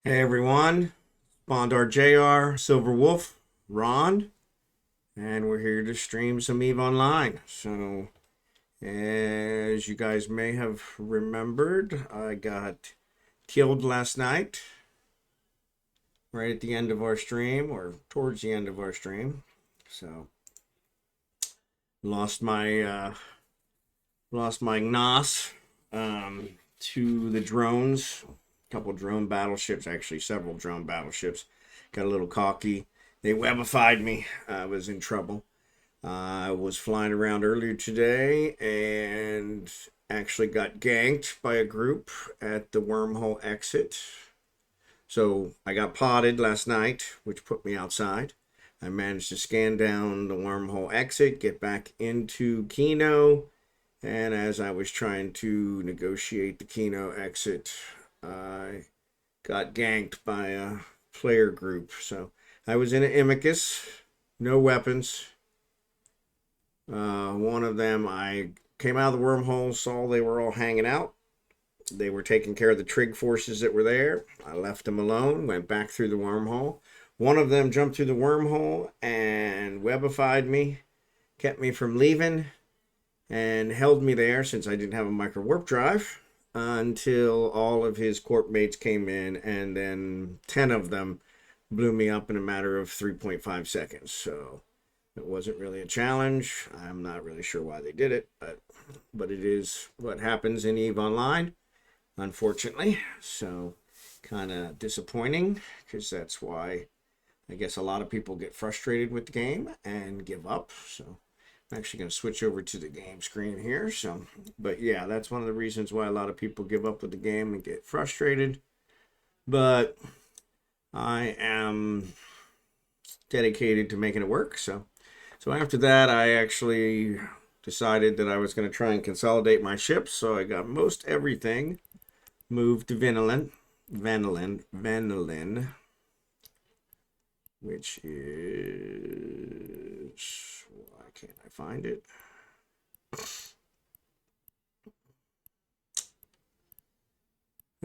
Hey everyone, Bondar JR, Silverwolf, Ron, and we're here to stream some eveonline. So, as you guys may have remembered, I got killed last night, right at the end of our stream, or towards the end of our stream. So, lost my NOS to the drones. A couple drone battleships, actually several drone battleships. Got a little cocky. They webified me. I was in trouble. I was flying around earlier today and actually got ganked by a group at the wormhole exit. So I got potted last night, which put me outside. I managed to scan down the wormhole exit, get back into Kino, and as I was trying to negotiate the Kino exit, I got ganked by a player group. So I was in an Imicus, no weapons. One of them, I came out of the wormhole, saw they were all hanging out. They were taking care of the trig forces that were there. I left them alone, went back through the wormhole. One of them jumped through the wormhole and webified me, kept me from leaving, and held me there since I didn't have a micro warp drive until all of his corp mates came in, and then 10 of them blew me up in a matter of 3.5 seconds. So it wasn't really a challenge. I'm not really sure why they did it, but it is what happens in eveonline, unfortunately. So kind of disappointing, because that's why I guess a lot of people get frustrated with the game and give up. So I'm actually going to switch over to the game screen here. So, but yeah, that's one of the reasons why a lot of people give up with the game and get frustrated. But I am dedicated to making it work. So after that, I actually decided that I was going to try and consolidate my ships. So I got most everything moved to Vanillin, which is, why can't I find it?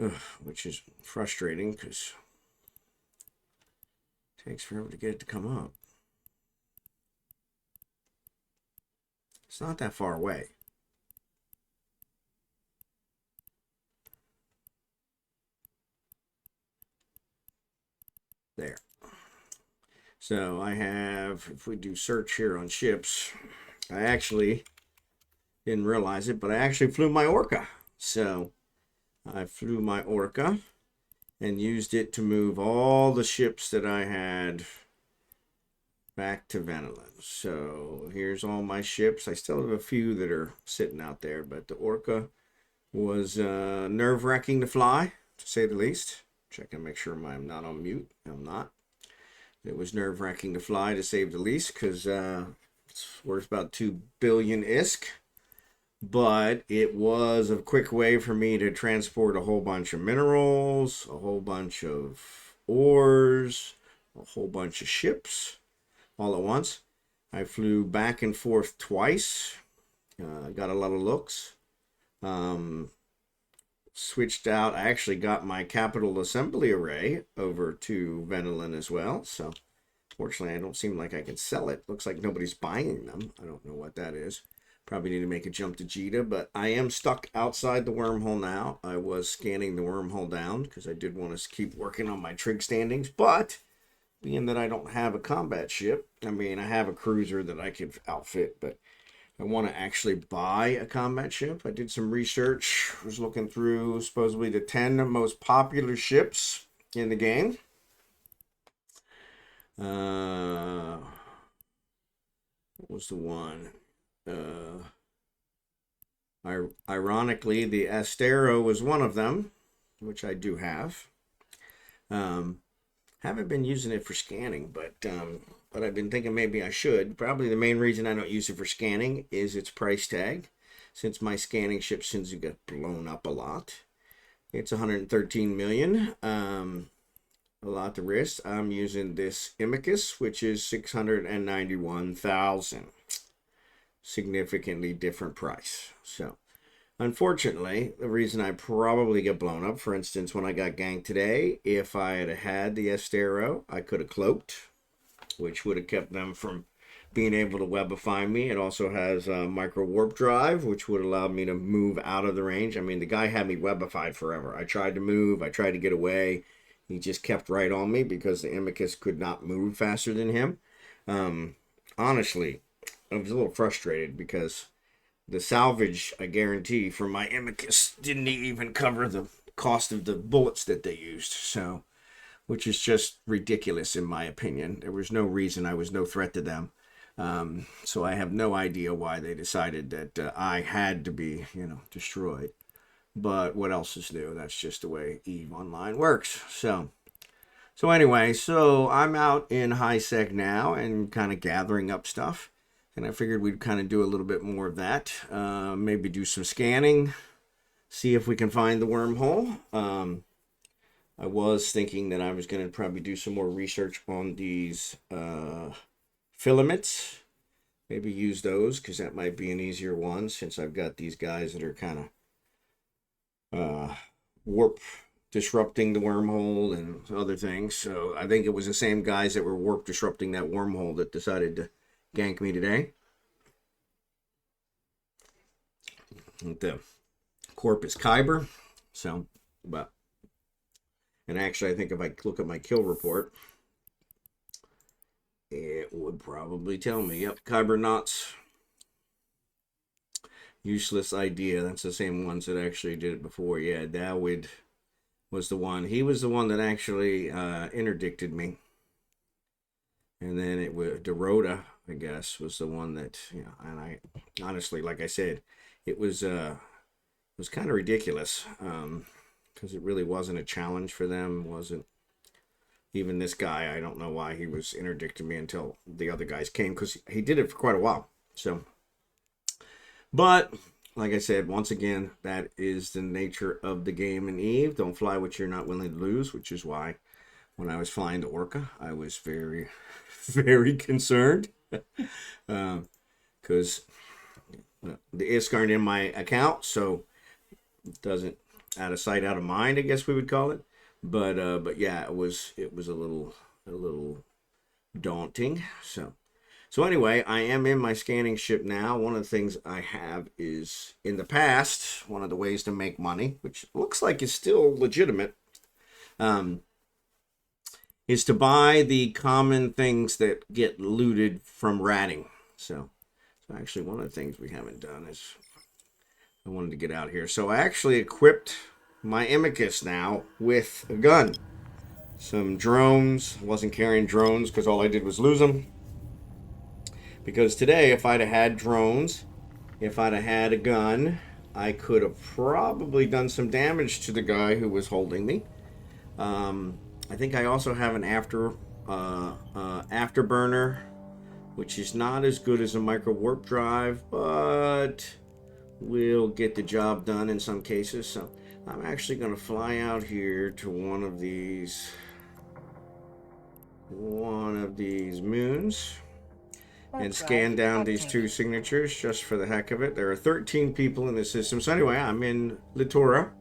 Ugh, which is frustrating because it takes forever to get it to come up. It's not that far away. There. So I have, if we do search here on ships, I actually didn't realize it, but I actually flew my Orca. So I flew my Orca and used it to move all the ships that I had back to Vanillin. So here's all my ships. I still have a few that are sitting out there, but the Orca was nerve-wracking to fly, to say the least. Check and make sure I'm not on mute. I'm not. It was nerve-wracking to fly, to say the least, because it's worth about 2 billion ISK. But it was a quick way for me to transport a whole bunch of minerals, a whole bunch of ores, a whole bunch of ships all at once. I flew back and forth twice. Got a lot of looks. Switched out. I actually got my capital assembly array over to Vanillin as well. So fortunately, I don't seem like I can sell it. Looks like nobody's buying them. I don't know what that is. Probably need to make a jump to Jita, but I am stuck outside the wormhole now. I was scanning the wormhole down because I did want to keep working on my trig standings, but being that I don't have a combat ship, I mean, I have a cruiser that I could outfit, but I want to actually buy a combat ship. I did some research, was looking through supposedly the 10 most popular ships in the game. What was the one? Ironically, the Astero was one of them, which I do have. Haven't been using it for scanning, but I've been thinking maybe I should. Probably the main reason I don't use it for scanning is its price tag, since my scanning ship seems to get blown up a lot. It's 113 million. A lot to risk. I'm using this Imicus, which is 691,000. Significantly different price. So Unfortunately, the reason I probably get blown up, for instance, when I got ganked today, if I had had the Estero, I could have cloaked, which would have kept them from being able to webify me. It also has a micro warp drive, which would allow me to move out of the range. I mean, the guy had me webified forever. I tried to move, I tried to get away. He just kept right on me because the Amicus could not move faster than him. Honestly, I was a little frustrated because the salvage, I guarantee, from my Amicus didn't even cover the cost of the bullets that they used. So, which is just ridiculous in my opinion. There was no reason. I was no threat to them. So I have no idea why they decided that I had to be, destroyed. But what else is new? That's just the way EVE-Online works. So anyway, so I'm out in high sec now and kind of gathering up stuff. And I figured we'd kind of do a little bit more of that. Maybe do some scanning, see if we can find the wormhole. I was thinking that I was going to probably do some more research on these filaments. Maybe use those because that might be an easier one since I've got these guys that are kind of warp disrupting the wormhole and other things. So I think it was the same guys that were warp disrupting that wormhole that decided to gank me today. The Corpus Kyber. So, but, and actually I think if I look at my kill report, it would probably tell me, yep, Kybernauts. Useless idea. That's the same ones that actually did it before. Yeah, Dawid was the one. He was the one that actually interdicted me. And then it was Dorota, I guess, was the one that, and I honestly, like I said, it was kind of ridiculous because it really wasn't a challenge for them. Wasn't even this guy. I don't know why he was interdicting me until the other guys came because he did it for quite a while. So, but like I said, once again, that is the nature of the game in EVE. Don't fly what you're not willing to lose, which is why when I was flying to Orca, I was very, very concerned because the ISK aren't in my account, so it doesn't out of sight, out of mind, I guess we would call it. But yeah, it was a little daunting. So anyway, I am in my scanning ship now. One of the things I have is, in the past, one of the ways to make money, which looks like is still legitimate, is to buy the common things that get looted from ratting. So actually one of the things we haven't done is, I wanted to get out here. So I actually equipped my Amicus now with a gun. Some drones. I wasn't carrying drones because all I did was lose them. Because today, if I'd have had drones, if I'd have had a gun, I could have probably done some damage to the guy who was holding me. I think I also have an afterburner, which is not as good as a micro warp drive, but will get the job done in some cases. So I'm actually going to fly out here to one of these moons and scan down these two signatures just for the heck of it. There are 13 people in the system. So anyway, I'm in Litora.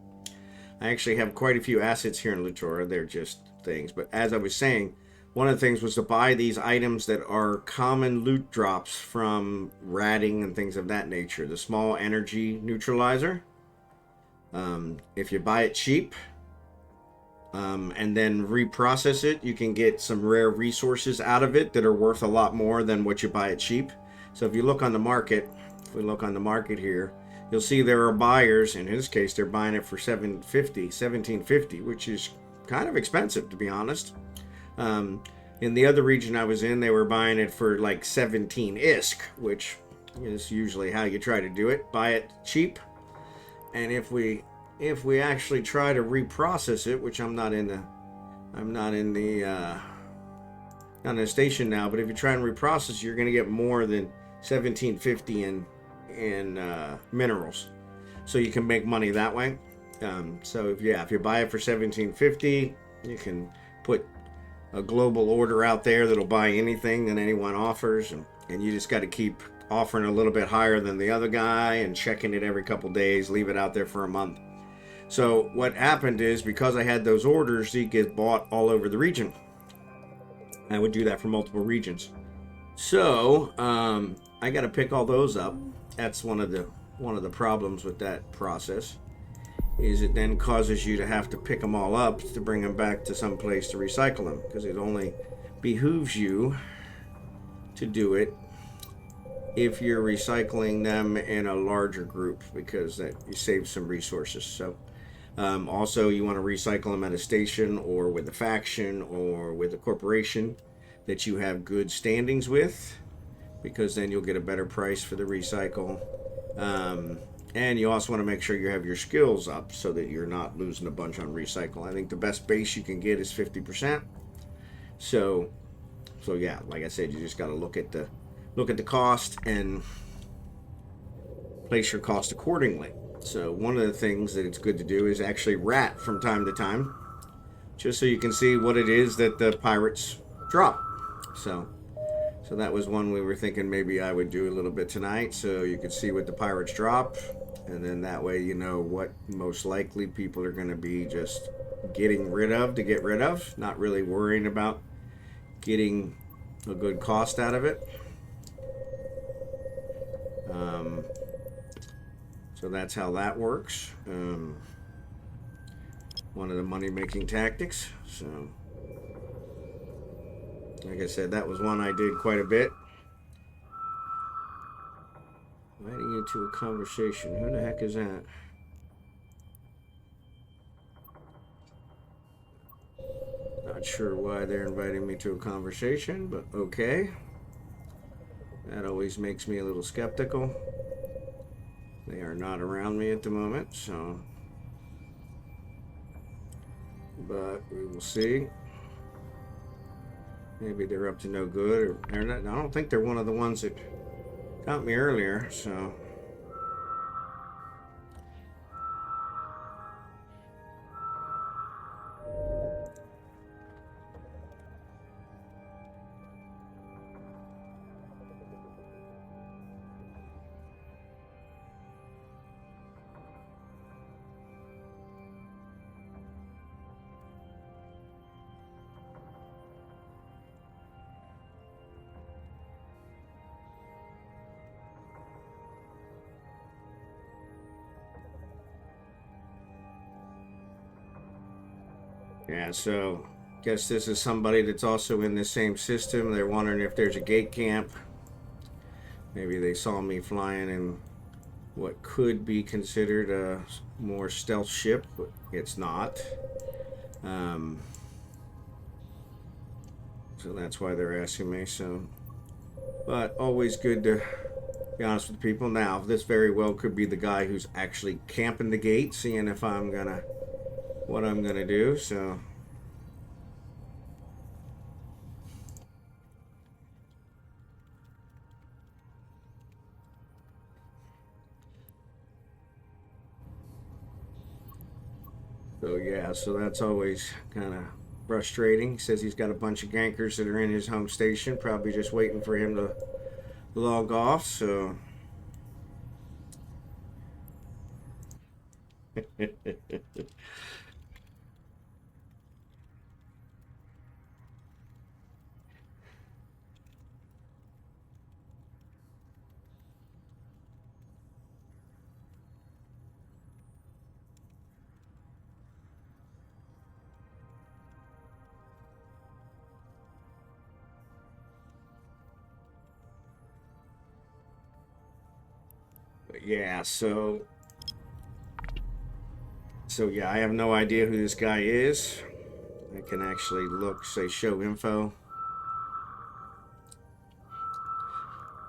I actually have quite a few assets here in Litora. They're just things. But as I was saying, one of the things was to buy these items that are common loot drops from ratting and things of that nature. The small energy neutralizer. If you buy it cheap, and then reprocess it, you can get some rare resources out of it that are worth a lot more than what you buy it cheap. So if you look on the market, if we look on the market here, you'll see there are buyers. In his case, they're buying it for $17.50, which is kind of expensive, to be honest. In the other region I was in, they were buying it for like 17 ISK, which is usually how you try to do it. Buy it cheap, and if we actually try to reprocess it, which I'm not in the station now, but if you try and reprocess, you're going to get more than $17.50 in minerals, so you can make money that way. So if you buy it for $17.50, you can put a global order out there that'll buy anything that anyone offers, and you just got to keep offering a little bit higher than the other guy and checking it every couple days, leave it out there for a month. So what happened is, because I had those orders, they get bought all over the region. I would do that for multiple regions. So I got to pick all those up. That's one of the problems with that process, is it then causes you to have to pick them all up to bring them back to some place to recycle them, because it only behooves you to do it if you're recycling them in a larger group, because that you save some resources. So also, you want to recycle them at a station or with a faction or with a corporation that you have good standings with, because then you'll get a better price for the recycle. And you also want to make sure you have your skills up so that you're not losing a bunch on recycle. I think the best base you can get is 50%. So yeah, like I said, you just got to look at the cost and place your cost accordingly. So one of the things that it's good to do is actually rat from time to time, just so you can see what it is that the pirates drop. So that was one we were thinking maybe I would do a little bit tonight, so you could see what the pirates drop, and then that way you know what most likely people are going to be just getting rid of to get rid of, not really worrying about getting a good cost out of it. So that's how that works. One of the money-making tactics. So, like I said, that was one I did quite a bit. Inviting into a conversation. Who the heck is that? Not sure why they're inviting me to a conversation, but okay. That always makes me a little skeptical. They are not around me at the moment, so. But we will see. Maybe they're up to no good, or they're not. I don't think they're one of the ones that got me earlier, so. Yeah, so guess this is somebody that's also in the same system. They're wondering if there's a gate camp. Maybe they saw me flying in what could be considered a more stealth ship, but it's not. So that's why they're asking me. So, but always good to be honest with people. Now, this very well could be the guy who's actually camping the gate, seeing if what I'm gonna do. So. So yeah, so that's always kind of frustrating. He says he's got a bunch of gankers that are in his home station, probably just waiting for him to log off. So but yeah, so yeah, I have no idea who this guy is. I can actually look, say show info.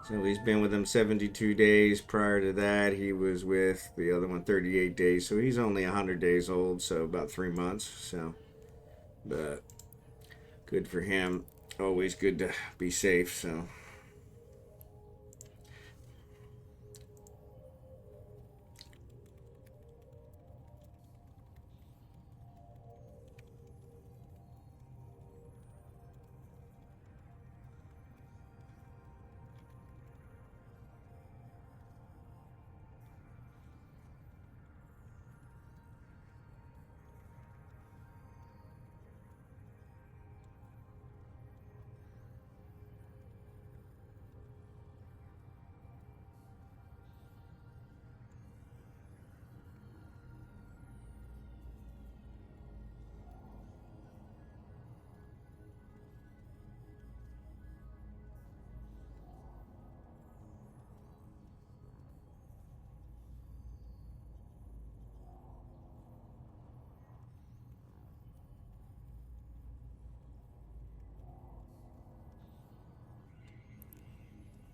So he's been with them 72 days. Prior to that, he was with the other one 38 days. So he's only 100 days old, so about 3 months. So, but good for him. Always good to be safe. So.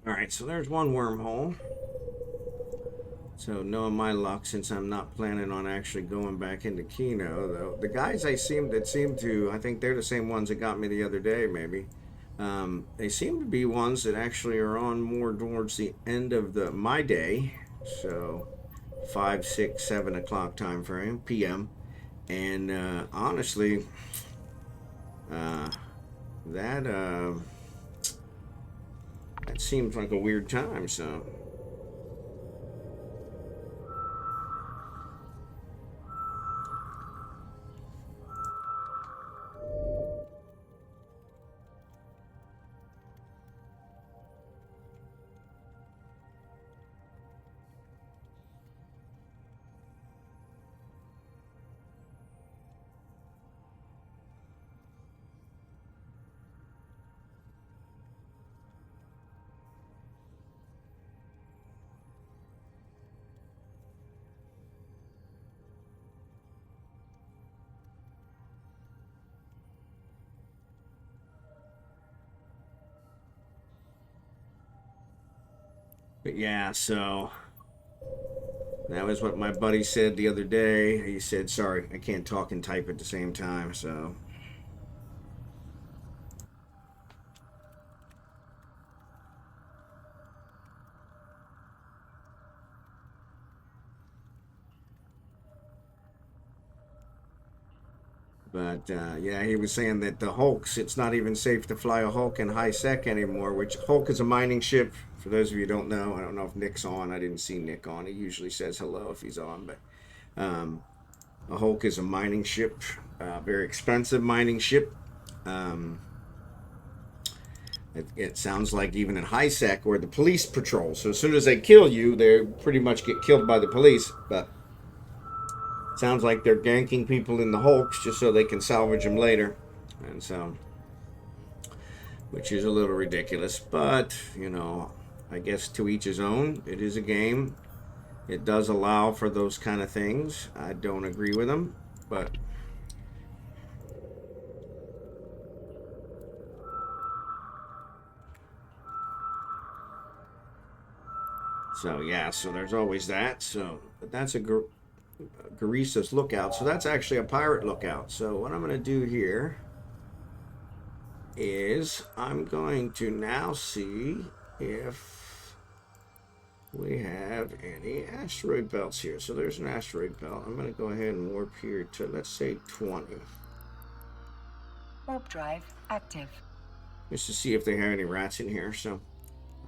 All right, so there's one wormhole. So knowing my luck, since I'm not planning on actually going back into Kino, though, the guys I seem to, I think they're the same ones that got me the other day, maybe. They seem to be ones that actually are on more towards the end of my day, so 5, 6, 7 o'clock time frame, PM, and honestly, uh, that that seems like a weird time, so. But yeah, so that was what my buddy said the other day. He said, sorry, I can't talk and type at the same time, so. But yeah, he was saying that the Hulks, it's not even safe to fly a Hulk in high sec anymore, which Hulk is a mining ship. For those of you who don't know, I don't know if Nick's on. I didn't see Nick on. He usually says hello if he's on. But a Hulk is a mining ship, very expensive mining ship. Um, it sounds like even in high sec or the police patrol. So as soon as they kill you, they pretty much get killed by the police. But sounds like they're ganking people in the Hulks just so they can salvage them later. And so, which is a little ridiculous. But, you know, I guess to each his own. It is a game. It does allow for those kind of things. I don't agree with them, but so yeah, so there's always that. So, but that's a Garisa's lookout. So that's actually a pirate lookout. So what I'm going to do here is I'm going to now see if we have any asteroid belts here. So there's an asteroid belt. I'm going to go ahead and warp here to, let's say, 20. Warp drive active. Just to see if they have any rats in here. So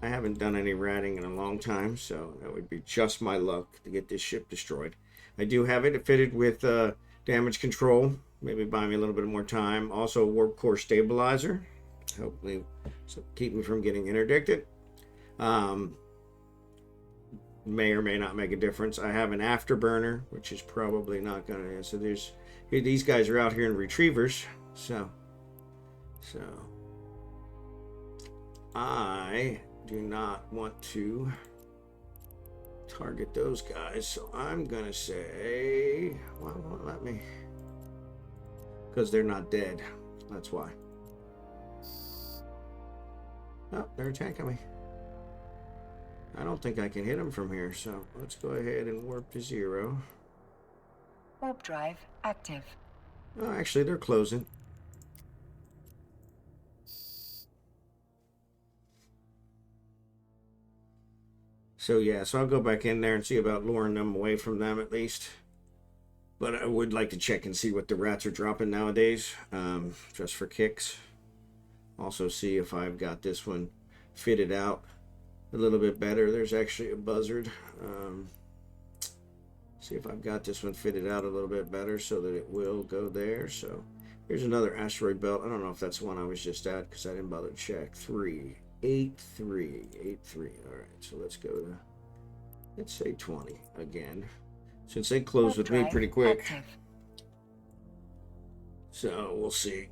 I haven't done any ratting in a long time, so that would be just my luck to get this ship destroyed. I do have it fitted with damage control. Maybe buy me a little bit more time. Also, warp core stabilizer. Hopefully, so keep me from getting interdicted. May or may not make a difference. I have an afterburner, which is probably not going to. So there's here. These guys are out here in retrievers. So I do not want to target those guys, so I'm gonna say, well, won't let me, because they're not dead. That's why. Oh, they're attacking me. I don't think I can hit them from here, so let's go ahead and warp to 0. Warp drive active. Oh, actually, they're closing. So yeah, so I'll go back in there and see about luring them away from them at least. But I would like to check and see what the rats are dropping nowadays, just for kicks. Also see if I've got this one fitted out a little bit better. There's actually a buzzard. See if I've got this one fitted out a little bit better so that it will go there. So here's another asteroid belt. I don't know if that's the one I was just at because I didn't bother to check. 383. All right, so let's go to, let's say 20 again, since they closed with me pretty quick. Active. So we'll see.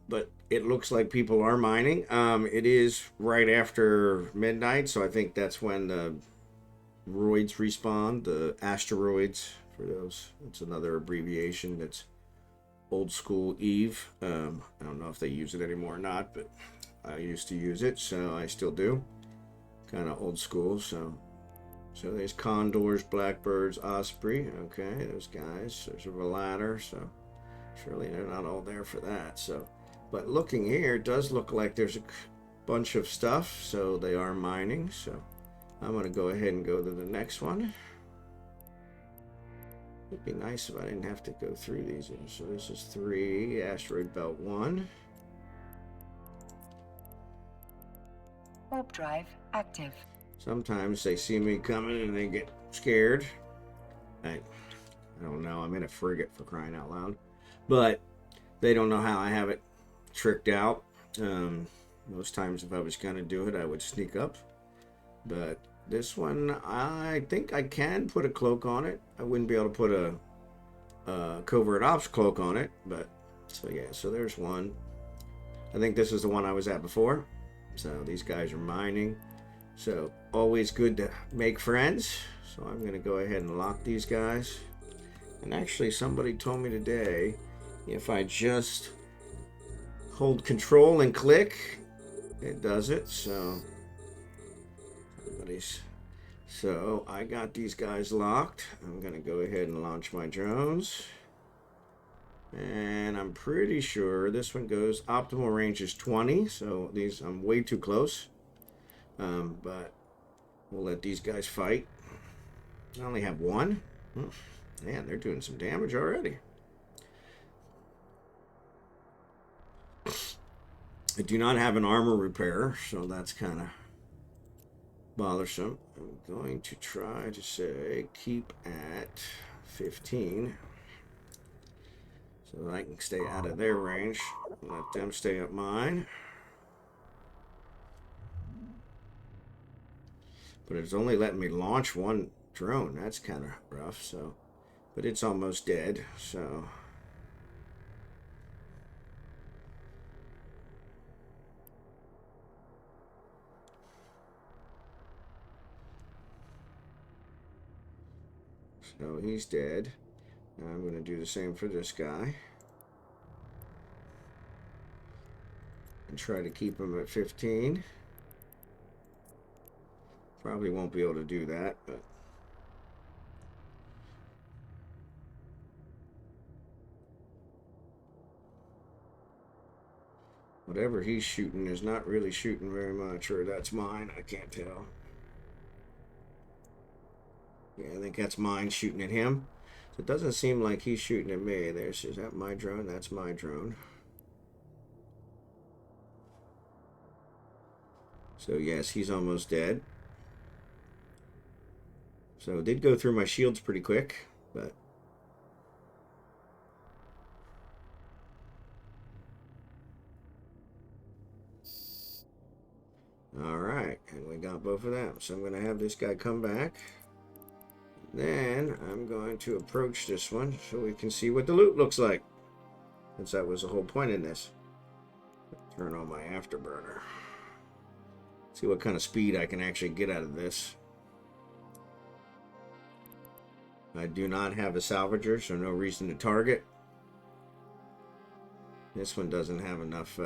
But it looks like people are mining. It is right after midnight, so I think that's when the roids respawn, the asteroids, for those. That's another abbreviation. That's old school Eve. I don't know if they use it anymore or not, but I used to use it, so I still do. kind of old school. So there's condors, blackbirds, osprey. Okay, those guys. There's a ladder. So surely they're not all there for that. So, but looking here, it does look like there's a bunch of stuff. So they are mining. So I'm going to go ahead and go to the next one. It'd be nice if I didn't have to go through these. So this is 3, asteroid belt 1. Warp drive active. Sometimes they see me coming and they get scared. I don't know. I'm in a frigate, for crying out loud. But they don't know how I have it tricked out. Most times if I was going to do it, I would sneak up. But this one, I think I can put a cloak on it. I wouldn't be able to put a covert ops cloak on it. But, so yeah, so there's one. I think this is the one I was at before. So these guys are mining. So always good to make friends. So I'm going to go ahead and lock these guys. And actually somebody told me today, if I just hold control and click, it does it. So I got these guys locked. I'm going to go ahead and launch my drones. And I'm pretty sure this one goes, optimal range is 20. So these, I'm way too close. But we'll let these guys fight. I only have one. Man, they're doing some damage already. I do not have an armor repair, so that's kind of bothersome. I'm going to try to say keep at 15 so that I can stay out of their range. Let them stay at mine. But it's only letting me launch one drone. That's kind of rough. So, but it's almost dead. So he's dead. Now I'm going to do the same for this guy. And try to keep him at 15. Probably won't be able to do that, but whatever he's shooting is not really shooting very much, or that's mine. I can't tell. Yeah, I think that's mine shooting at him. So it doesn't seem like he's shooting at me. Is that my drone? That's my drone. So yes, he's almost dead. So it did go through my shields pretty quick, but all right, and we got both of them. So I'm going to have this guy come back. Then I'm going to approach this one so we can see what the loot looks like, since that was the whole point in this. Turn on my afterburner. See what kind of speed I can actually get out of this. I do not have a salvager, so no reason to target. This one doesn't have enough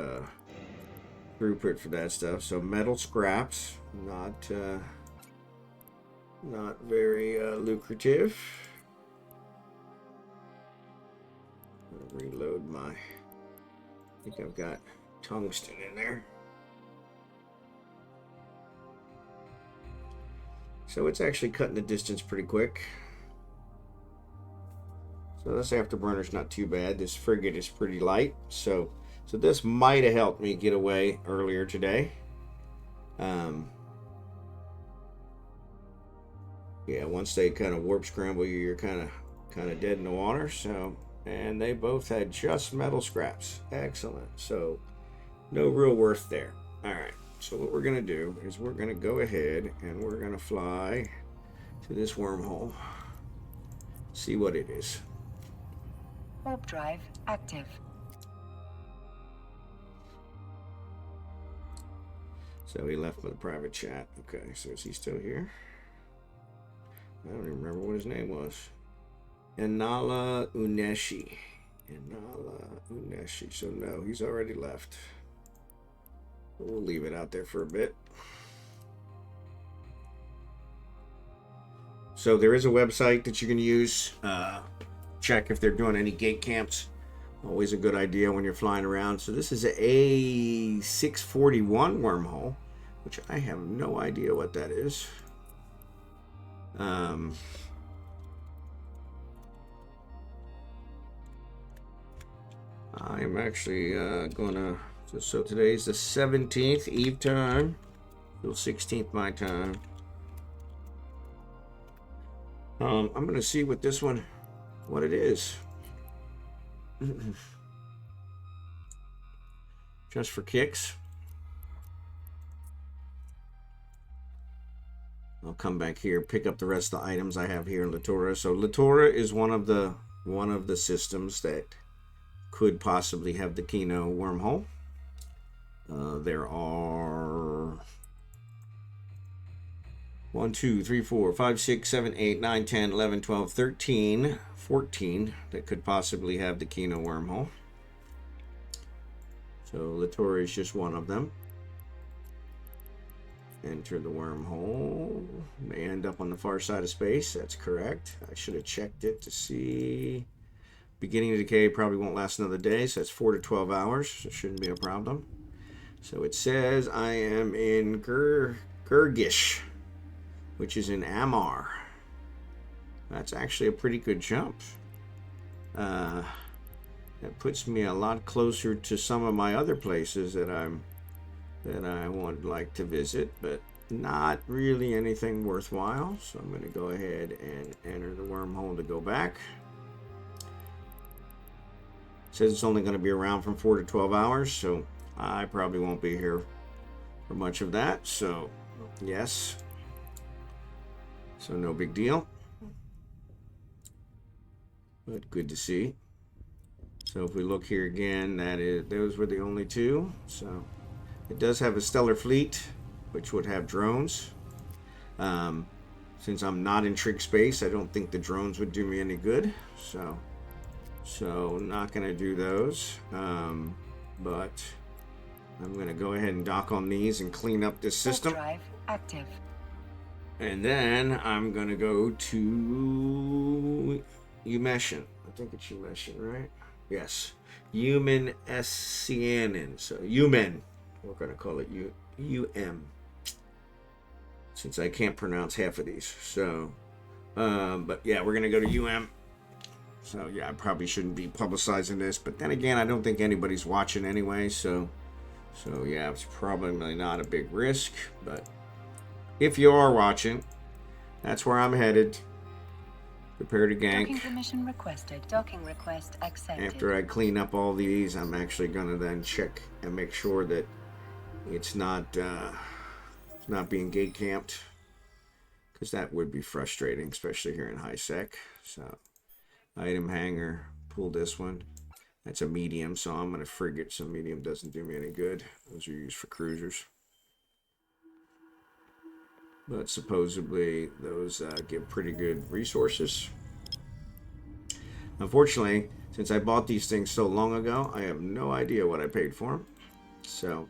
throughput for that stuff. So metal scraps, not very lucrative. I'll reload my. I think I've got tungsten in there. So it's actually cutting the distance pretty quick. So this afterburner's not too bad. This frigate is pretty light. So this might have helped me get away earlier today. Yeah, once they kind of warp scramble you, you're kind of dead in the water. So, and they both had just metal scraps. Excellent. So no real worth there. All right. So what we're going to do is we're going to go ahead and we're going to fly to this wormhole. See what it is. Warp drive active. So he left with a private chat. Okay, so is he still here? I don't even remember what his name was. Inala Uneshi. Inala Uneshi. So no, he's already left. We'll leave it out there for a bit. So there is a website that you can use. Check if they're doing any gate camps. Always a good idea when you're flying around. So this is a 641 wormhole, which I have no idea what that is. I'm actually gonna. So today's the 17th, Eve time. Till 16th my time. I'm gonna see what this one, what it is. Just for kicks. I'll come back here, pick up the rest of the items I have here in Latora. So Latora is one of the systems that could possibly have the Kino wormhole. There are 1, 2, 3, 4, 5, 6, 7, 8, 9, 10, 11, 12, 13, 14 that could possibly have the Kino wormhole. So Latora is just one of them. Enter the wormhole. May end up on the far side of space. That's correct. I should have checked it to see. Beginning of decay probably won't last another day, so that's 4 to 12 hours. So it shouldn't be a problem. So it says I am in Gurgish, which is in Amar. That's actually a pretty good jump. That puts me a lot closer to some of my other places that I would like to visit, but not really anything worthwhile. So I'm going to go ahead and enter the wormhole to go back. It says it's only going to be around from 4 to 12 hours, so I probably won't be here for much of that. So yes, so no big deal, but good to see. So if we look here again, those were the only two. So it does have a stellar fleet, which would have drones. Since I'm not in trig space, I don't think the drones would do me any good. So not going to do those. But I'm going to go ahead and dock on these and clean up this system. Drive active. And then I'm going to go to Umeshin. I think it's Umeshin, right? Yes. Human Essianin. So Human. We're going to call it UM. Since I can't pronounce half of these. So, but yeah, we're going to go to UM. So yeah, I probably shouldn't be publicizing this. But then again, I don't think anybody's watching anyway. So yeah, it's probably not a big risk. But if you are watching, that's where I'm headed. Prepare to gank. Docking permission requested. Docking request accepted. After I clean up all these, I'm actually going to then check and make sure that it's not being gate camped, because that would be frustrating, especially here in high sec. So item hanger, pull this one. That's a medium, so I'm going to frigate. So medium doesn't do me any good. Those are used for cruisers. But supposedly those give pretty good resources. Unfortunately, since I bought these things so long ago, I have no idea what I paid for them. So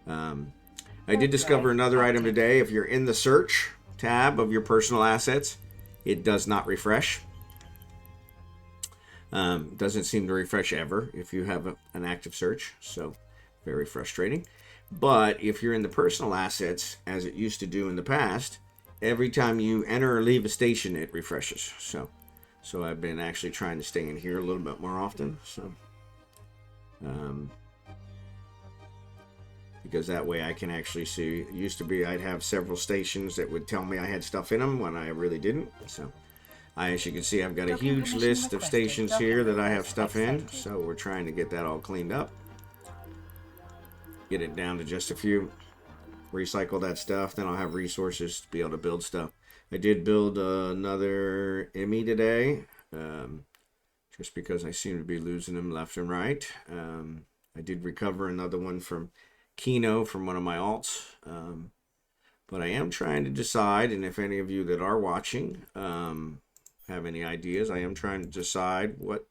I did discover another item today. If you're in the search tab of your personal assets, it does not refresh. Doesn't seem to refresh ever if you have an active search. So very frustrating. But if you're in the personal assets, as it used to do in the past, every time you enter or leave a station, it refreshes. So I've been actually trying to stay in here a little bit more often. So, because that way I can actually see. It used to be I'd have several stations that would tell me I had stuff in them when I really didn't. So, as you can see, I've got a huge list of stations here that I have stuff in. So we're trying to get that all cleaned up. Get it down to just a few. Recycle that stuff. Then I'll have resources to be able to build stuff. I did build another Emmy today. Just because I seem to be losing them left and right. I did recover another one from Kino from one of my alts. But I am trying to decide, and if any of you that are watching have any ideas, I am trying to decide what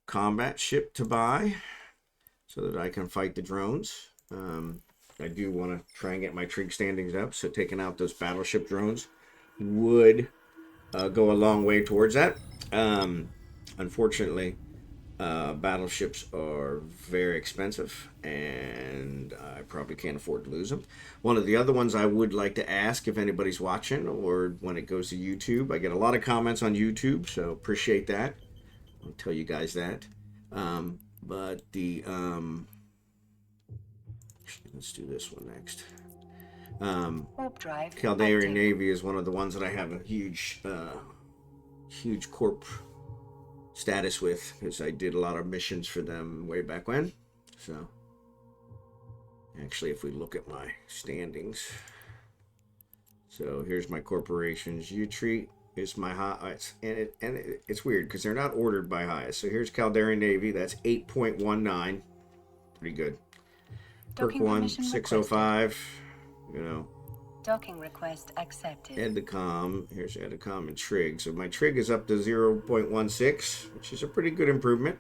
combat ship to buy so that I can fight the drones. I do want to try and get my trig standings up. So taking out those battleship drones would go a long way towards that. Unfortunately, battleships are very expensive, and I probably can't afford to lose them. One of the other ones I would like to ask, if anybody's watching or when it goes to YouTube, I get a lot of comments on YouTube, so appreciate that. I'll tell you guys that. But let's do this one next. Warp drive Caldarian active. Navy is one of the ones that I have a huge corp status with, because I did a lot of missions for them way back when. So actually, if we look at my standings, so here's my corporations. U-Treat is my highest, and it's weird because they're not ordered by highest. So here's Caldarian Navy, that's 8.19, pretty good. Perk Docking 1, permission 605, you know. Docking request accepted. Edicom, here's Edicom and Trig. So my Trig is up to 0.16, which is a pretty good improvement.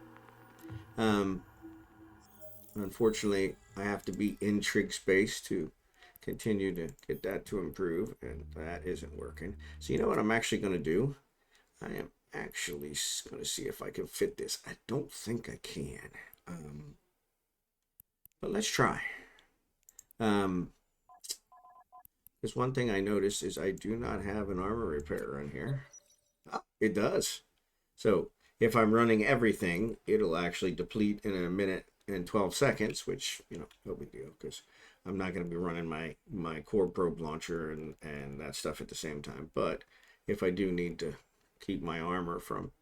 Unfortunately, I have to be in Trig space to continue to get that to improve, and that isn't working. So you know what I'm actually going to do? I am actually going to see if I can fit this. I don't think I can, but let's try. Because one thing I noticed is I do not have an armor repair on here. Oh, it does. So if I'm running everything, it'll actually deplete in a minute and 12 seconds, which, you know, no big deal, because I'm not going to be running my core probe launcher and that stuff at the same time. But if I do need to keep my armor from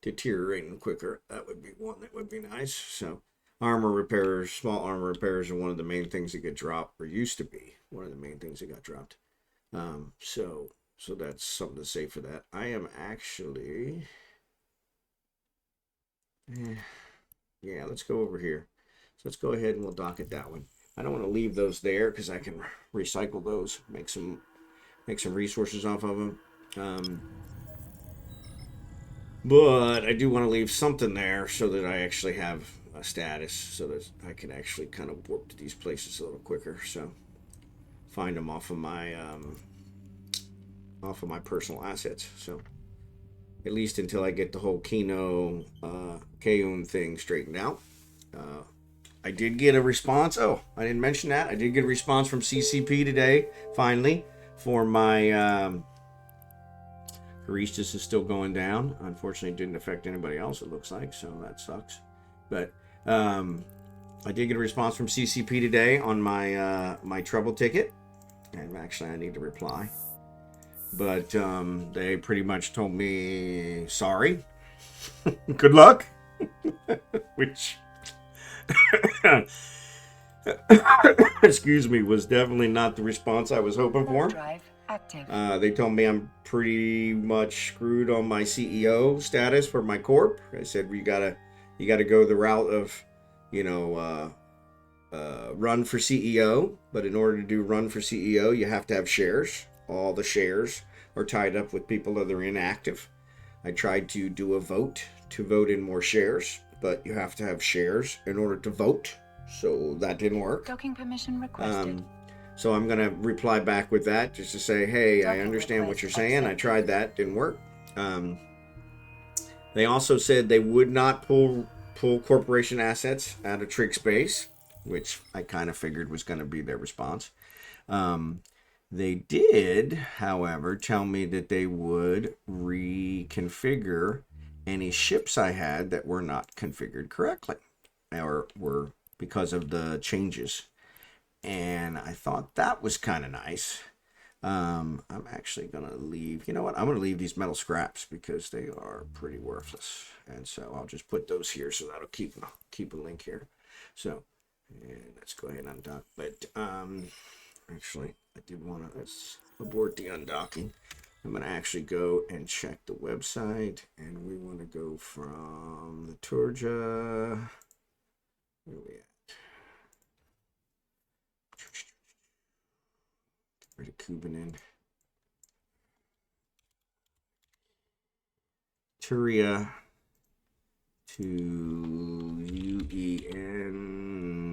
deteriorating quicker, that would be one that would be nice. So armor repairs, small armor repairs are one of the main things that get dropped, or used to be one of the main things that got dropped. So that's something to say for that. I am actually, yeah, let's go over here. So let's go ahead and we'll dock it that one. I don't want to leave those there because I can recycle those, make some resources off of them. But I do want to leave something there so that I actually have a status, so that I can actually kind of warp to these places a little quicker. So find them off of my personal assets. So at least until I get the whole Kino Kaun thing straightened out. I did get a response. Oh, I didn't mention that. I did get a response from CCP today, finally, for my Haristas is still going down. Unfortunately, it didn't affect anybody else, it looks like, so that sucks. But I did get a response from CCP today on my my trouble ticket. And actually, I need to reply. But they pretty much told me, sorry. Good luck. Which, excuse me, was definitely not the response I was hoping for. Drive active. They told me I'm pretty much screwed on my CEO status for my corp. I said, you gotta go the route of, you know, run for CEO. But in order to do run for CEO, you have to have shares. All the shares are tied up with people that are inactive. I tried to do a vote to vote in more shares, but you have to have shares in order to vote. So that didn't work. Docking permission requested. So I'm going to reply back with that just to say, hey, I Docking understand what request you're saying. I accepted. tried that. Didn't work. They also said they would not pull corporation assets out of trig space, which I kind of figured was going to be their response. They did, however, tell me that they would reconfigure any ships I had that were not configured correctly, or were because of the changes. And I thought that was kind of nice. I'm actually going to leave, you know what? I'm going to leave these metal scraps because they are pretty worthless. And so I'll just put those here, so that'll keep a link here. So, and let's go ahead and undock. But actually, I did want to, let's abort the undocking. I'm going to actually go and check the website, and we want to go from the Turja. Where are we at? Where did Cuban in? Turia to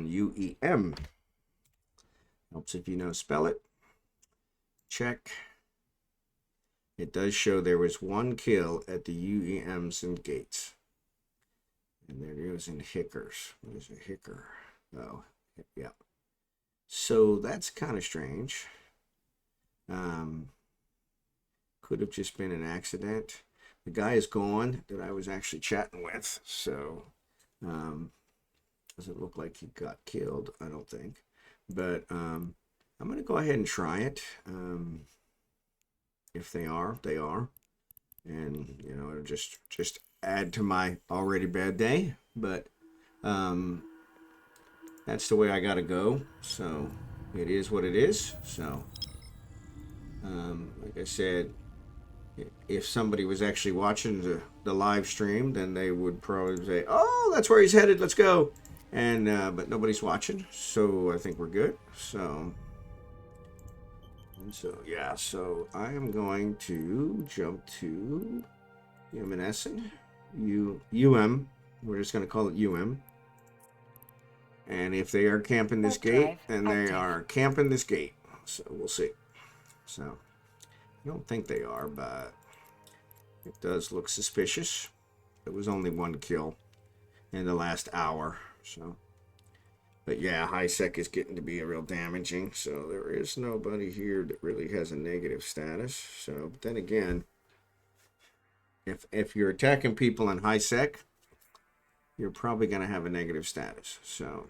UEM. helps if you know spell it. Check. It does show there was 1 kill at the UEMs and gates. And there goes in Hickers. What is a Hicker? Oh, yeah. So that's kind of strange. Could have just been an accident. The guy is gone that I was actually chatting with. So, doesn't look like he got killed, I don't think. But I'm going to go ahead and try it. If they are, they are. And, you know, it'll just add to my already bad day. But that's the way I got to go. So it is what it is. So, like I said, if somebody was actually watching the live stream, then they would probably say, oh, that's where he's headed. Let's go. And but nobody's watching. So I think we're good. So yeah, so I am going to jump to Essen. UM. We're just going to call it UM. And if they are camping this gate, then they are camping this gate. So we'll see. So I don't think they are, but it does look suspicious. It was only 1 kill in the last hour. So, but yeah, high sec is getting to be a real damaging. So there is nobody here that really has a negative status. So, but then again, if you're attacking people in high sec, you're probably going to have a negative status. So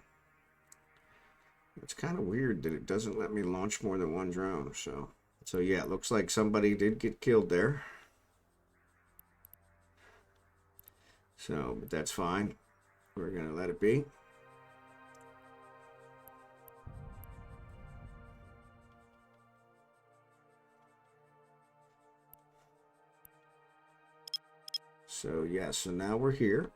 it's kind of weird that it doesn't let me launch more than 1 drone. So yeah, it looks like somebody did get killed there. So, but that's fine. We're going to let it be. So yeah, so now we're here.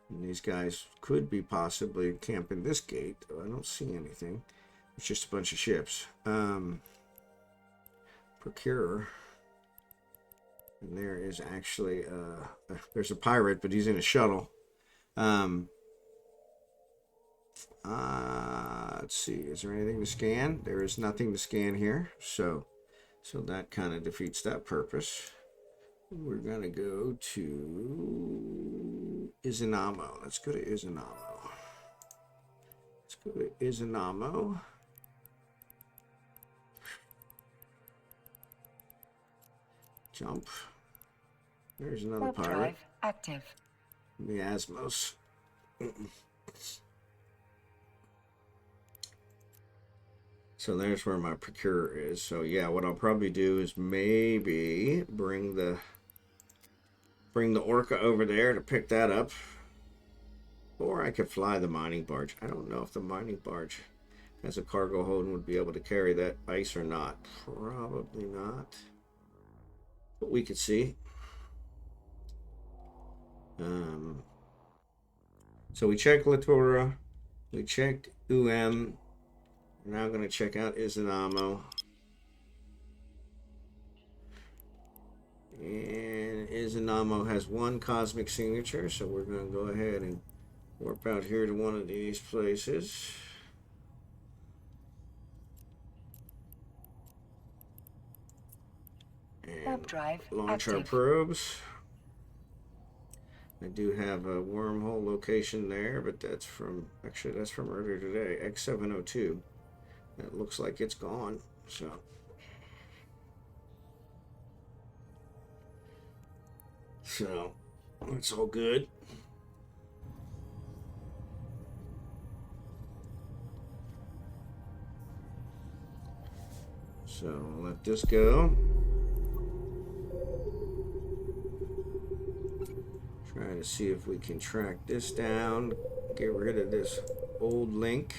And these guys could be possibly camping this gate. I don't see anything. It's just a bunch of ships. Procurer. And there is actually there's a pirate, but he's in a shuttle. Let's see, is there anything to scan? There is nothing to scan here, so that kind of defeats that purpose. We're gonna go to Izanamo. Let's go to Izanamo. Let's go to Izanamo. Jump. There's another Warp pirate. drive active. Miasmos. So there's where my procurer is. So yeah, what I'll probably do is maybe bring the orca over there to pick that up. Or I could fly the mining barge. I don't know if the mining barge has a cargo hold and would be able to carry that ice or not. Probably not. But we could see. So we checked Latora. We checked UM. We're now going to check out Izanamo. And Izanamo has 1 cosmic signature, so we're going to go ahead and warp out here to one of these places. And drive launch active. our probes. I do have a wormhole location there, but that's from, actually that's from earlier today, X702. It looks like it's gone, so. So, it's all good. So, I'll let this go. Try to see if we can track this down, get rid of this old link.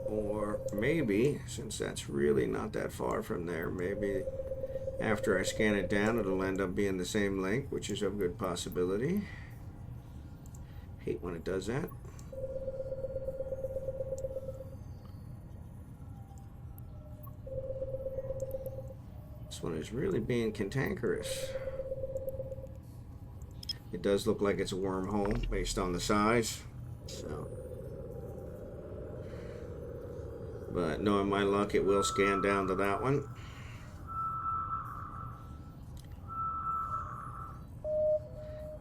Or maybe, since that's really not that far from there, maybe after I scan it down, it'll end up being the same link, which is a good possibility. Hate when it does that. This one is really being cantankerous. It does look like it's a wormhole based on the size. So But knowing my luck, it will scan down to that one.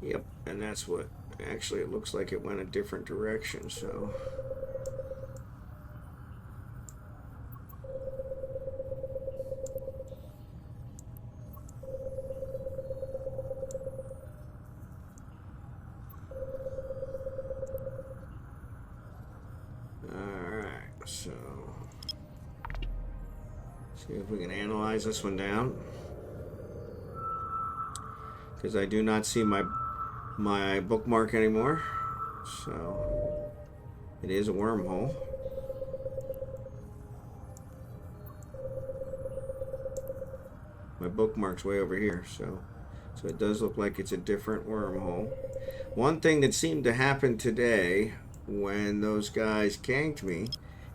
Yep, and that's what, actually it looks like it went a different direction, so. Alright, so. See if we can analyze this one down. Because I do not see my bookmark anymore. So it is a wormhole. My bookmark's way over here, so it does look like it's a different wormhole. One thing that seemed to happen today when those guys ganked me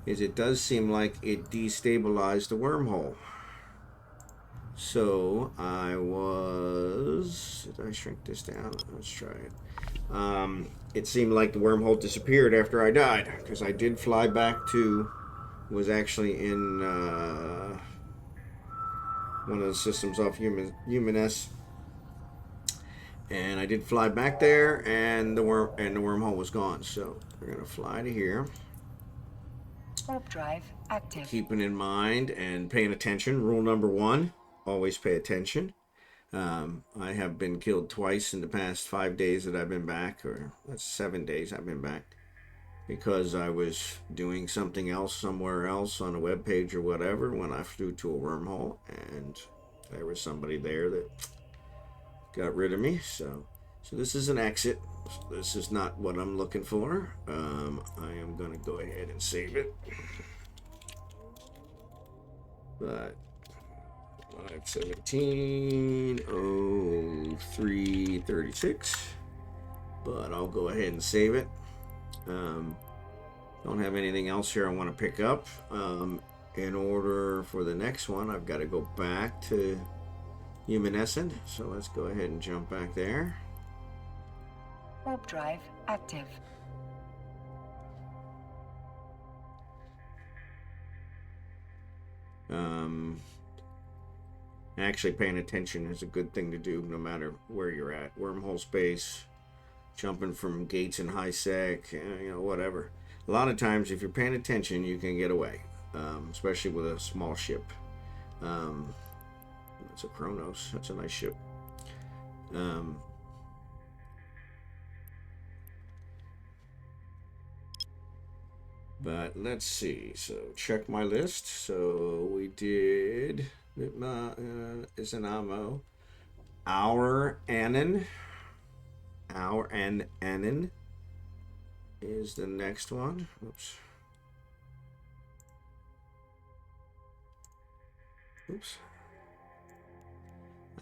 is it does seem like it destabilized the wormhole. So I was... Did I shrink this down? Let's try it. It seemed like the wormhole disappeared after I died, because I did fly back to... Was actually in one of the systems off Humaness, and I did fly back there, and the wormhole was gone. So we're gonna fly to here. Warp drive active. Keeping in mind and paying attention. Rule number 1: always pay attention. I have been killed twice in the past 5 days that I've been back, or that's 7 days I've been back, because I was doing something else somewhere else on a web page or whatever when I flew to a wormhole, and there was somebody there that got rid of me. So this is an exit. This is not what I'm looking for. I am going to go ahead and save it. But 517-03-36. But I'll go ahead and save it. Don't have anything else here I want to pick up. In order for the next one, I've got to go back to Humanescent. So let's go ahead and jump back there. Warp drive active. Actually, paying attention is a good thing to do no matter where you're at. Wormhole space, jumping from gates in high sec, you know, whatever. A lot of times, if you're paying attention, you can get away, especially with a small ship. That's a Kronos. That's a nice ship. But let's see. So check my list. So we did is an ammo. Our Anon is the next one. Oops.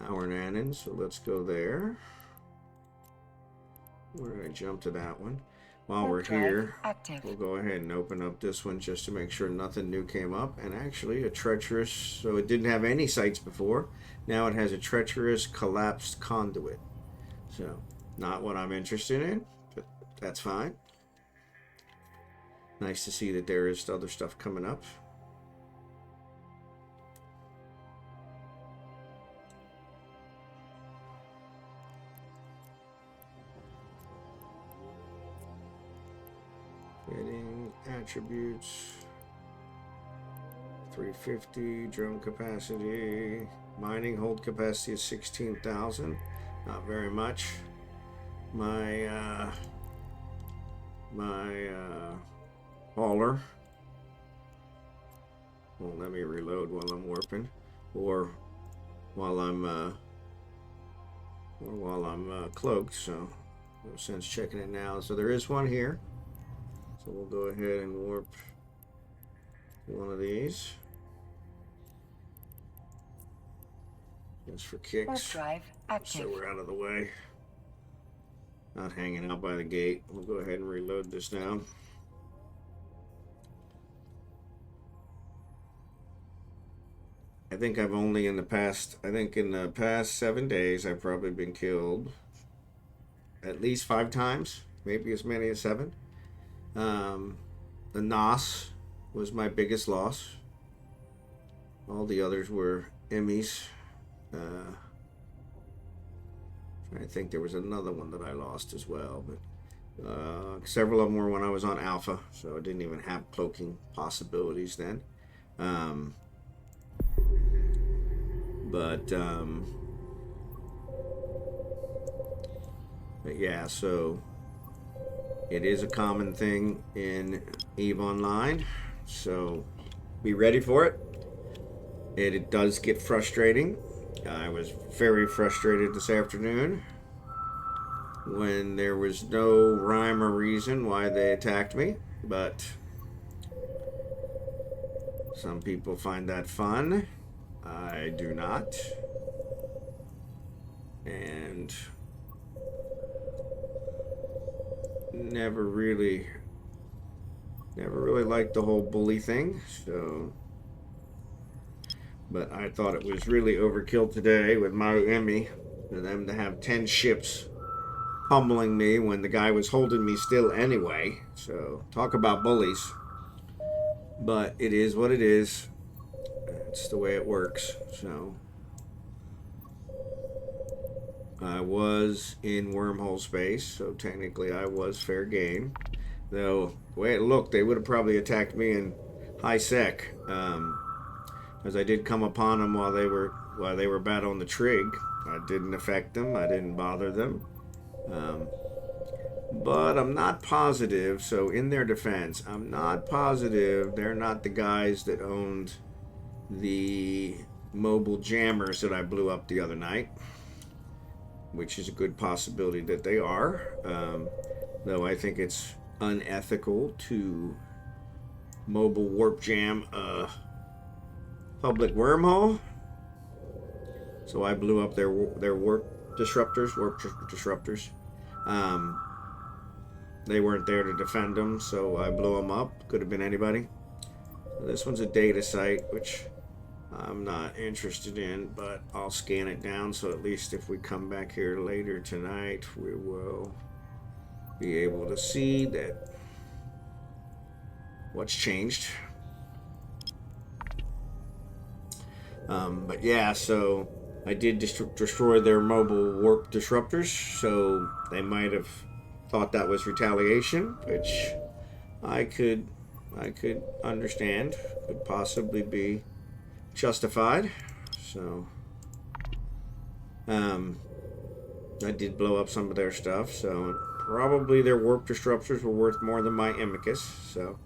Our Anon. So let's go there. We're gonna jump to that one. While we're here, we'll go ahead and open up this one just to make sure nothing new came up. And actually a treacherous, so it didn't have any sites before. Now it has a treacherous collapsed conduit. So not what I'm interested in, but that's fine. Nice to see that there is other stuff coming up. Getting attributes, 350 drone capacity, mining hold capacity is 16,000, not very much. My hauler won't let me reload while I'm warping, or while I'm cloaked, so no sense checking it now. So there is one here. So we'll go ahead and warp one of these. Just for kicks. Warp drive active. So we're out of the way. Not hanging out by the gate. We'll go ahead and reload this now. I think I've only in the past 7 days, I've probably been killed at least 5 times, maybe as many as 7. The NOS was my biggest loss. All the others were Emmys. I think there was another one that I lost as well, but several of them were when I was on Alpha, so I didn't even have cloaking possibilities then. But yeah, so it is a common thing in EveOnline, so be ready for it. It does get frustrating. I was very frustrated this afternoon when there was no rhyme or reason why they attacked me, but some people find that fun. I do not. And never really liked the whole bully thing, so. But I thought it was really overkill today with Miami for them to have 10 ships pummeling me when the guy was holding me still anyway. So talk about bullies. But it is what it is. It's the way it works. So I was in wormhole space, so technically I was fair game. Though the way it looked, they would have probably attacked me in high sec. As I did come upon them while they were battling the trig. I didn't affect them. I didn't bother them. But I'm not positive. So in their defense, I'm not positive they're not the guys that owned the mobile jammers that I blew up the other night, which is a good possibility that they are. Though I think it's unethical to mobile warp jam public wormhole. So I blew up their warp disruptors. They weren't there to defend them, so I blew them up. Could have been anybody. This one's a data site, which I'm not interested in, but I'll scan it down, so at least if we come back here later tonight, we will be able to see that what's changed. But yeah, so I did destroy their mobile warp disruptors, so they might have thought that was retaliation, which I could understand, could possibly be justified. So I did blow up some of their stuff, so probably their warp disruptors were worth more than my Amicus. So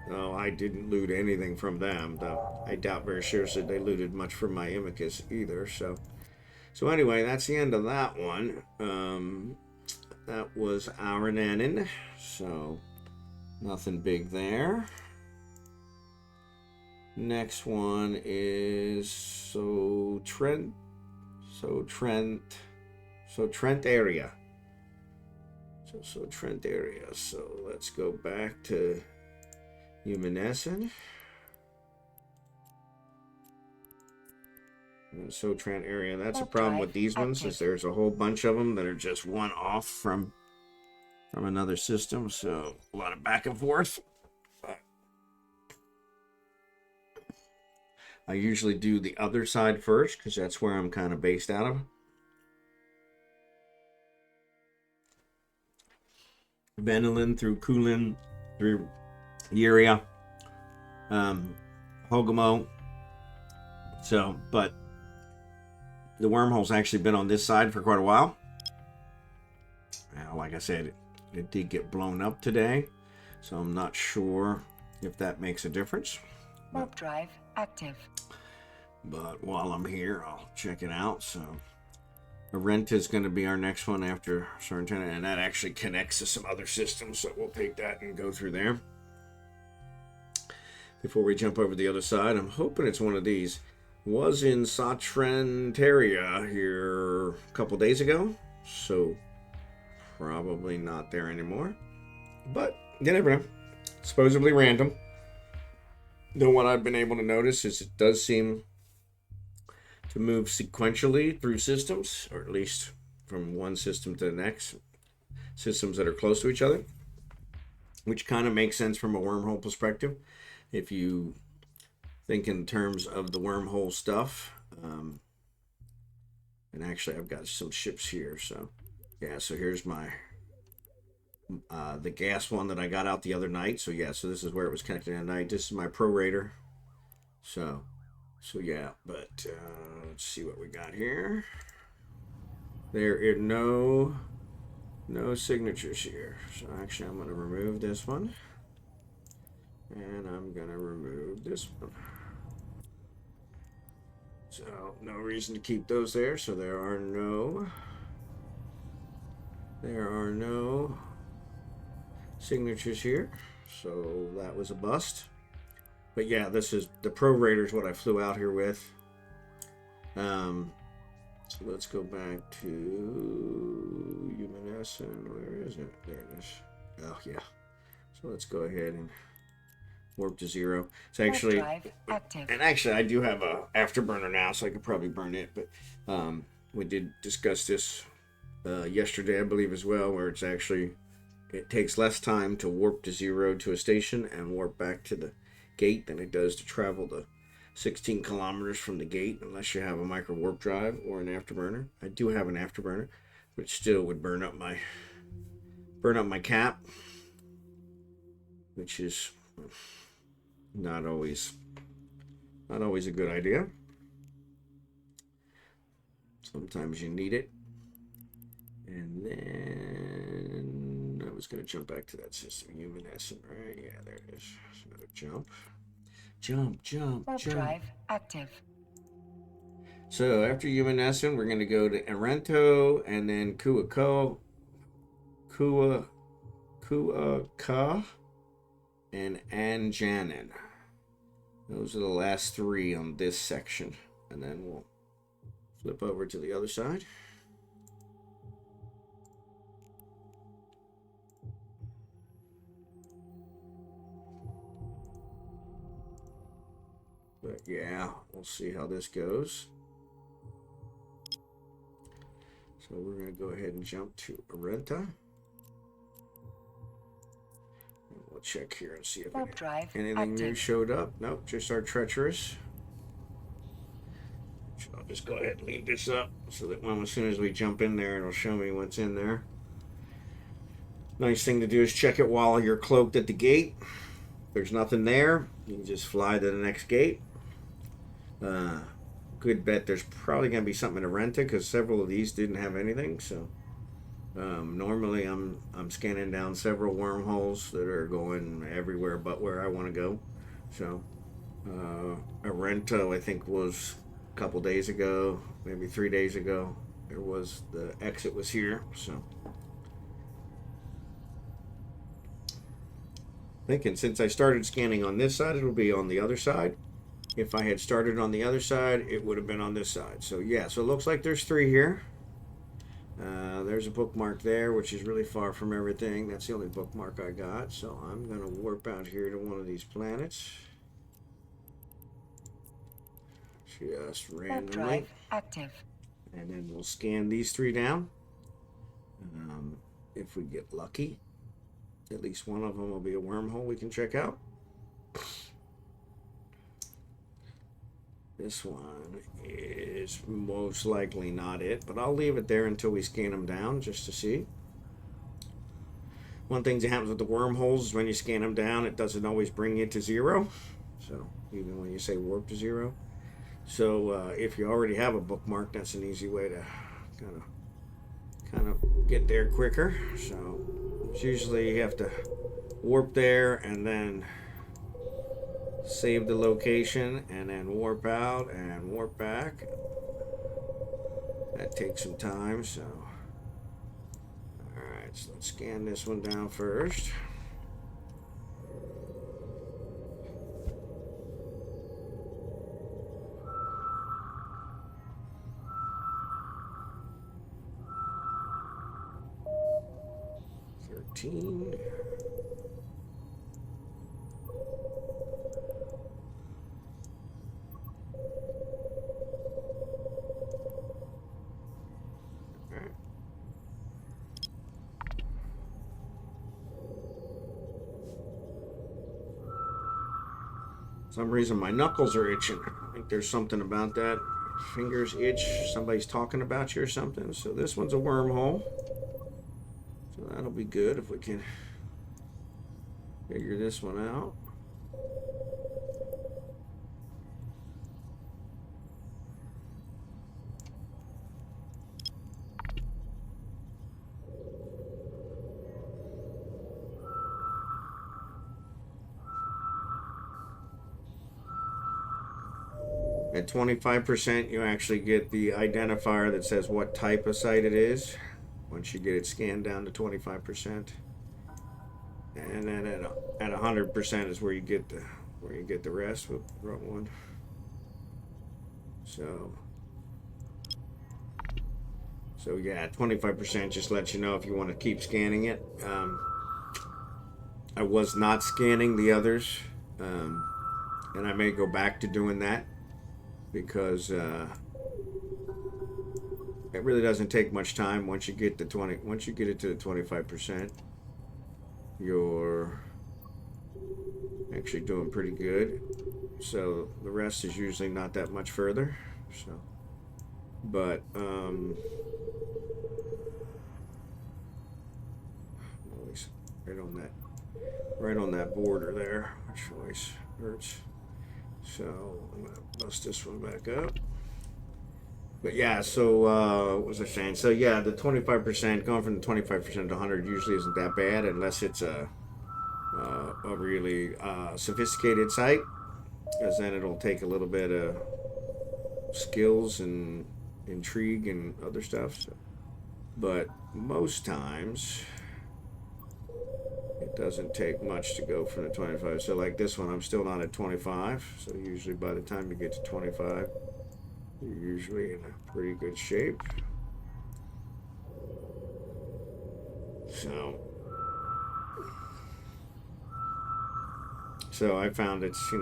no, I didn't loot anything from them, though I doubt very seriously they looted much from my Amicus either. So anyway, that's the end of that one. That was our Nanin, so nothing big there. Next one is Trent area. So Trent area. So let's go back to Humanescent. So Trent area. That's a problem with these ones, is there's a whole bunch of them that are just one off from another system. So a lot of back and forth. But I usually do the other side first because that's where I'm kind of based out of. Venelin through Kulin through Yuria, HogginHowe. So, but the wormhole's actually been on this side for quite a while. Now, like I said, it did get blown up today, so I'm not sure if that makes a difference. Warp drive active. But while I'm here, I'll check it out. So Arenta is going to be our next one after Sorrentina, and that actually connects to some other systems, so we'll take that and go through there. Before we jump over the other side, I'm hoping it's one of these. Was in Satrentaria here a couple days ago, so probably not there anymore. But you never know. Supposedly random. Though what I've been able to notice is it does seem to move sequentially through systems, or at least from one system to the next. Systems that are close to each other. which kind of makes sense from a wormhole perspective. If you think in terms of the wormhole stuff. And actually, I've got some ships here. So, yeah, so here's my the gas one that I got out the other night. So, yeah, so this is where it was connected at night. This is my prorator. So yeah, but let's see what we got here. There are no signatures here. So actually, I'm going to remove this one. And I'm going to remove this one. So no reason to keep those there. So there are no signatures here. So that was a bust. But yeah, this is the prorator is what I flew out here with. So let's go back to Humanescent. Where is it? There it is. Oh yeah. So let's go ahead and warp to 0. It's actually, and actually I do have a afterburner now, so I could probably burn it. But we did discuss this yesterday, I believe, as well, where it's actually it takes less time to warp to 0 to a station and warp back to the gate than it does to travel the 16 kilometers from the gate, unless you have a micro warp drive or an afterburner. I do have an afterburner, which still would burn up my cap, which is not always a good idea. Sometimes you need it. And then I was going to jump back to that system, Humanescent, right? Yeah, there it is. So another jump. Jump. Drive active. So after Humanescent, we're going to go to Arento and then Kaunokka and Anjanin. Those are the last 3 on this section. And then we'll flip over to the other side. But yeah, we'll see how this goes. So we're going to go ahead and jump to Arenta. We'll check here and see if anything new showed up. Nope, just our treacherous. So I'll just go ahead and leave this up so that as soon as we jump in there, it'll show me what's in there. Nice thing to do is check it while you're cloaked at the gate. If there's nothing there, you can just fly to the next gate. Good bet there's probably going to be something in Arenta because several of these didn't have anything. So normally I'm scanning down several wormholes that are going everywhere but where I want to go. So Arenta, I think, was a couple days ago, maybe 3 days ago. The exit was here. So thinking since I started scanning on this side, it'll be on the other side. If I had started on the other side, it would have been on this side. So yeah, so it looks like there's 3 here. There's a bookmark there, which is really far from everything. That's the only bookmark I got. So I'm going to warp out here to one of these planets. Just randomly. Drive active. And then we'll scan these 3 down. If we get lucky, at least one of them will be a wormhole we can check out. This one is most likely not it, but I'll leave it there until we scan them down just to see. One thing that happens with the wormholes is when you scan them down, it doesn't always bring you to 0. So even when you say warp to 0. So if you already have a bookmark, that's an easy way to kind of get there quicker. So it's usually you have to warp there and then save the location and then warp out and warp back. That takes some time. So alright, so let's scan this one down first. some reason my knuckles are itching. I think there's something about that. Fingers itch. Somebody's talking about you or something. So this one's a wormhole. So that'll be good if we can figure this one out. At 25%, you actually get the identifier that says what type of site it is. Once you get it scanned down to 25%, and then at 100% is where you get the rest. With wrong one. So yeah, 25% just lets you know if you want to keep scanning it. I was not scanning the others, and I may go back to doing that because it really doesn't take much time. Once you get it to the 25%, you're actually doing pretty good. So the rest is usually not that much further. So, but always right on that border there, which always hurts. So I'm gonna bust this one back up. But yeah, so what was I saying? So yeah, the 25%, going from the 25% to 100 usually isn't that bad unless it's a really sophisticated site, because then it'll take a little bit of skills and intrigue and other stuff. So, but most times it doesn't take much to go from the 25. So like this one, I'm still not at 25. So usually by the time you get to 25, you're usually in a pretty good shape. So I found it's,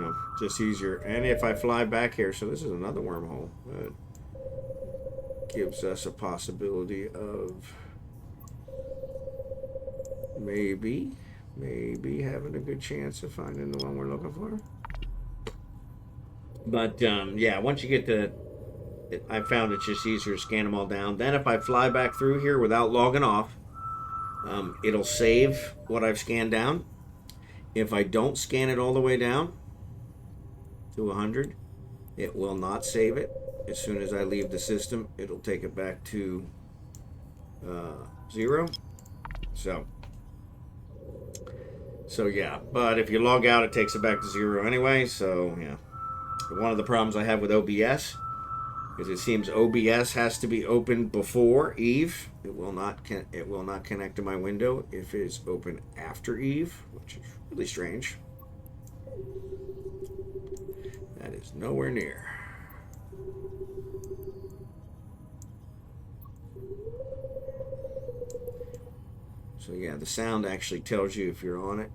just easier. And if I fly back here, so this is another wormhole that gives us a possibility of maybe having a good chance of finding the one we're looking for. But yeah, once you get I found it's just easier to scan them all down. Then if I fly back through here without logging off, it'll save what I've scanned down. If I don't scan it all the way down to 100, it will not save it. As soon as I leave the system, it'll take it back to 0. So yeah, but if you log out, it takes it back to 0 anyway. So yeah, one of the problems I have with OBS is it seems OBS has to be opened before Eve. It will not connect to my window if it is open after Eve, which is really strange. That is nowhere near. So yeah, the sound actually tells you if you're on it.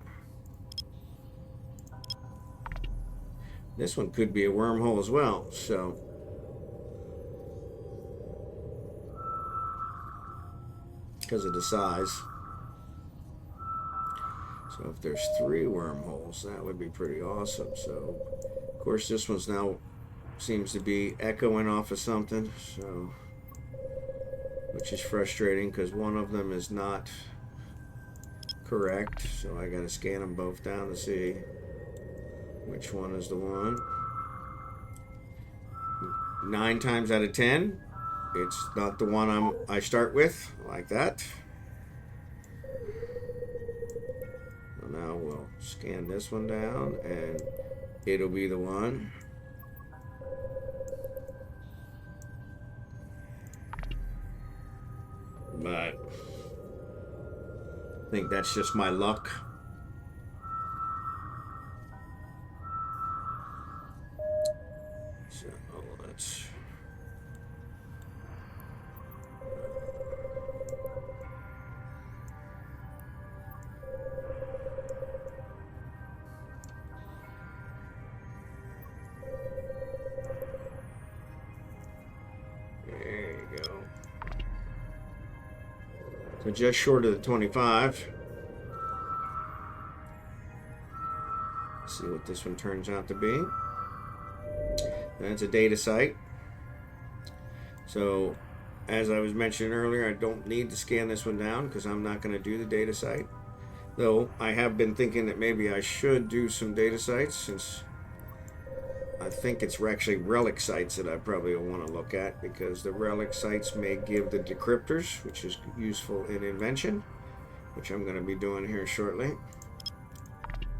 This one could be a wormhole as well, so because of the size. So if there's 3 wormholes, that would be pretty awesome. So of course this one's now seems to be echoing off of something, so which is frustrating because one of them is not correct. So I gotta scan them both down to see which one is the one. 9 times out of 10, it's not the one I start with, like that. So now we'll scan this one down, and it'll be the one. But I think that's just my luck. So let's. There you go. So just short of the 25. Let's see See what this one turns out to be. That's a data site. So, as I was mentioning earlier, I don't need to scan this one down because I'm not going to do the data site. Though I have been thinking that maybe I should do some data sites, since I think it's actually relic sites that I probably want to look at, because the relic sites may give the decryptors, which is useful in invention, which I'm going to be doing here shortly.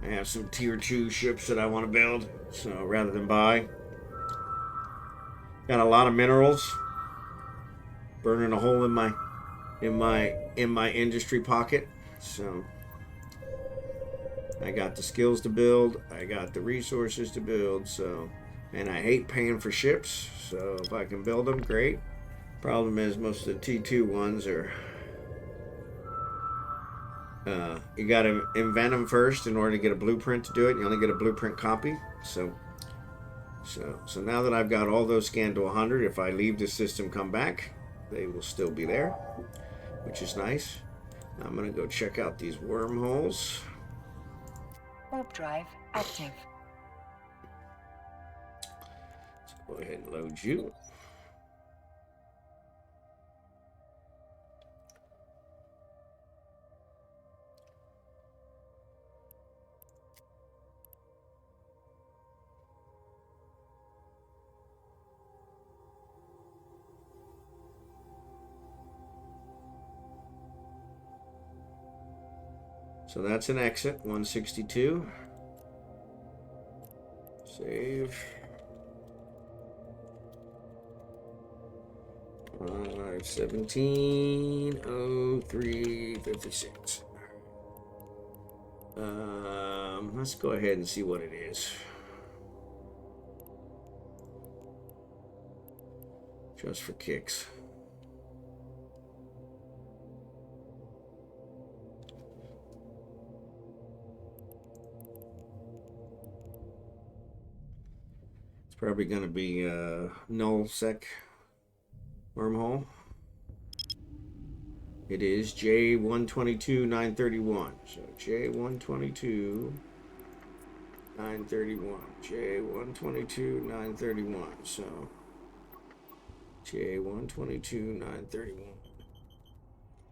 I have some tier 2 ships that I want to build, so rather than buy. Got a lot of minerals, burning a hole in my industry pocket. So I got the skills to build, I got the resources to build, so, and I hate paying for ships, so if I can build them, great. Problem is most of the T2 ones are you gotta invent them first in order to get a blueprint to do it. You only get a blueprint copy. So now that I've got all those scanned to 100, if I leave the system, come back, they will still be there, which is nice. I'm gonna go check out these wormholes. Warp drive active. Let's go ahead and load you. So that's an exit, 162. Save. 5170356. Let's go ahead and see what it is. Just for kicks. It's probably going to be null sec wormhole. It is J122931. So J122931. J122931. So J122931.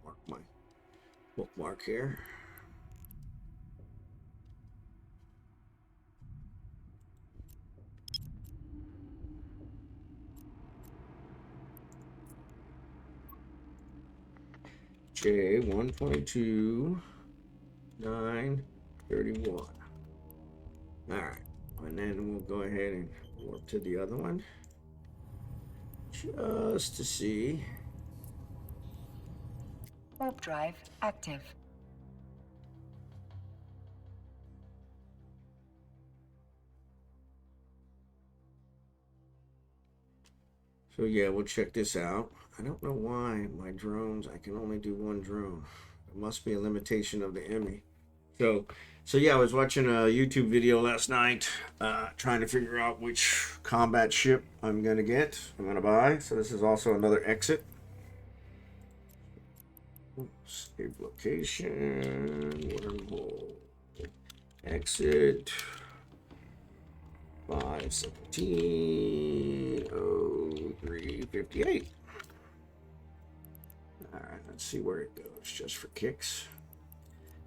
Mark my bookmark here. J122931. Alright, and then we'll go ahead and warp to the other one just to see. Warp drive active. So yeah, we'll check this out. I don't know why my drones, I can only do one drone. It must be a limitation of the Emmy. So yeah, I was watching a YouTube video last night, trying to figure out which combat ship I'm gonna buy. So this is also another exit. Save location, wormhole, exit, 5170358. All right, let's see where it goes, just for kicks.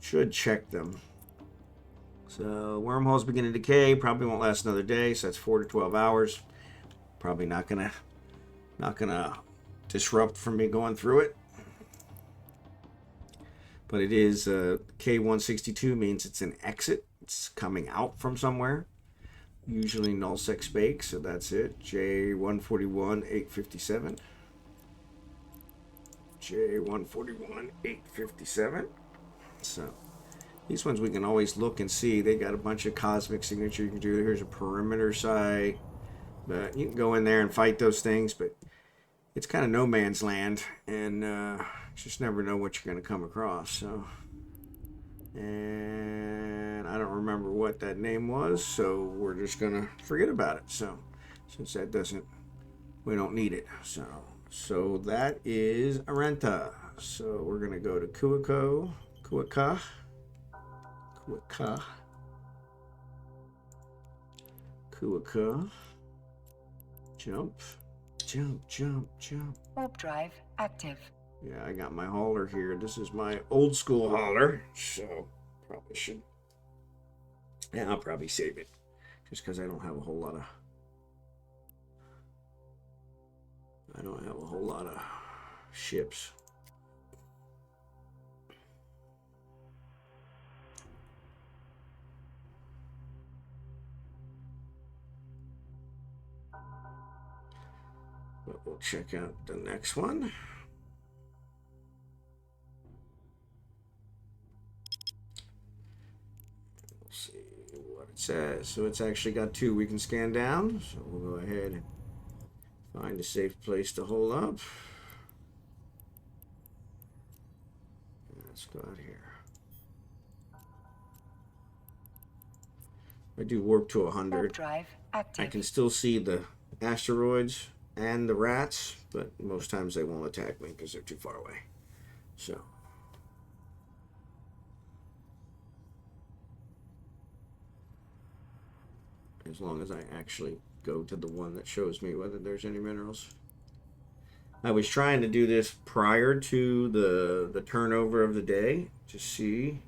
Should check them. So wormholes begin to decay. Probably won't last another day. So that's 4 to 12 hours. Probably not gonna disrupt from me going through it. But it is K162 means it's an exit. It's coming out from somewhere. Usually nullsec spake. So that's it. J141857. J141857. So these ones we can always look and see. They got a bunch of cosmic signature you can do. Here's a perimeter site. But you can go in there and fight those things, but it's kind of no man's land, and just never know what you're going to come across. So, and I don't remember what that name was, so we're just going to forget about it. So, since that we don't need it. So that is Arenta. So we're going to go to Kaunokka. Kaunokka. Jump. Jump, jump, jump. Warp drive active. Yeah, I got my hauler here. This is my old school hauler, so probably should. Yeah, I'll probably save it, just because I don't have a whole lot of. I don't have a whole lot of ships. But we'll check out the next one. We'll see what it says. So it's actually got 2 we can scan down. So we'll go ahead and find a safe place to hold up. Let's go out here. I do warp to 100. Warp drive active. I can still see the asteroids and the rats, but most times they won't attack me because they're too far away. So as long as I actually go to the one that shows me whether there's any minerals. I was trying to do this prior to the turnover of the day to see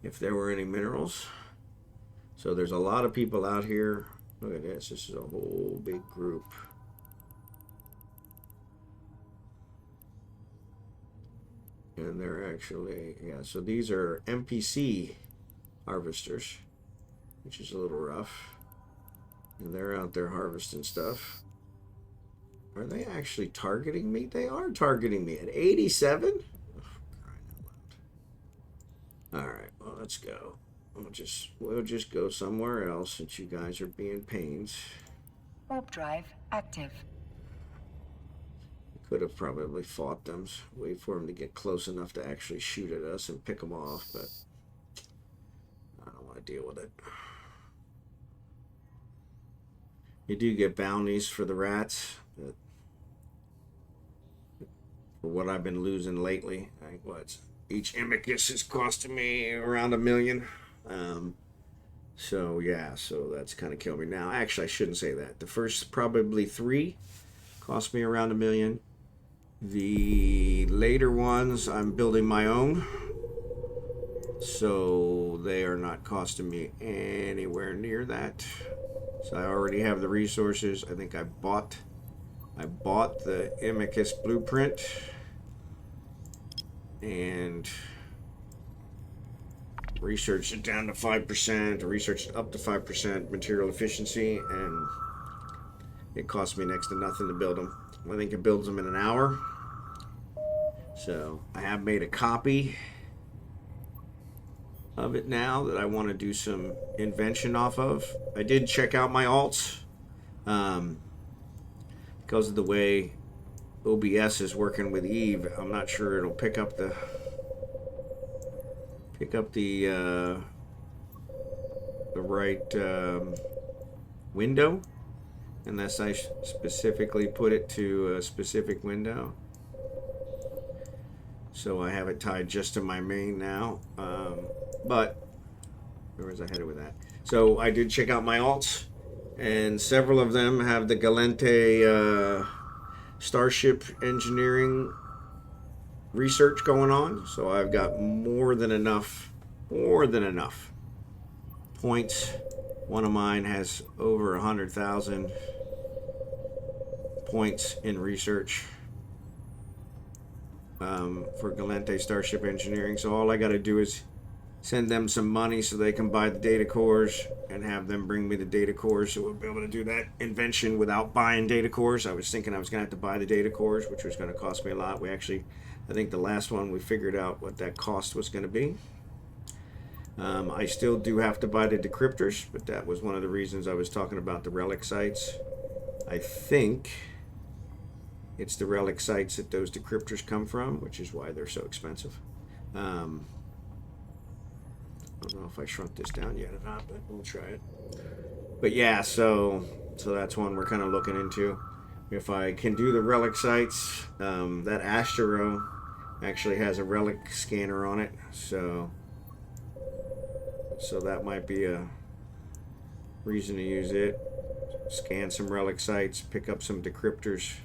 if there were any minerals. So there's a lot of people out here. Look at this. This is a whole big group. And they're actually, yeah, so these are NPC harvesters, which is a little rough. And they're out there harvesting stuff. Are they actually targeting me? They are targeting me at 87? Oh, crying out loud. Alright, well, let's go. We'll just go somewhere else since you guys are being pains. Warp drive active. Could have probably fought them. Wait for them to get close enough to actually shoot at us and pick them off, but I don't want to deal with it. You do get bounties for the rats, but for what I've been losing lately, each Imicus is costing me around $1 million. So yeah, so that's kind of killed me. Now, actually, I shouldn't say that. The first probably 3 cost me around $1 million. The later ones, I'm building my own, so they are not costing me anywhere near that. So I already have the resources. I think I bought the Imicus blueprint and researched it down to 5%, researched it up to 5% material efficiency, and it cost me next to nothing to build them. I think it builds them in an hour. So I have made a copy of it now that I want to do some invention off of. I did check out my alts because of the way OBS is working with Eve. I'm not sure it'll pick up the right window unless I specifically put it to a specific window. So I have it tied just to my main now. But where was I headed with that? So I did check out my alts, and several of them have the Galente Starship engineering research going on. So I've got more than enough points. One of mine has over 100,000 points in research for Galente Starship engineering. So all I got to do is send them some money so they can buy the data cores and have them bring me the data cores, so we'll be able to do that invention without buying data cores. I was thinking I was going to have to buy the data cores, which was going to cost me a lot. I think the last one we figured out what that cost was going to be. I still do have to buy the decryptors, but that was one of the reasons I was talking about the relic sites. I think it's the relic sites that those decryptors come from, which is why they're so expensive. I don't know if I shrunk this down yet or not, but we'll try it. But yeah, so that's one we're kind of looking into. If I can do the relic sites, that Astro actually has a relic scanner on it, so that might be reason to use it. Scan some relic sites, pick up some decryptors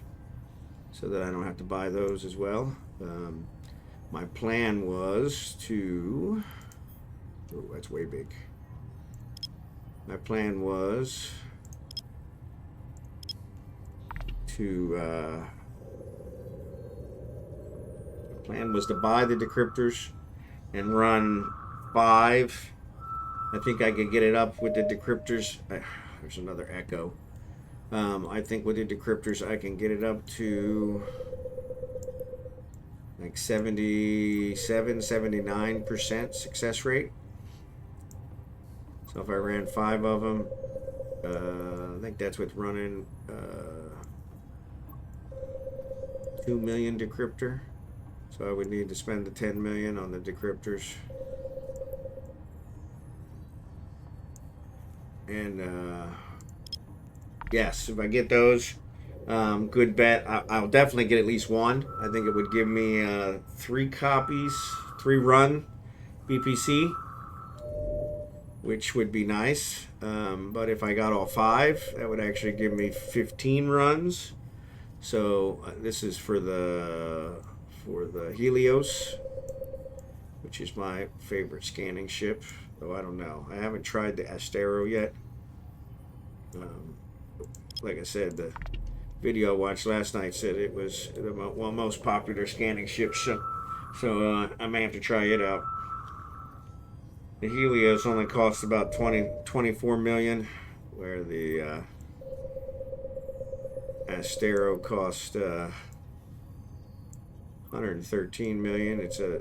so that I don't have to buy those as well. My plan was to... Oh, that's way big. My plan was to buy the decryptors and run 5. I think I could get it up with the decryptors. There's another echo. I think with the decryptors I can get it up to like 79% success rate. So if I ran 5 of them, I think that's with running 2 million decryptor. So I would need to spend the 10 million on the decryptors. And yes, if I get those, good bet. I'll definitely get at least one. I think it would give me 3 copies, 3 run BPC, which would be nice. But if I got all 5, that would actually give me 15 runs. So this is for the Helios, which is my favorite scanning ship. Though I don't know, I haven't tried the Astero yet. Like I said, the video I watched last night said it was the most popular scanning ship, so I may have to try it out. The Helios only costs about 24 million, where the Astero cost 113 million. It's a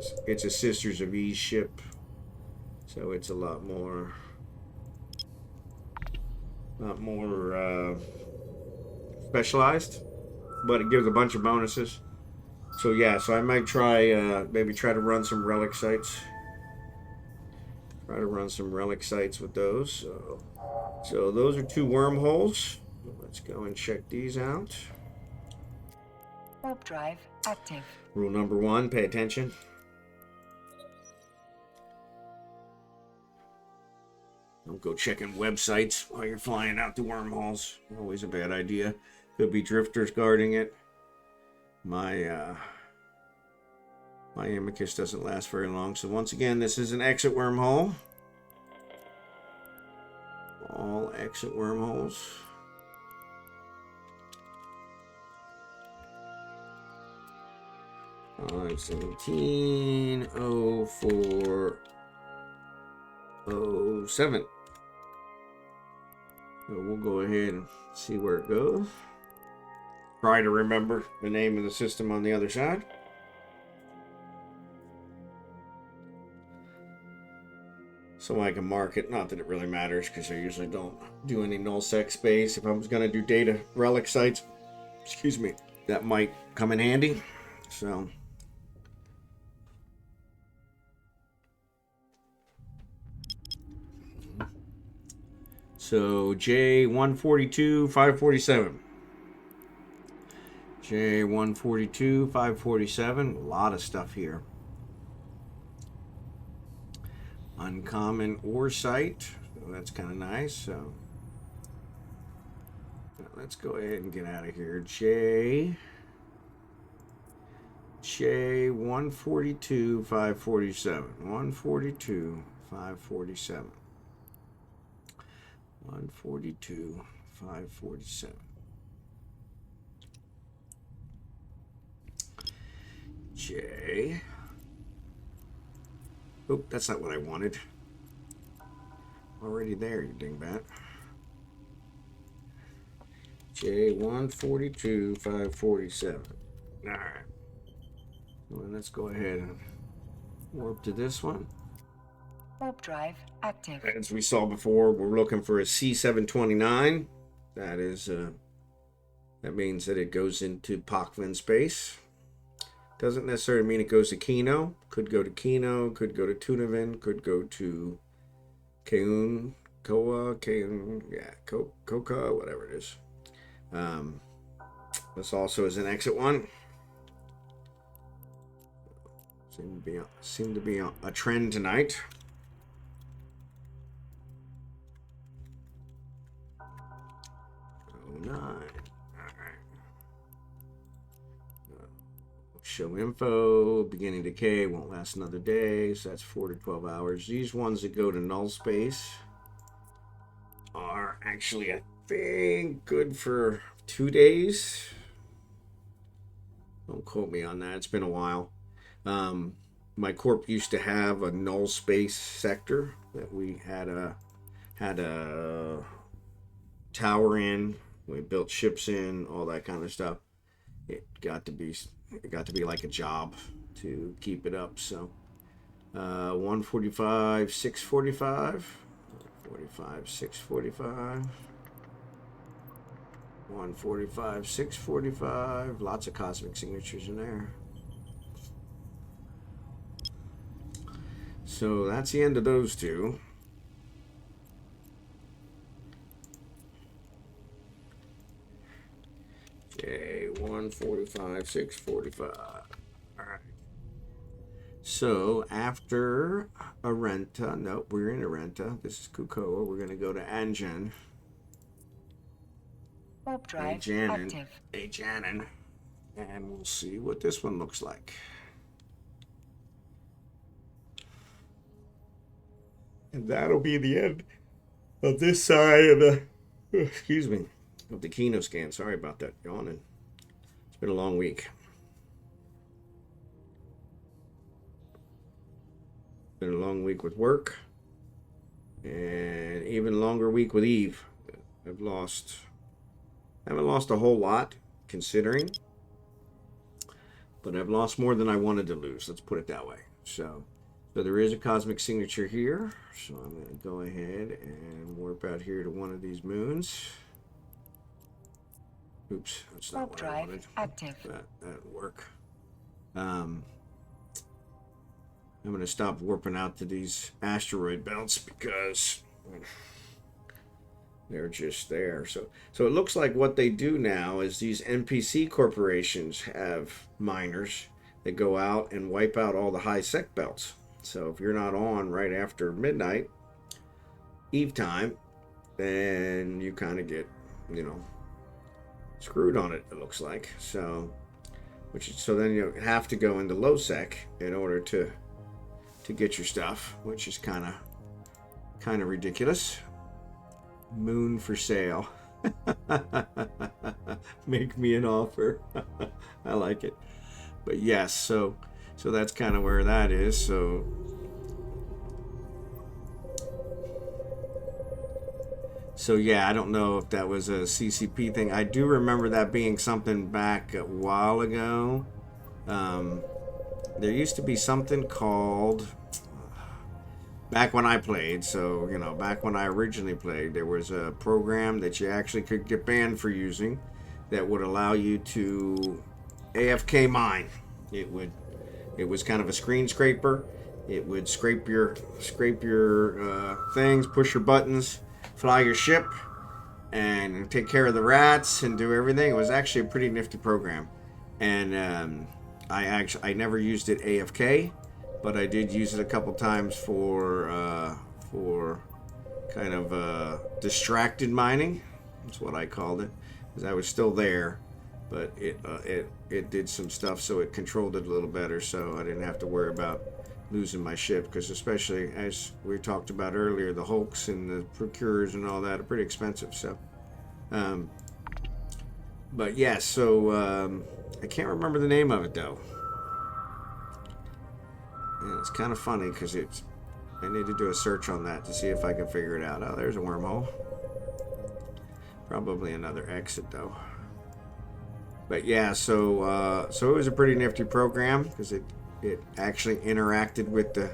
Sisters of Ease ship, so it's a lot more specialized, but it gives a bunch of bonuses. So yeah, so I might try maybe try to run some relic sites. Try to run some relic sites with those. So those are 2 wormholes. Let's go and check these out. Warp drive active. Rule number 1, pay attention. Don't go checking websites while you're flying out the wormholes. Always a bad idea. Could be drifters guarding it. My amicus doesn't last very long. So once again, this is an exit wormhole. All exit wormholes. On 170407. So we'll go ahead and see where it goes. Try to remember the name of the system on the other side. So I can mark it. Not that it really matters, because I usually don't do any nullsec space. If I was going to do data relic sites, excuse me, that might come in handy. So J142 547. J142 547. A lot of stuff here. Uncommon ore site. So that's kind of nice. So let's go ahead and get out of here. J142 547. 142 547. 142 547. J. Oh, that's not what I wanted. Already there, you dingbat. J142 547. All right. Well, let's go ahead and warp to this one. Warp drive active. As we saw before, we're looking for a C729. That is, that means that it goes into Pakvin space. Doesn't necessarily mean it goes to Kino. Could go to Kino, could go to Tunavin, could go to Koka, whatever it is. This also is an exit one. Seem to be a trend tonight. Show info, beginning decay, won't last another day, so that's 4 to 12 hours. These ones that go to null space are actually, I think, good for 2 days. Don't quote me on that, it's been a while. My corp used to have a null space sector that we had a tower in. We built ships in, all that kind of stuff. It got to be like a job to keep it up. So 145, 645, 45, 645, 145, 645. Lots of cosmic signatures in there. So that's the end of those two. Okay, 145, 645. All right. So after Arenta, nope, we're in Arenta. This is Kukoa. We're going to go to Anjan. Warp drive active. Ajanin. And we'll see what this one looks like. And that'll be the end of this side of the, excuse me, of the Kino scan. Sorry about that, yawning. It's been a long week. Been a long week with work. And even longer week with Eve. I haven't lost a whole lot, considering. But I've lost more than I wanted to lose. Let's put it that way. So there is a cosmic signature here. So I'm going to go ahead and warp out here to one of these moons. Oops, that's not what I wanted. Active. That'll work. I'm going to stop warping out to these asteroid belts because they're just there. So it looks like what they do now is these NPC corporations have miners that go out and wipe out all the high sec belts. So if you're not on right after midnight, Eve time, then you kind of get, screwed on it, it looks like. So then you have to go into low sec in order to get your stuff, which is kind of ridiculous. Moon for sale. Make me an offer. I like it. But yes, so that's kind of where that is. So yeah, I don't know if that was a CCP thing. I do remember that being something back a while ago. There used to be something called, back when I played, so back when I originally played, there was a program that you actually could get banned for using that would allow you to AFK mine. It was kind of a screen scraper. It would scrape your things, push your buttons, fly your ship, and take care of the rats and do everything. It was actually a pretty nifty program, and I never used it AFK, but I did use it a couple times for kind of distracted mining. That's what I called it, because I was still there, but it did some stuff, so it controlled it a little better, so I didn't have to worry about losing my ship, because especially as we talked about earlier, the hulks and the procurers and all that are pretty expensive. So but yeah, so I can't remember the name of it though, and it's kind of funny because I need to do a search on that to see if I can figure it out. Oh, there's a wormhole. Probably another exit though. But yeah, so it was a pretty nifty program because it actually interacted with the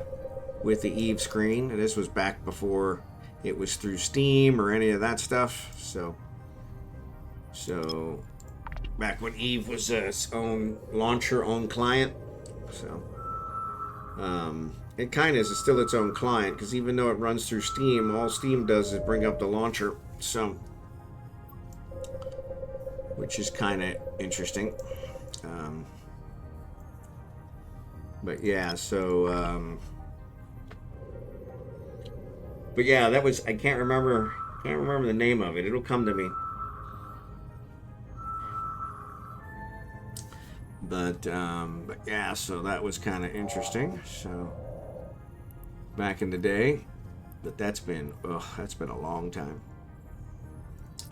Eve screen, and this was back before it was through Steam or any of that stuff. So back when Eve was its own launcher, own client. So it kind of is still its own client, because even though it runs through Steam, all Steam does is bring up the launcher. So which is kind of interesting. But yeah, so but yeah, that was, I can't remember the name of it. It'll come to me. But yeah, so that was kind of interesting. So back in the day, but that's been a long time. So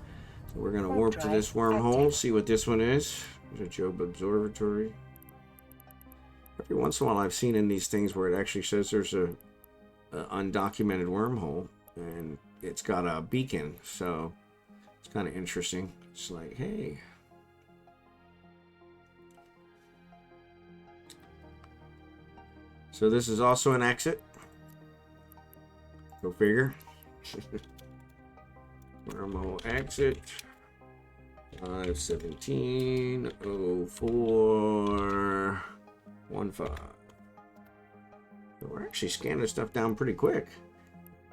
we're gonna warp to this wormhole, see what this one is. There's a Job Observatory. Every once in a while, I've seen in these things where it actually says there's a undocumented wormhole, and it's got a beacon, so it's kind of interesting. It's like, hey. So this is also an exit. Go figure. Wormhole exit. 5170415. So we're actually scanning stuff down pretty quick.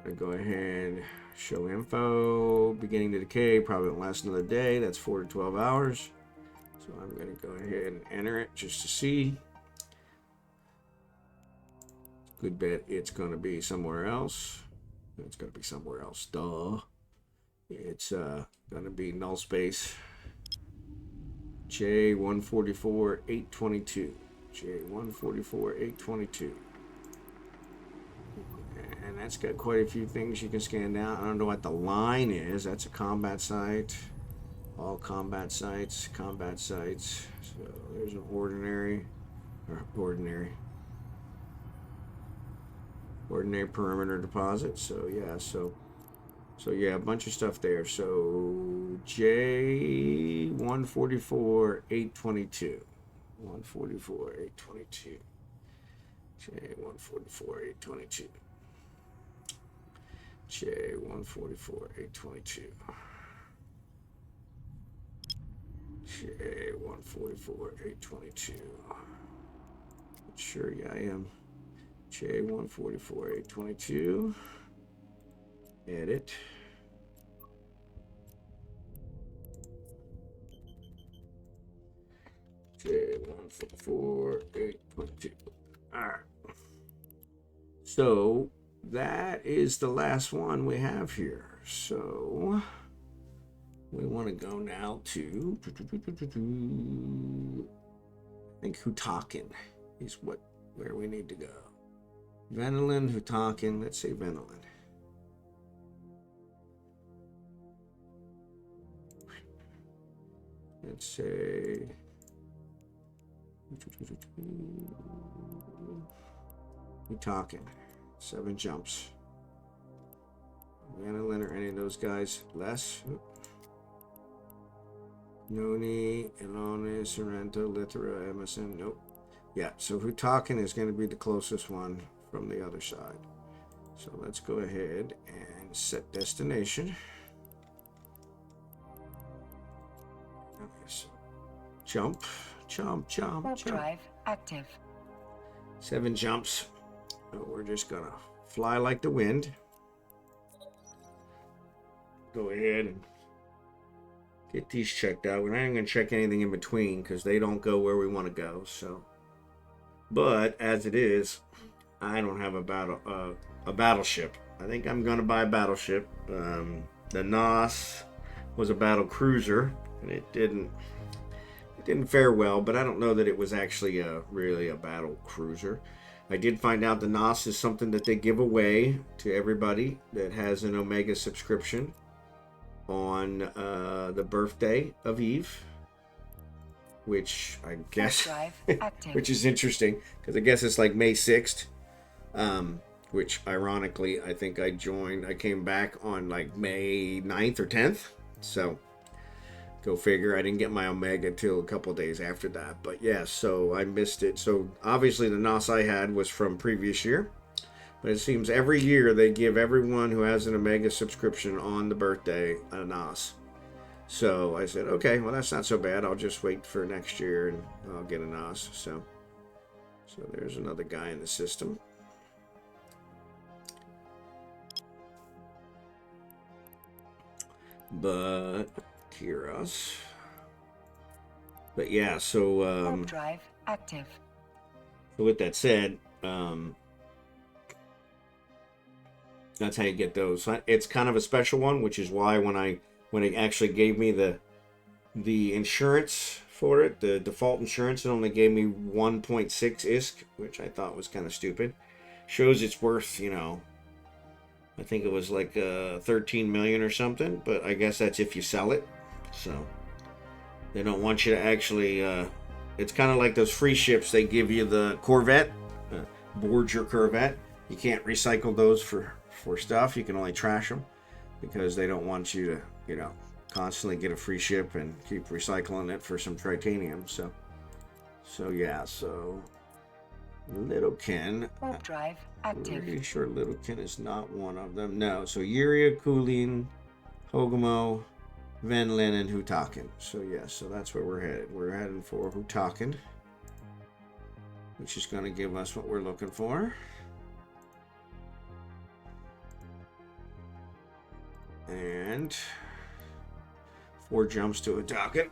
I go ahead, show info, beginning to decay, probably won't last another day. That's 4 to 12 hours. So I'm going to go ahead and enter it just to see. Good bet it's going to be somewhere else. It's going to be somewhere else. Duh. It's going to be null space J144822. J144822. And that's got quite a few things you can scan down. I don't know what the line is. That's a combat site. All combat sites. Combat sites. So there's an ordinary perimeter deposit. So yeah, so yeah, a bunch of stuff there. So J144822. 144822. J144822. J144822. J144822. Sure, yeah, I am. J144822. Edit. J144822. All right. So that is the last one we have here. So we want to go now to, I think Hutakin is where we need to go. Venolin, Hutakin. Let's say Venolin. Let's say Hutakin. 7 jumps. Venolin or any of those guys less. Noni, Ilona, Sorrento, Lithera, Emerson. Nope. Yeah, so Hutakin is going to be the closest one from the other side. So let's go ahead and set destination. Okay, so jump. Warp drive active. 7 jumps. So we're just going to fly like the wind. Go ahead and get these checked out. We're not even going to check anything in between because they don't go where we want to go. So, but as it is, I don't have a battleship. I think I'm going to buy a battleship. The NOS was a battle cruiser, and it didn't fare well. But I don't know that it was actually really a battle cruiser. I did find out the NOS is something that they give away to everybody that has an Omega subscription on the birthday of Eve, which I guess, which is interesting because I guess it's like May 6th, which ironically I think I came back on like May 9th or 10th, so go figure. I didn't get my Omega till a couple days after that, but yeah, so I missed it. So obviously the NOS I had was from previous year. But it seems every year they give everyone who has an Omega subscription on the birthday a NOS. So I said, okay, well, that's not so bad. I'll just wait for next year and I'll get a NOS. So there's another guy in the system. But Kiros. But yeah, so Warp drive active. So with that said, that's how you get those. It's kind of a special one, which is why when it actually gave me the insurance for it. The default insurance, it only gave me 1.6 ISK, which I thought was kind of stupid. Shows it's worth, you know, I think it was like 13 million or something, but I guess that's if you sell it. So they don't want you to actually, it's kind of like those free ships they give you, the Corvette, board your Corvette. You can't recycle those for stuff. You can only trash them because they don't want you to, you know, constantly get a free ship and keep recycling it for some titanium. So yeah, so Little Ken. Warp drive active. Pretty sure Little Ken is not one of them. No, so Yuria, Kulin, HogginHowe, Venlin, and Hutaken. So yeah, so that's where we're headed. We're heading for Hutaken, which is going to give us what we're looking for. And 4 jumps to Hutaken.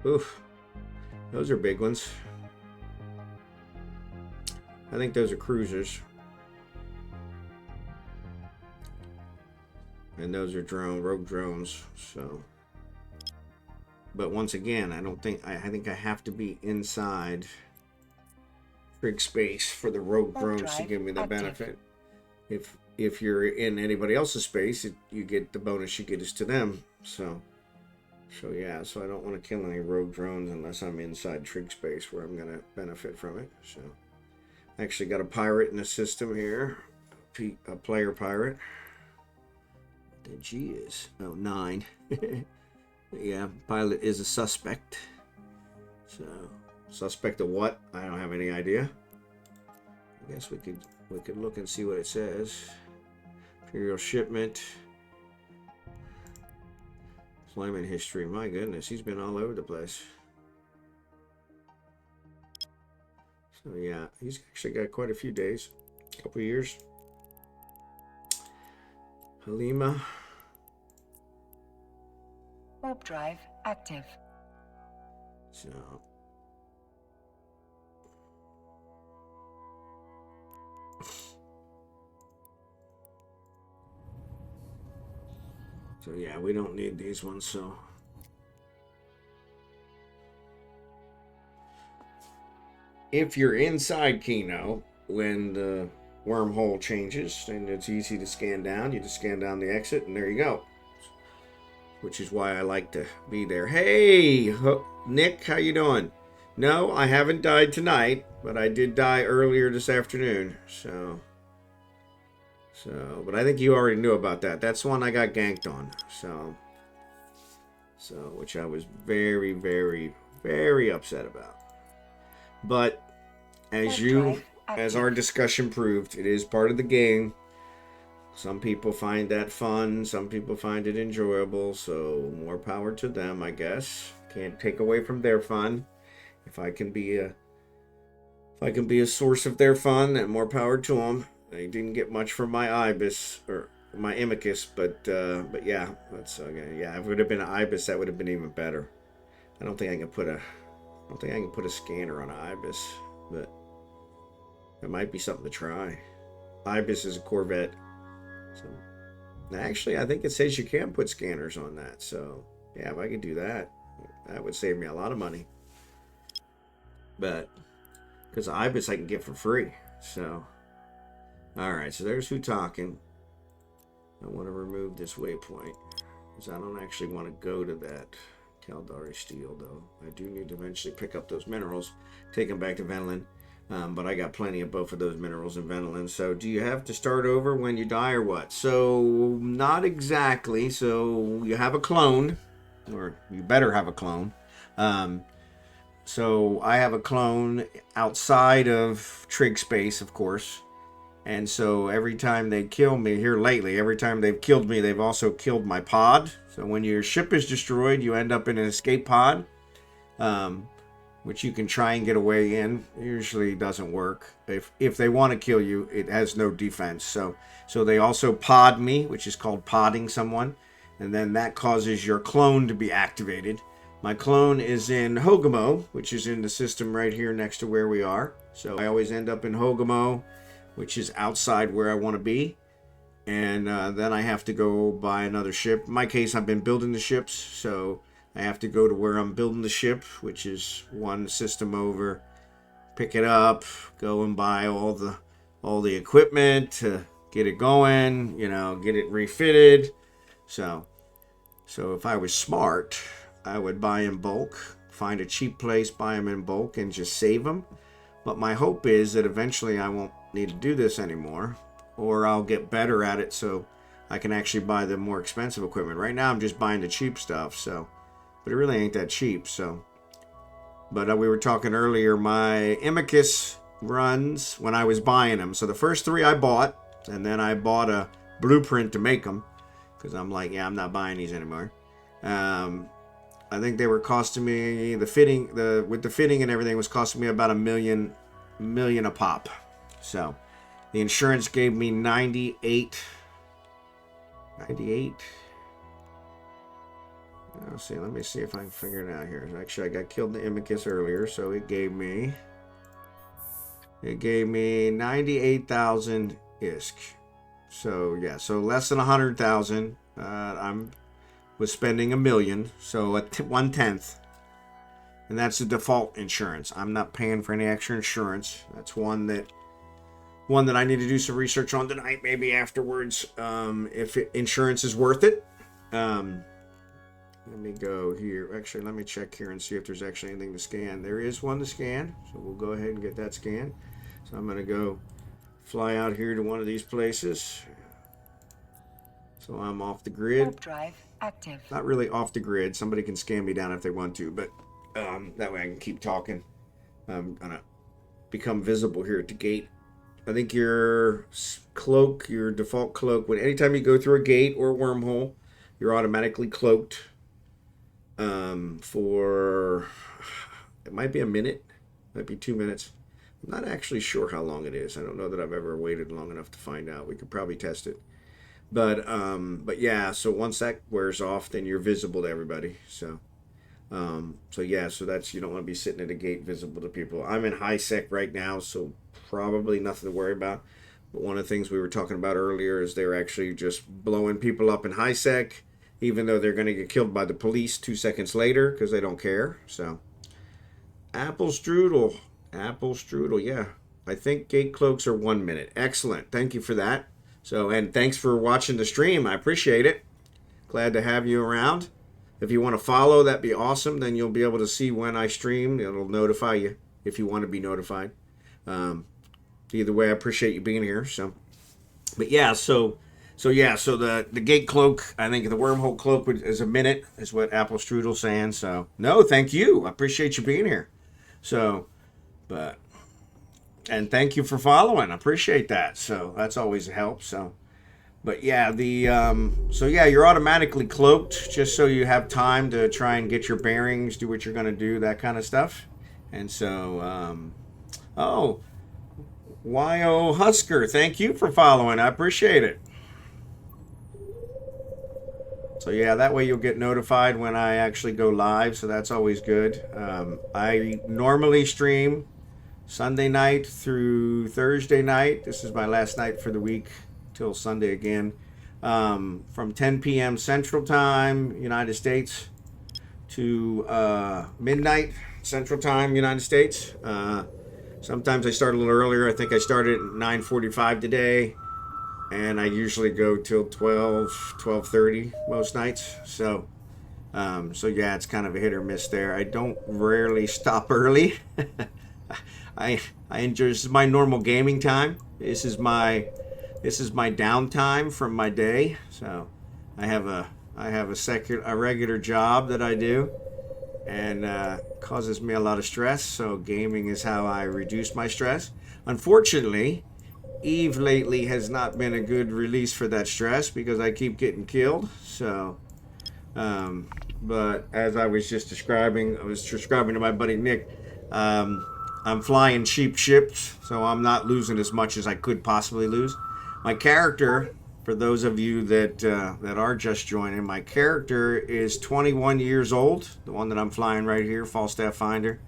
Oof, those are big ones. I think those are cruisers. And those are rogue drones, so. But once again, I think I have to be inside trig space for the rogue drones to give me the benefit. If you're in anybody else's space, you get the bonus you get is to them. So yeah, so I don't want to kill any rogue drones unless I'm inside trig space where I'm gonna benefit from it. So I actually got a pirate in the system here, a player pirate. The G is 9. Yeah, pilot is a suspect. So suspect of what? I don't have any idea. I guess we could look and see what it says. Imperial shipment. Employment history. My goodness, he's been all over the place. So yeah, he's actually got quite a few days, a couple of years. Halima. Warp drive active. So yeah, we don't need these ones, so if you're inside Kino when the wormhole changes and it's easy to scan down, you just scan down the exit and there you go. Which is why I like to be there. Hey, Nick, how you doing? No, I haven't died tonight, but I did die earlier this afternoon. So, but I think you already knew about that. That's the one I got ganked on. So, which I was very, very, very upset about. But as our discussion proved, it is part of the game. Some people find that fun. Some people find it enjoyable. So more power to them, I guess. Can't take away from their fun. If I can be a source of their fun, then more power to them. I didn't get much from my ibis or my imicus, but yeah, that's okay. Yeah, if it would have been an ibis, that would have been even better. I don't think I can put a scanner on an ibis, but it might be something to try. Ibis is a Corvette. So, actually, I think it says you can put scanners on that. So, yeah, if I could do that, that would save me a lot of money. But, because Ibis I can get for free. So, alright, so there's Hutaken. I want to remove this waypoint. Because I don't actually want to go to that Caldari Steel, though. I do need to eventually pick up those minerals, take them back to Venlin. But I got plenty of both of those minerals in Venlin. So do you have to start over when you die or what? So not exactly. So you have a clone, or you better have a clone. So I have a clone outside of trig space, of course. And so every time they kill me here lately, every time they've killed me, they've also killed my pod. So when your ship is destroyed, you end up in an escape pod. Which you can try and get away in. It usually doesn't work. If they want to kill you, it has no defense. So they also pod me, which is called podding someone. And then that causes your clone to be activated. My clone is in HogginHowe, which is in the system right here next to where we are. So I always end up in HogginHowe. which is outside where I want to be. And then I have to go buy another ship. In my case, I've been building the ships, so I have to go to where I'm building the ship, which is one system over, pick it up, go and buy all the equipment to get it going, get it refitted. So if I was smart, I would buy in bulk, find a cheap place, buy them in bulk, and just save them. But my hope is that eventually I won't need to do this anymore, or I'll get better at it so I can actually buy the more expensive equipment. Right now I'm just buying the cheap stuff, but it really ain't that cheap. But we were talking earlier, my Imicus runs when I was buying them. So the first 3 I bought, and then I bought a blueprint to make them, because I'm like, yeah, I'm not buying these anymore. I think they were costing me, with the fitting and everything, was costing me about $1 million a pop. So the insurance gave me 98. Let me see if I can figure it out here. Actually, I got killed in the Imicus earlier, so it gave me 98,000 ISK. So yeah, so less than 100,000. Was spending $1 million, so at 1/10, and that's the default insurance. I'm not paying for any extra insurance. That's one that I need to do some research on tonight, maybe afterwards, if insurance is worth it. Let me go here. Actually, let me check here and see if there's actually anything to scan. There is one to scan, so we'll go ahead and get that scanned. So I'm going to go fly out here to one of these places. So I'm off the grid. Warp drive active. Not really off the grid. Somebody can scan me down if they want to, but that way I can keep talking. I'm going to become visible here at the gate. I think your cloak, your default cloak, anytime you go through a gate or a wormhole, you're automatically cloaked for, it might be a minute, might be 2 minutes. I'm not actually sure how long it is. I don't know that I've ever waited long enough to find out. We could probably test it. But yeah, so once that wears off, then you're visible to everybody. So yeah, so that's, you don't want to be sitting at a gate visible to people. I'm in high sec right now, so probably nothing to worry about. But one of the things we were talking about earlier is they're actually just blowing people up in high sec, even though they're going to get killed by the police 2 seconds later because they don't care. So AppelStrudel, yeah. I think gate cloaks are 1 minute. Excellent. Thank you for that. So, and thanks for watching the stream. I appreciate it. Glad to have you around. If you want to follow, that'd be awesome. Then you'll be able to see when I stream. It'll notify you if you want to be notified. Either way, I appreciate you being here. But yeah, so the gate cloak, I think the wormhole cloak is a minute, is what AppelStrudel's saying. So, no, thank you. I appreciate you being here. And thank you for following. I appreciate that. So that's always a help. But yeah, you're automatically cloaked just so you have time to try and get your bearings, do what you're going to do, that kind of stuff. And so, WYOHUSKER, thank you for following. I appreciate it. So yeah, that way you'll get notified when I actually go live. So that's always good. I normally stream Sunday night through Thursday night. This is my last night for the week till Sunday again. From 10 p.m. Central Time, United States, to midnight Central Time, United States. Sometimes I start a little earlier. I think I started at 9:45 today, and I usually go till 12:30 most nights. So yeah, it's kind of a hit or miss there. I don't rarely stop early. I enjoy, this is my normal gaming time. This is my downtime from my day. So I have a regular job that I do, and causes me a lot of stress. So gaming is how I reduce my stress. Unfortunately, Eve lately has not been a good release for that stress because I keep getting killed. So, but as I was just describing, to my buddy Nick, I'm flying cheap ships, so I'm not losing as much as I could possibly lose. My character, for those of you that are just joining, my character is 21 years old. The one that I'm flying right here, Falstaff Finder,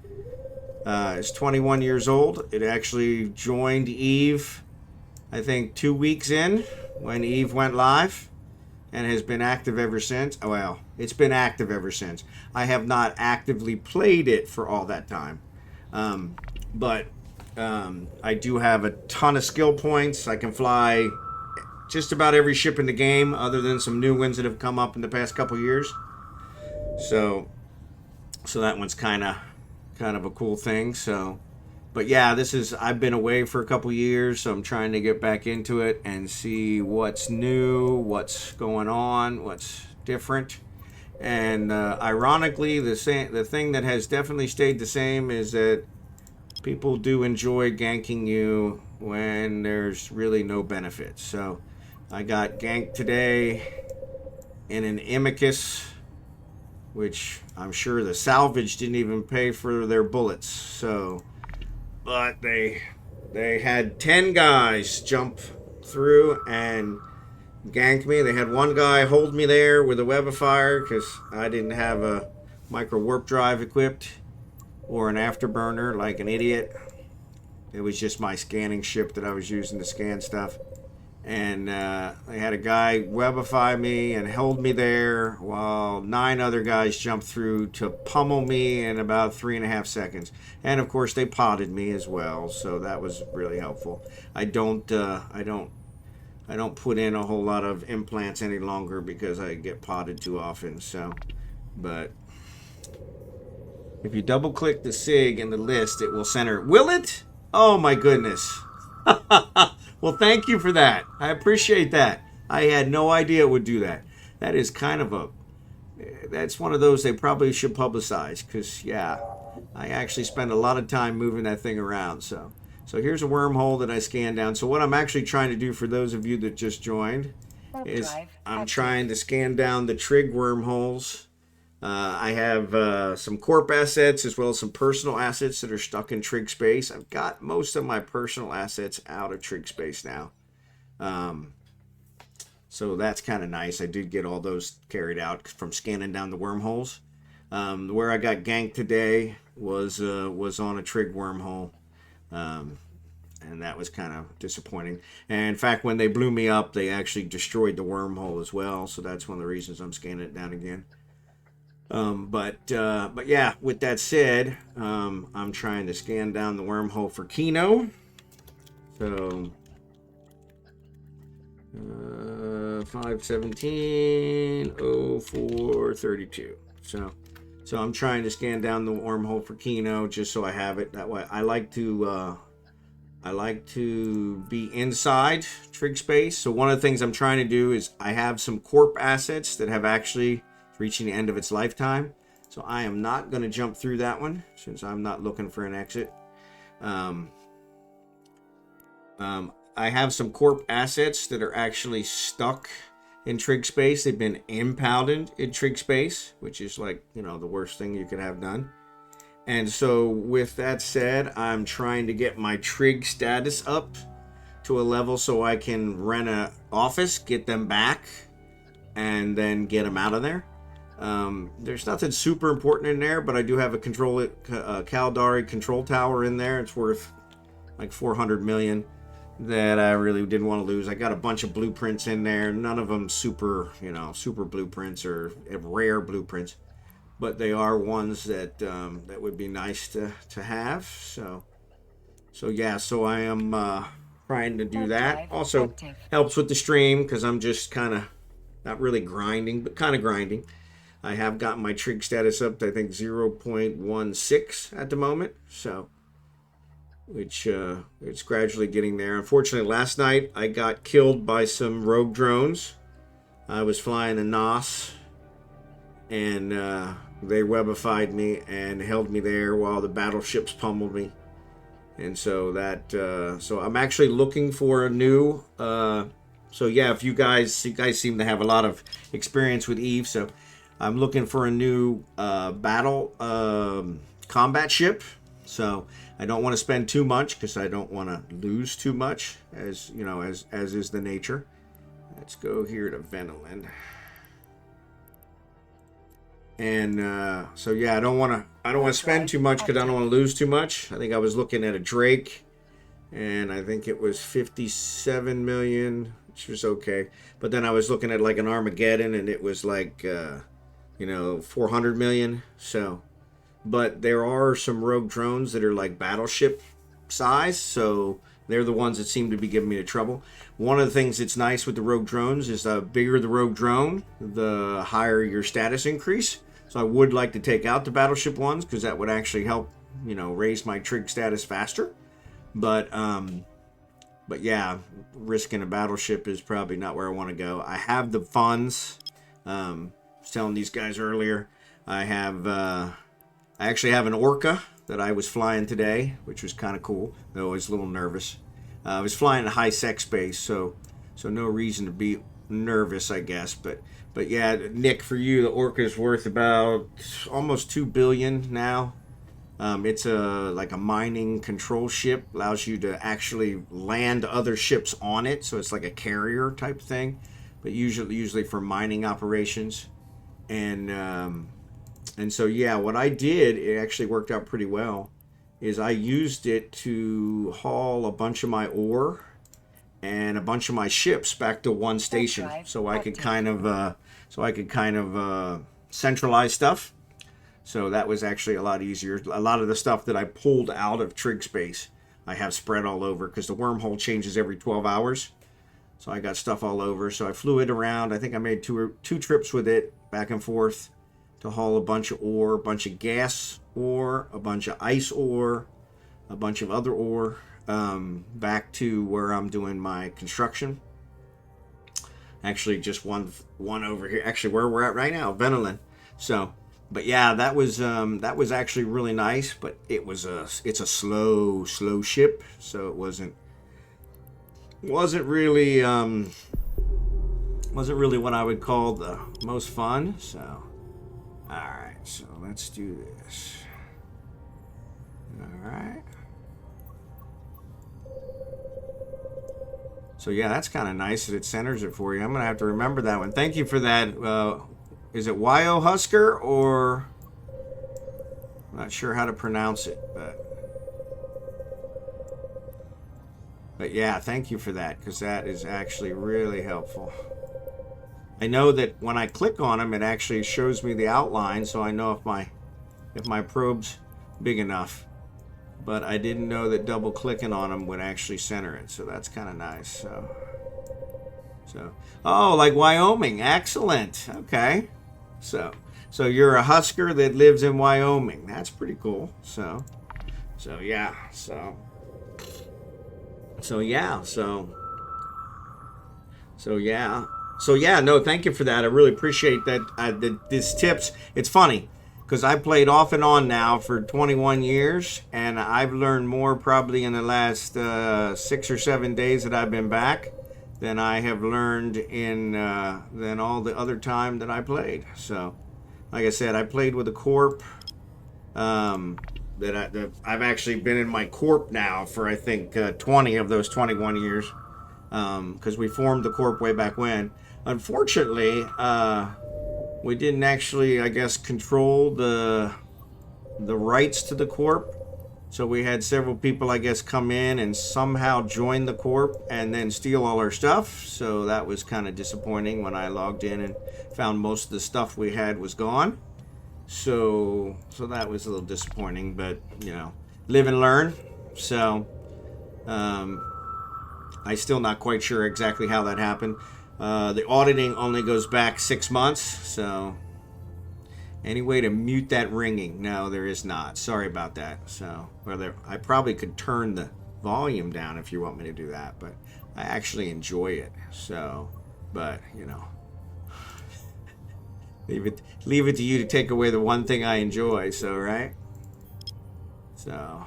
is 21 years old. It actually joined Eve I think 2 weeks in when Eve went live, and has been active ever since. Well, it's been active ever since. I have not actively played it for all that time. But I do have a ton of skill points. I can fly just about every ship in the game, other than some new ones that have come up in the past couple years. So, so that one's kind of a cool thing. So, but yeah, I've been away for a couple years, so I'm trying to get back into it and see what's new, what's going on, what's different. And ironically, the thing that has definitely stayed the same is that people do enjoy ganking you when there's really no benefit. So I got ganked today in an Imicus, which I'm sure the salvage didn't even pay for their bullets. So, but they had 10 guys jump through and ganked me. They had one guy hold me there with a web of fire because I didn't have a micro warp drive equipped or an afterburner like an idiot. It was just my scanning ship that I was using to scan stuff. And they had a guy webify me and hold me there while 9 other guys jumped through to pummel me in about 3.5 seconds. And of course, they potted me as well, so that was really helpful. I don't put in a whole lot of implants any longer because I get potted too often. So, but if you double click the SIG in the list, it will center. Will it? Oh my goodness. Well, thank you for that. I appreciate that. I had no idea it would do that. That is kind of that's one of those they probably should publicize because, yeah, I actually spend a lot of time moving that thing around. So here's a wormhole that I scanned down. So what I'm actually trying to do for those of you that just joined is I'm trying to scan down the trig wormholes. I have some corp assets as well as some personal assets that are stuck in trig space. I've got most of my personal assets out of trig space now. So that's kind of nice. I did get all those carried out from scanning down the wormholes. Where I got ganked today was on a trig wormhole. And that was kind of disappointing. And in fact, when they blew me up, they actually destroyed the wormhole as well. So that's one of the reasons I'm scanning it down again. But yeah, with that said, I'm trying to scan down the wormhole for Kino. So 517-0432. So I'm trying to scan down the wormhole for Kino just so I have it that way. I like to be inside trig space. So one of the things I'm trying to do is I have some corp assets that have actually reaching the end of its lifetime. So I am not going to jump through that one since I'm not looking for an exit. I have some corp assets that are actually stuck in trig space. They've been impounded in trig space, which is like, the worst thing you could have done. And so with that said, I'm trying to get my trig status up to a level so I can rent an office, get them back, and then get them out of there. There's nothing super important in there, but I do have a Caldari control tower in there. It's worth like 400 million that I really didn't want to lose. I got a bunch of blueprints in there. None of them super blueprints or rare blueprints, but they are ones that that would be nice to have. So yeah, so I am trying to do that. Also helps with the stream because I'm just kind of not really grinding, but kind of grinding. I have gotten my trig status up to I think 0.16 at the moment, so which it's gradually getting there. Unfortunately, last night I got killed by some rogue drones. I was flying a NOS, and they webified me and held me there while the battleships pummeled me. And so that so I'm actually looking for a new. So yeah, if you guys seem to have a lot of experience with Eve, so I'm looking for a new battle combat ship. So I don't want to spend too much because I don't want to lose too much, as is the nature. Let's go here to Venolin. And so yeah, I don't want to spend too much because I don't want to lose too much. I think I was looking at a Drake and I think it was 57 million, which was okay. But then I was looking at like an Armageddon, and it was like 400 million. So, but there are some rogue drones that are like battleship size, so they're the ones that seem to be giving me the trouble. One of the things that's nice with the rogue drones is the bigger the rogue drone, the higher your status increase. So I would like to take out the battleship ones because that would actually help, raise my trig status faster. But yeah, risking a battleship is probably not where I want to go. I have the funds. I was telling these guys earlier, I actually have an Orca that I was flying today, which was kind of cool, though I was a little nervous. I was flying a high sec space, so no reason to be nervous, I guess. But yeah, Nick, for you, the Orca is worth about almost $2 billion now. It's like a mining control ship, allows you to actually land other ships on it, so it's like a carrier type thing, but usually for mining operations. And so yeah, what I did, it actually worked out pretty well, is I used it to haul a bunch of my ore and a bunch of my ships back to one station, so I could kind of centralize stuff. So that was actually a lot easier. A lot of the stuff that I pulled out of trig space, I have spread all over because the wormhole changes every 12 hours. So I got stuff all over. So I flew it around. I think I made two trips with it back and forth to haul a bunch of ore, a bunch of gas ore, a bunch of ice ore, a bunch of other ore, back to where I'm doing my construction. Actually, just one over here. Actually, where we're at right now, Venolin. So. But yeah, that was actually really nice. But it's a slow ship, so it wasn't really what I would call the most fun. So, all right, so let's do this. All right. So yeah, that's kind of nice that it centers it for you. I'm gonna have to remember that one. Thank you for that. Is it WYOHUSKER or... I'm not sure how to pronounce it, but yeah, thank you for that, because that is actually really helpful. I know that when I click on them, it actually shows me the outline, so I know if my probe's big enough. But I didn't know that double clicking on them would actually center it, so that's kind of nice. So oh, like Wyoming, excellent. Okay. So you're a Husker that lives in Wyoming. That's pretty cool. So yeah. So yeah. No, thank you for that. I really appreciate that. These tips. It's funny because I played off and on now for 21 years, and I've learned more probably in the last 6 or 7 days that I've been back than I have learned than all the other time that I played. So, like I said, I played with a corp. That I've actually been in my corp now for I think 20 of those 21 years, because we formed the corp way back when. Unfortunately, we didn't actually, I guess, control the rights to the corp. So we had several people, I guess, come in and somehow join the corp and then steal all our stuff. So that was kind of disappointing when I logged in and found most of the stuff we had was gone. So that was a little disappointing, but live and learn. So I'm still not quite sure exactly how that happened. The auditing only goes back 6 months. So any way to mute that ringing? No, there is not. Sorry about that. So, I probably could turn the volume down if you want me to do that, but I actually enjoy it. So, but leave it to you to take away the one thing I enjoy. So, right? So.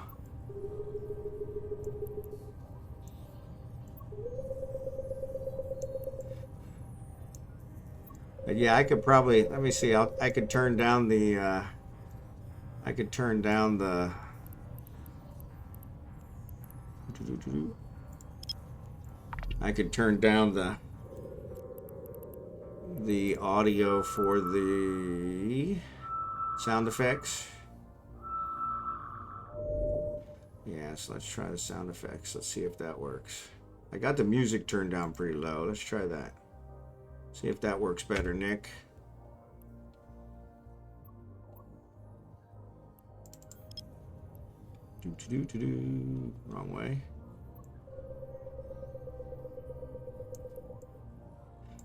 But yeah, I could probably, let me see, I could turn down the, I could turn down the audio for the sound effects. Yes, let's try the sound effects. Let's see if that works. I got the music turned down pretty low. Let's try that. See if that works better, Nick. Wrong way.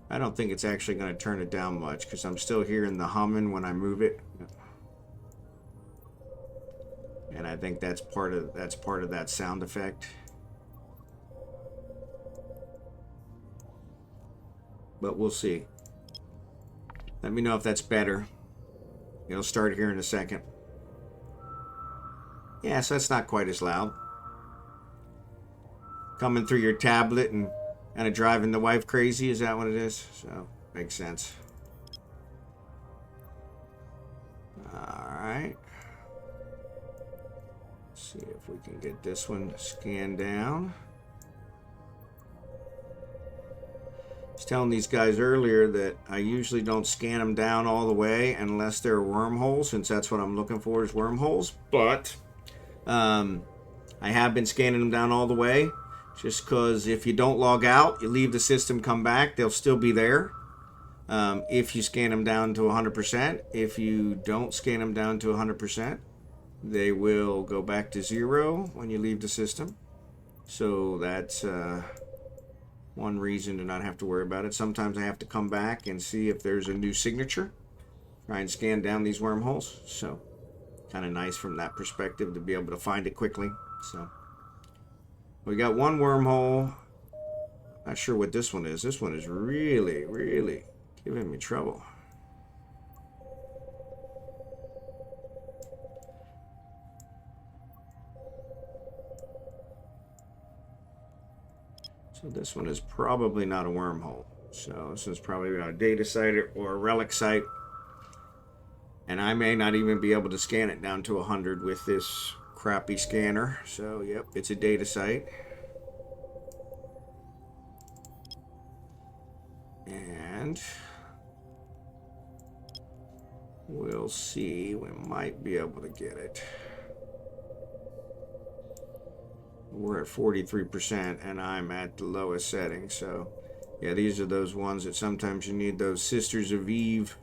I don't think it's actually going to turn it down much because I'm still hearing the humming when I move it. And I think that's part of that sound effect. But we'll see. Let me know if that's better. It'll start here in a second. Yeah, so that's not quite as loud. Coming through your tablet and kind of driving the wife crazy, is that what it is? So, makes sense. Alright. See if we can get this one scanned down. I was telling these guys earlier that I usually don't scan them down all the way unless they're wormholes, since that's what I'm looking for is wormholes. But I have been scanning them down all the way, just because if you don't log out, you leave the system, come back, they'll still be there. If you scan them down to 100%, if you don't scan them down to 100%, they will go back to 0 when you leave the system. So that's one reason to not have to worry about it. Sometimes I have to come back and see if there's a new signature. Try and scan down these wormholes. So kind of nice from that perspective to be able to find it quickly. So we got one wormhole. Not sure what this one is. This one is really, really giving me trouble. So this one is probably not a wormhole. So this is probably not a data site or a relic site. And I may not even be able to scan it down to 100 with this crappy scanner. So, yep, it's a data site. And we'll see. We might be able to get it. We're at 43% and I'm at the lowest setting. So, yeah, these are those ones that sometimes you need those Sisters of Eve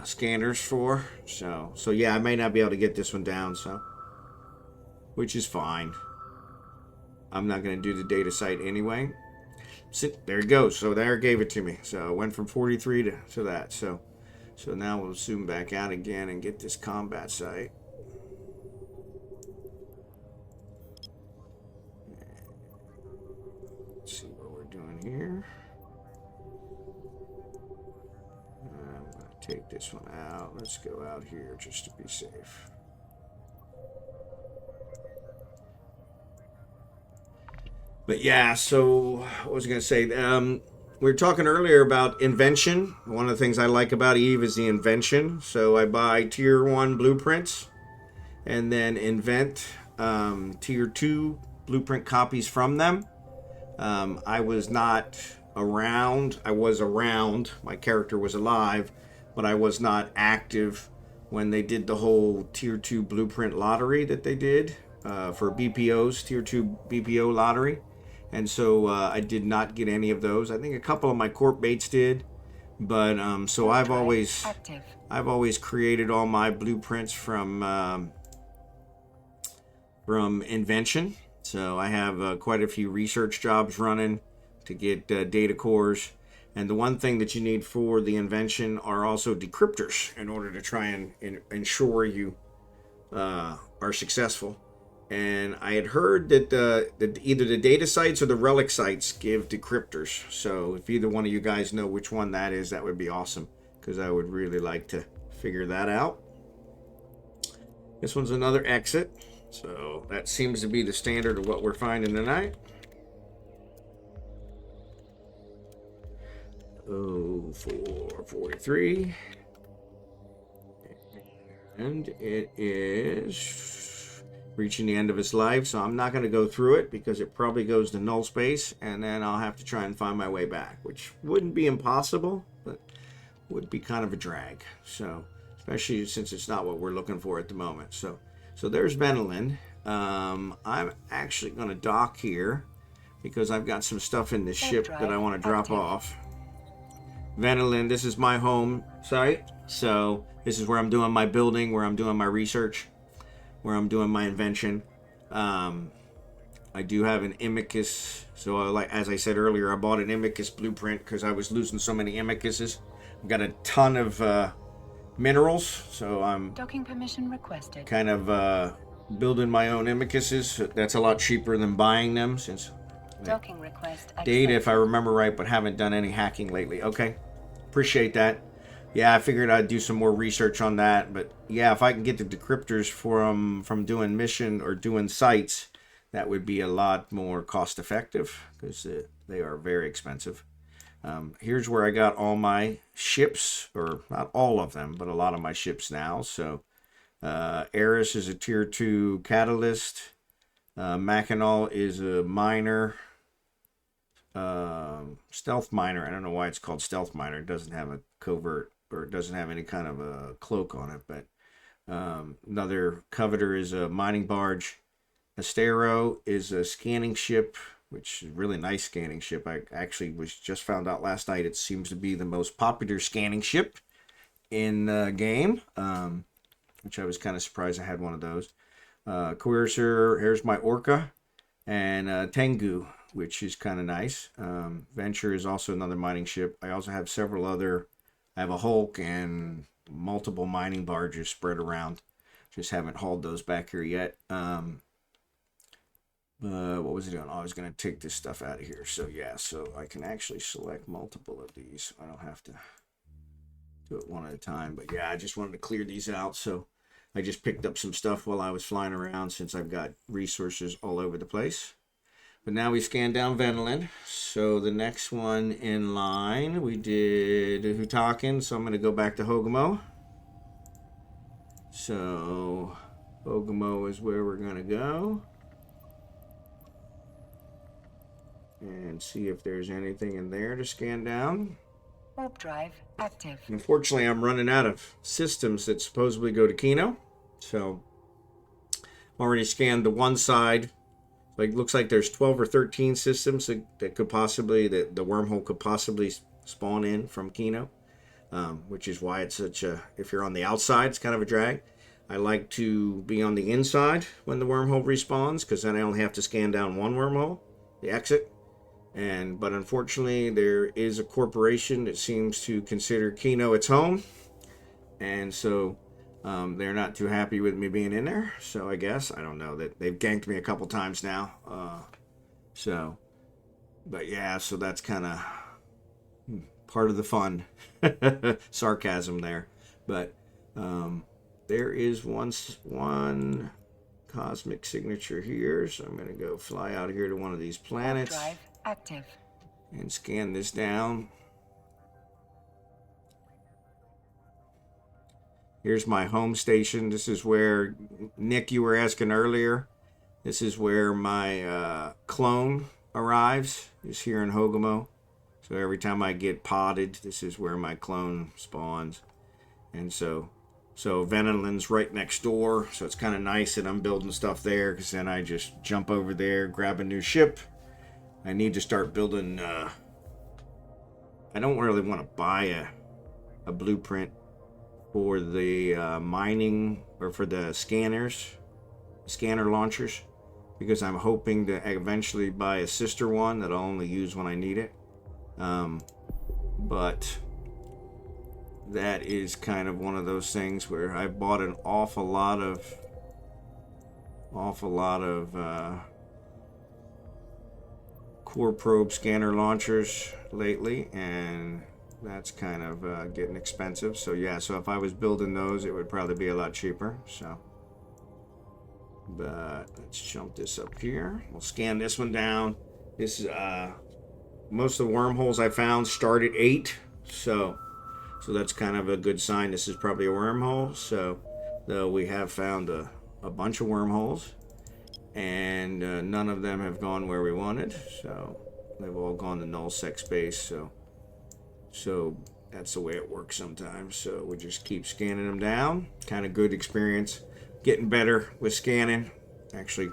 scanners for. So yeah, I may not be able to get this one down, so which is fine. I'm not going to do the data site anyway. There it goes. So there it gave it to me. So it went from 43 to that. So now we'll zoom back out again and get this combat site. Let's see what we're doing here. I'm going to take this one out. Let's go out here just to be safe. But yeah, so what was I going to say? We were talking earlier about invention. One of the things I like about Eve is the invention. So I buy tier 1 blueprints and then invent tier 2 blueprint copies from them. I was not around. I was around. My character was alive, but I was not active when they did the whole tier 2 blueprint lottery that they did for BPOs, tier 2 BPO lottery. And so I did not get any of those. I think a couple of my corp mates did, but so I've always created all my blueprints from invention. So I have quite a few research jobs running to get data cores. And the one thing that you need for the invention are also decryptors in order to try and ensure you are successful. And I had heard that either the data sites or the relic sites give decryptors. So if either one of you guys know which one that is, that would be awesome, because I would really like to figure that out. This one's another exit. So that seems to be the standard of what we're finding tonight. Oh, 443. And it is reaching the end of its life, so I'm not going to go through it because it probably goes to null space, and then I'll have to try and find my way back, which wouldn't be impossible, but would be kind of a drag. So, especially since it's not what we're looking for at the moment. So So there's Venolin. I'm actually going to dock here because I've got some stuff in the ship that I want to drop off. Venolin, this is my home site. So this is where I'm doing my building, where I'm doing my research, where I'm doing my invention. I do have an Imicus. So like as I said earlier, I bought an Imicus blueprint because I was losing so many Imicuses. I've got a ton of minerals, so I'm Docking permission requested. kind of building my own Imicuses. That's a lot cheaper than buying them since Docking request accepted. data, if I remember right, but haven't done any hacking lately. Okay, appreciate that. Yeah, I figured I'd do some more research on that, but yeah, if I can get the decryptors from doing mission or doing sites, that would be a lot more cost effective because they are very expensive. Here's where I got all my ships, or not all of them, but a lot of my ships now. So Eris is a tier 2 catalyst. Mackinac is a miner. Stealth miner. I don't know why it's called stealth miner. It doesn't have a covert, or it doesn't have any kind of a cloak on it. But another coveter is a mining barge. Astero is a scanning ship, which is a really nice scanning ship. I actually just found out last night it seems to be the most popular scanning ship in the game, which I was kind of surprised I had one of those. Coercer, here's my Orca, and Tengu, which is kind of nice. Venture is also another mining ship. I also have several other, I have a Hulk and multiple mining barges spread around. Just haven't hauled those back here yet. What was I doing? Oh, I was going to take this stuff out of here. So yeah, so I can actually select multiple of these. I don't have to do it one at a time. But yeah, I just wanted to clear these out. So I just picked up some stuff while I was flying around since I've got resources all over the place. But now we scanned down Venolin. So the next one in line, we did Hutakin. So I'm going to go back to HogginHowe. So HogginHowe is where we're going to go. And see if there's anything in there to scan down. Warp drive active. Unfortunately, I'm running out of systems that supposedly go to Kino. So I've already scanned the one side. Like, looks like there's 12 or 13 systems that could possibly, that the wormhole could possibly spawn in from Kino. Which is why it's such a, if you're on the outside, it's kind of a drag. I like to be on the inside when the wormhole respawns, because then I only have to scan down one wormhole, the exit. But unfortunately, there is a corporation that seems to consider Kino its home, and so they're not too happy with me being in there. So I guess, I don't know, that they've ganked me a couple times now. But yeah, so that's kind of part of the fun. Sarcasm there. But there is one cosmic signature here, so I'm going to go fly out here to one of these planets. Warp drive active. And scan this down. Here's my home station. This is where, Nick, you were asking earlier. This is where my clone arrives, is here in HogginHowe. So every time I get potted, this is where my clone spawns. And so Venolin's right next door. So it's kind of nice that I'm building stuff there, because then I just jump over there, grab a new ship. I need to start building, I don't really want to buy a blueprint for the mining, or for the scanner launchers, because I'm hoping to eventually buy a sister one that I'll only use when I need it. But that is kind of one of those things where I bought an awful lot of core probe scanner launchers lately, and that's kind of getting expensive. So yeah, so if I was building those, it would probably be a lot cheaper. So, but let's jump this up here. We'll scan this one down. This is most of the wormholes I found start at 8, so that's kind of a good sign. This is probably a wormhole. So though we have found a bunch of wormholes, and none of them have gone where we wanted. So they've all gone to null-sec space. So that's the way it works sometimes. So we just keep scanning them down. Kind of good experience. getting better with scanning. Actually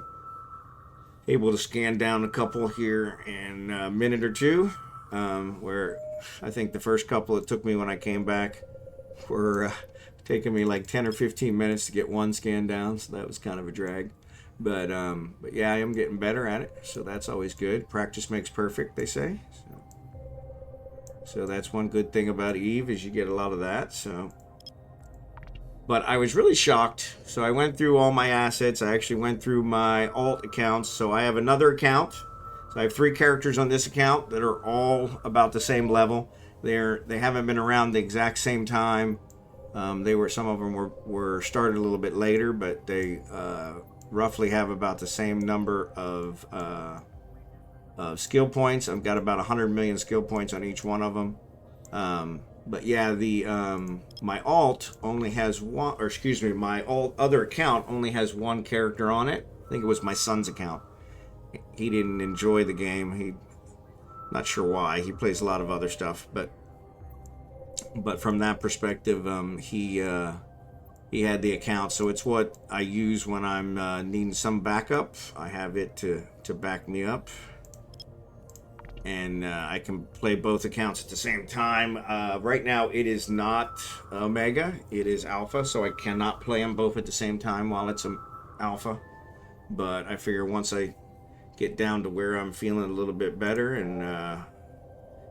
able to scan down a couple here in a minute or two, where I think the first couple it took me when I came back were taking me like 10 or 15 minutes to get one scan down, so that was kind of a drag. But yeah, I am getting better at it, so that's always good. Practice makes perfect, they say. So that's one good thing about Eve, is you get a lot of that. But I was really shocked. So I went through all my assets. I actually went through my alt accounts. So I have another account. So I have 3 characters on this account that are all about the same level. They haven't been around the exact same time. Some of them were started a little bit later, but they roughly have about the same number of skill points. I've got about 100 million skill points on each one of them. But yeah, my alt only has one, or excuse me, my other account only has one character on it. I think it was my son's account. He didn't enjoy the game. Not sure why. He plays a lot of other stuff, but from that perspective, he had the account, so it's what I use when I'm needing some backup. I have it to back me up. And I can play both accounts at the same time. Right now, it is not Omega. It is Alpha, so I cannot play them both at the same time while it's Alpha. But I figure once I get down to where I'm feeling a little bit better and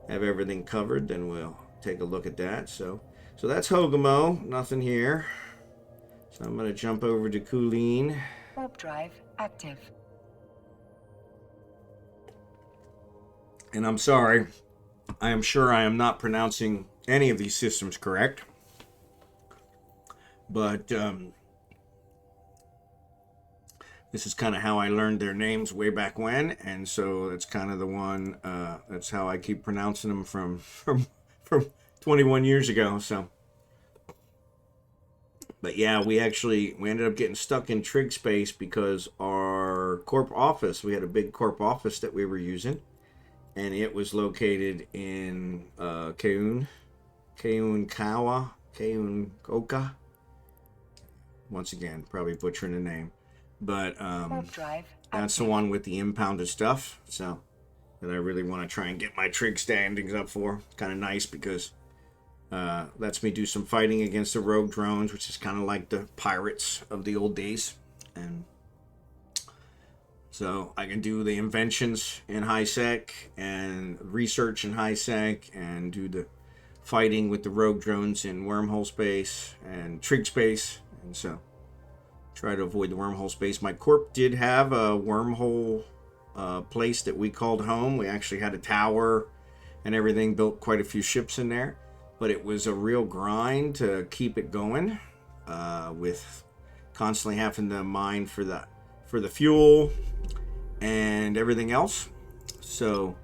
have everything covered, then we'll take a look at that. So that's HogginHowe. Nothing here. So I'm going to jump over to Colleen. Warp drive active. And I'm sorry, I am sure I am not pronouncing any of these systems correct. But this is kind of how I learned their names way back when. And so it's kind of the one, that's how I keep pronouncing them from 21 years ago. So, but yeah, we ended up getting stuck in trig space because our corp office, we had a big corp office that we were using. And it was located in Kaunokka. Once again, probably butchering the name. But that's the one with the impounded stuff. So that I really want to try and get my trig standings up for. It's kind of nice because lets me do some fighting against the rogue drones, which is kind of like the pirates of the old days. And so I can do the inventions in high sec and research in high sec and do the fighting with the rogue drones in wormhole space and trig space. And so try to avoid the wormhole space. My corp did have a wormhole place that we called home. We actually had a tower and everything, built quite a few ships in there. But it was a real grind to keep it going with constantly having to mine for the fuel and everything else. So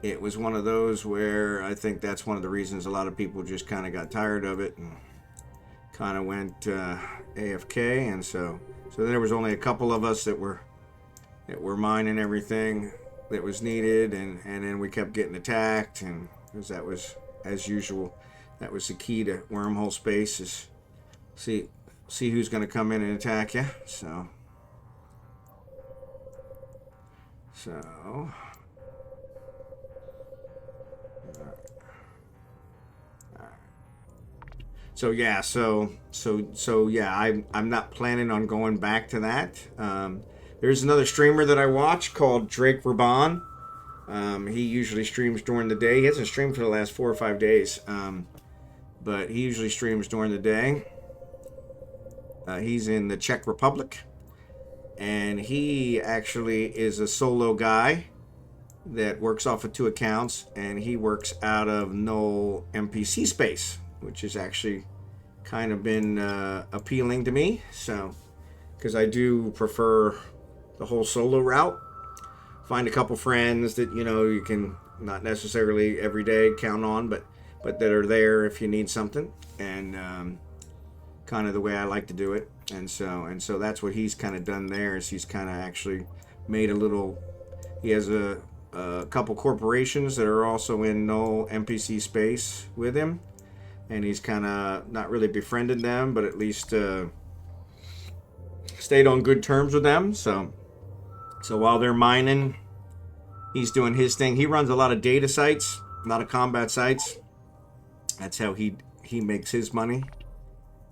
it was one of those where I think that's one of the reasons a lot of people just kind of got tired of it and kind of went AFK. And so then there was only a couple of us that were mining everything that was needed, and then we kept getting attacked, and because that was, as usual, that was the key to wormhole space, is see who's going to come in and attack you. So yeah, I'm not planning on going back to that. There's another streamer that I watch called Drake Raban. He usually streams during the day. He hasn't streamed for the last 4 or 5 days, but he usually streams during the day. He's in the Czech Republic. And he actually is a solo guy that works off of 2 accounts, and he works out of null NPC space, which has actually kind of been appealing to me. So, because I do prefer the whole solo route. Find a couple friends that you can not necessarily every day count on, but that are there if you need something, and kind of the way I like to do it. And so that's what he's kind of done there, is he's kind of actually made he has a couple corporations that are also in null NPC space with him, and he's kind of not really befriended them, but at least stayed on good terms with them. So while they're mining, he's doing his thing. He runs a lot of data sites, a lot of combat sites. That's how he makes his money.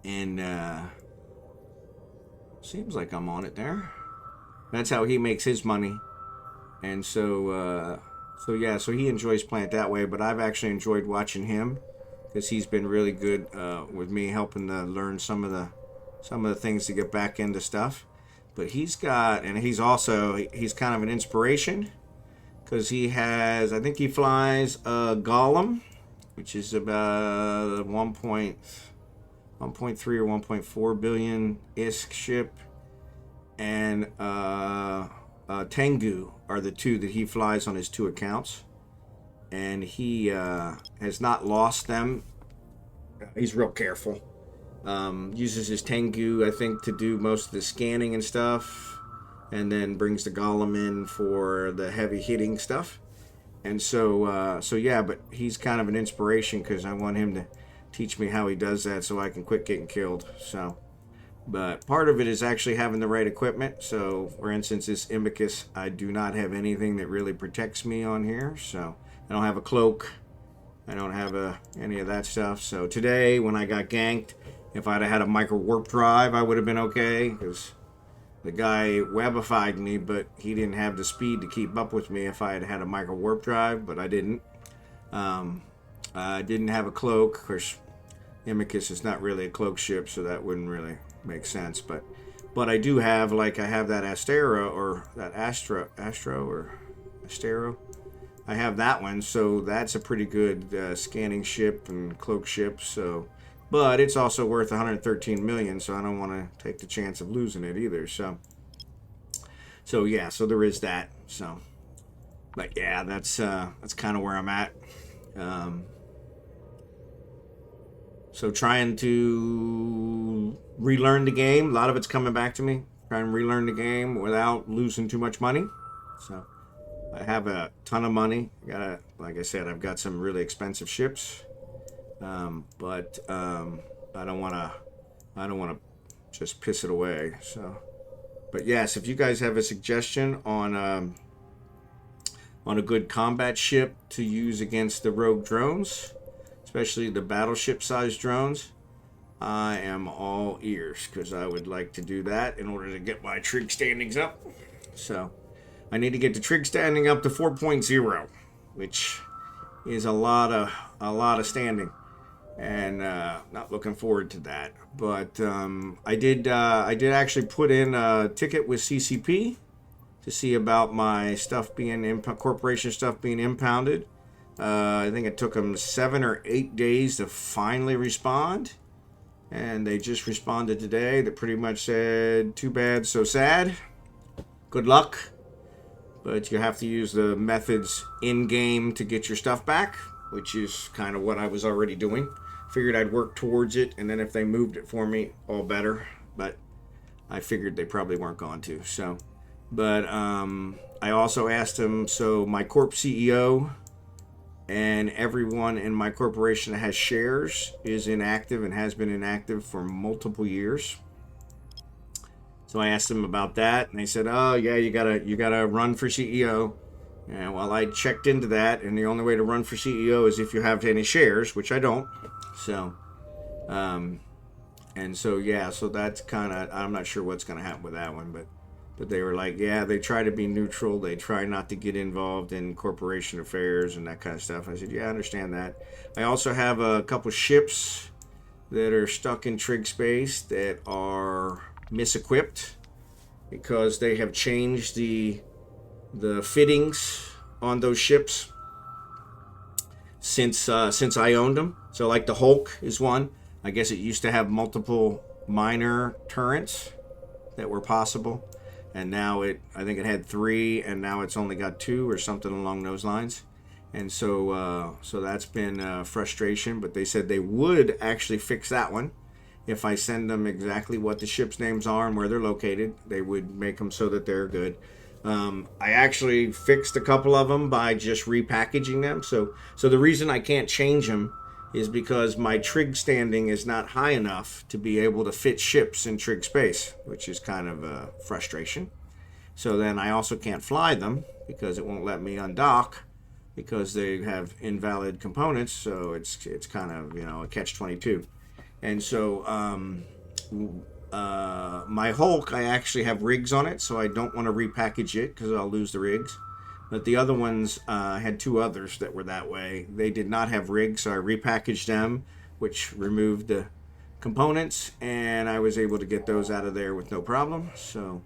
And seems like I'm on it there. That's how he makes his money. And so he enjoys playing it that way. But I've actually enjoyed watching him because he's been really good with me, helping to learn some of the things to get back into stuff. But he's kind of an inspiration because he has, I think he flies a Golem, which is about 1.3 or 1.4 billion ISK ship, and Tengu are the two that he flies on his 2 accounts, and he has not lost them. He's real careful. Uses his Tengu, I think, to do most of the scanning and stuff, and then brings the Golem in for the heavy hitting stuff. And but he's kind of an inspiration because I want him to teach me how he does that so I can quit getting killed. So, but part of it is actually having the right equipment. So, for instance, this Imbicus, I do not have anything that really protects me on here. So, I don't have a cloak. I don't have any of that stuff. So, today, when I got ganked, if I'd have had a micro warp drive, I would have been okay because the guy webified me, but he didn't have the speed to keep up with me if I had had a micro warp drive, but I didn't. I didn't have a cloak. Of course, Imicus is not really a cloak ship, so that wouldn't really make sense. But I do have, I have that Astero or that Astro or Astero. I have that one, so that's a pretty good scanning ship and cloak ship. So, but it's also worth 113 million, so I don't want to take the chance of losing it either. So there is that. So, but yeah, that's kind of where I'm at. So trying to relearn the game. A lot of it's coming back to me. Trying to relearn the game without losing too much money. So I have a ton of money. Like I said, I've got some really expensive ships. But I don't want to just piss it away. So, but yes, if you guys have a suggestion on a good combat ship to use against the rogue drones, especially the battleship sized drones, I am all ears because I would like to do that in order to get my trig standings up. So I need to get the trig standing up to 4.0, which is a lot of standing, and not looking forward to that. But I did actually put in a ticket with CCP to see about my stuff being corporation stuff being impounded. I think it took them 7 or 8 days to finally respond, and they just responded today. That pretty much said, "Too bad, so sad. Good luck, but you have to use the methods in game to get your stuff back," which is kind of what I was already doing. Figured I'd work towards it, and then if they moved it for me, all better. But I figured they probably weren't going to. So, but I also asked them. So my corp CEO and everyone in my corporation that has shares is inactive and has been inactive for multiple years. So I asked them about that, and they said, "Oh yeah, you gotta run for CEO." And well, I checked into that, and the only way to run for CEO is if you have any shares, which I don't. So, so that's kind of, I'm not sure what's going to happen with that one, but they were like, yeah, they try to be neutral. They try not to get involved in corporation affairs and that kind of stuff. I said, yeah, I understand that. I also have a couple ships that are stuck in trig space that are misequipped because they have changed the fittings on those ships since I owned them. So like the Hulk is one. I guess it used to have multiple minor turrets that were possible, and now I think it had 3, and now it's only got 2 or something along those lines. And so that's been frustration. But they said they would actually fix that one if I send them exactly what the ship's names are and where they're located. They would make them so that they're good. I actually fixed a couple of them by just repackaging them. So the reason I can't change them is because my trig standing is not high enough to be able to fit ships in trig space, which is kind of a frustration. So then I also can't fly them because it won't let me undock because they have invalid components. So it's kind of, you know, a catch-22. And so my Hulk, I actually have rigs on it, so I don't want to repackage it because I'll lose the rigs. But the other ones, I had two others that were that way. They did not have rigs, so I repackaged them, which removed the components, and I was able to get those out of there with no problem. So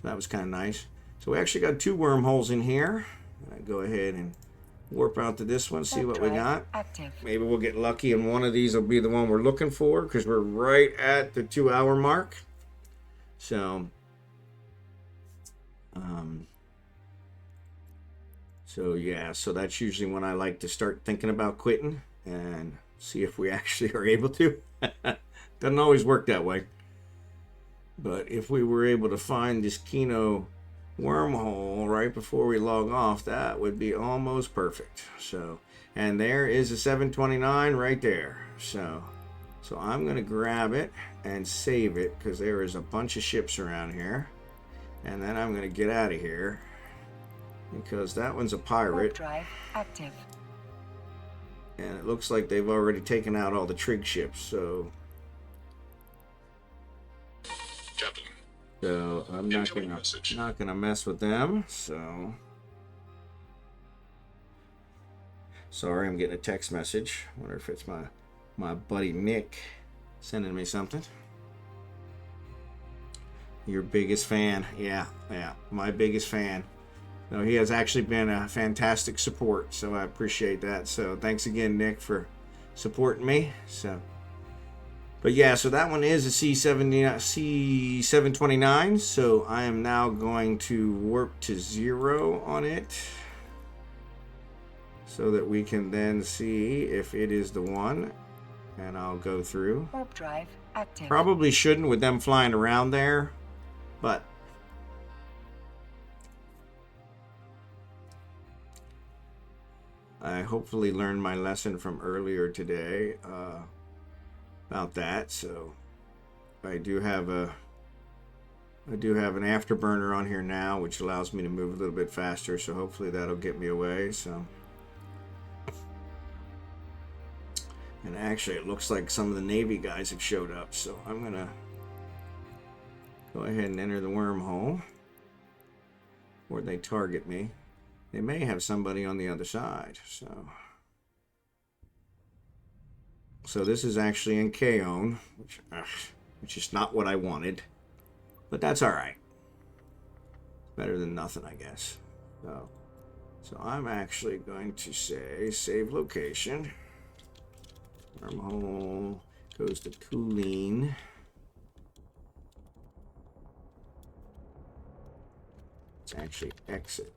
that was kind of nice. So we actually got two wormholes in here. I go ahead and warp out to this one, see what we got. Active. Maybe we'll get lucky and one of these will be the one we're looking for because we're right at the 2-hour mark. So, yeah, so that's usually when I like to start thinking about quitting and see if we actually are able to. Doesn't always work that way. But if we were able to find this Kino wormhole right before we log off, that would be almost perfect. So, and there is a 729 right there. So I'm going to grab it and save it because there is a bunch of ships around here. And then I'm going to get out of here because that one's a pirate. Drive active. And it looks like they've already taken out all the trig ships. So I'm not gonna mess with them. So sorry, I'm getting a text message. Wonder if it's my buddy Nick sending me something. Your biggest fan. Yeah, my biggest fan. No, he has actually been a fantastic support, so I appreciate that. So thanks again, Nick, for supporting me. So, but yeah, so that one is a C729. So I am now going to warp to 0 on it, so that we can then see if it is the one, and I'll go through. Warp drive active. Probably shouldn't with them flying around there, but I hopefully learned my lesson from earlier today about that. So I do have an afterburner on here now, which allows me to move a little bit faster. So hopefully that'll get me away. So, and actually, it looks like some of the Navy guys have showed up. So I'm gonna go ahead and enter the wormhole, or they target me. They may have somebody on the other side. So this is actually in Kaon, which is not what I wanted, but that's all right. Better than nothing, I guess. So I'm actually going to say save location. Wormhole goes to Cooling. It's actually exit.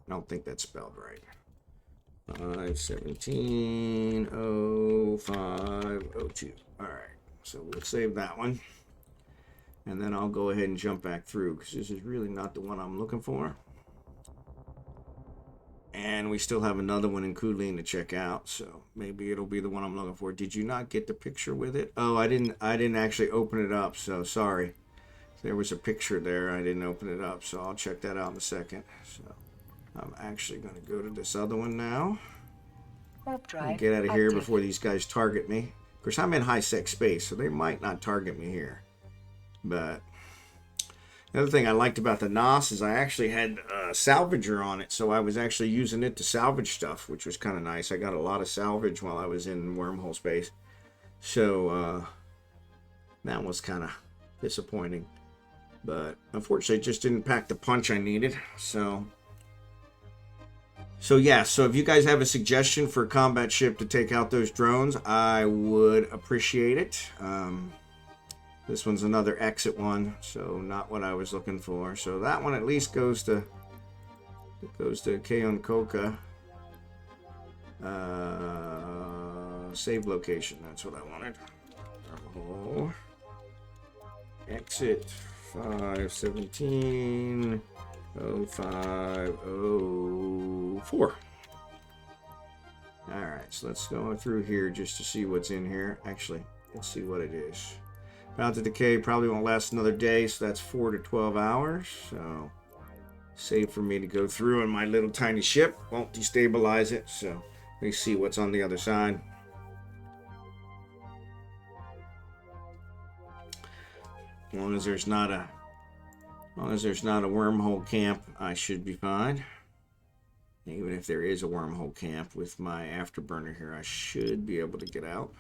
I don't think that's spelled right. 5170502. All right, so we'll save that one, and then I'll go ahead and jump back through because this is really not the one I'm looking for. And we still have another one in Kulin to check out, so maybe it'll be the one I'm looking for. Did you not get the picture with it? Oh, I didn't actually open it up, so sorry. There was a picture there. I didn't open it up, so I'll check that out in a second. So I'm actually going to go to this other one now. And get out of here before these guys target me. Of course, I'm in high-sec space, so they might not target me here. But the other thing I liked about the NOS is I actually had a salvager on it, so I was actually using it to salvage stuff, which was kind of nice. I got a lot of salvage while I was in wormhole space. So that was kind of disappointing. But unfortunately, it just didn't pack the punch I needed. So yeah, so if you guys have a suggestion for a combat ship to take out those drones, I would appreciate it. This one's another exit one, so not what I was looking for. So that one at least goes to Kaunokka. Save location, that's what I wanted. Oh. Exit 5170504. Alright, so let's go through here just to see what's in here. Actually, let's see what it is. Bound to decay probably won't last another day, so that's 4 to 12 hours. So, safe for me to go through in my little tiny ship. Won't destabilize it, so let me see what's on the other side. As long as there's not a wormhole camp, I should be fine. Even if there is a wormhole camp with my afterburner here, I should be able to get out.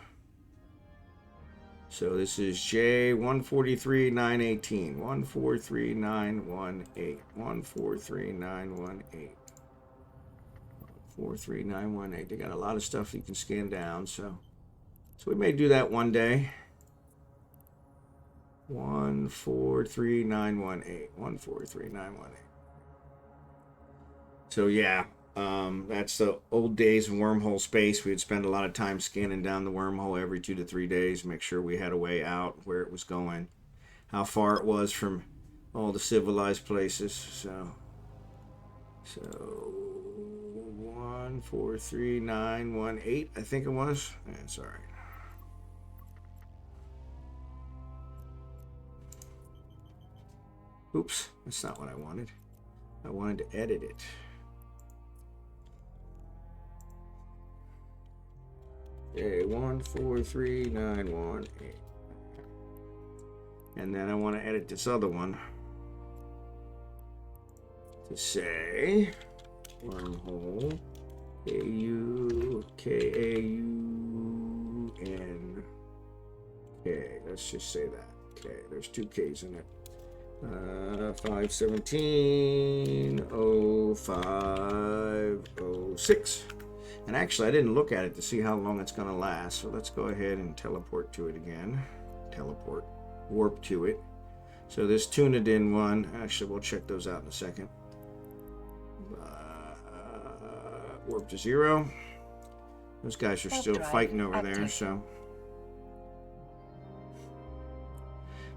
So this is J143918, 143918, 143918, 143,918. They got a lot of stuff you can scan down, so we may do that one day. 143918, 143918. So yeah, that's the old days of wormhole space. We would spend a lot of time scanning down the wormhole every 2 to 3 days, make sure we had a way out, where it was going, how far it was from all the civilized places. So 143918, I think it was. That's all right. Oops, that's not what I wanted. I wanted to edit it. Okay, 143918. And then I want to edit this other one to say wormhole Kaunk. Let's just say that. Okay, there's 2 K's in it. 5170506. And actually, I didn't look at it to see how long it's going to last. So let's go ahead and teleport to it again. Warp to it. So this tuned in one. Actually, we'll check those out in a second. Warp to 0. Those guys are still fighting over there. So.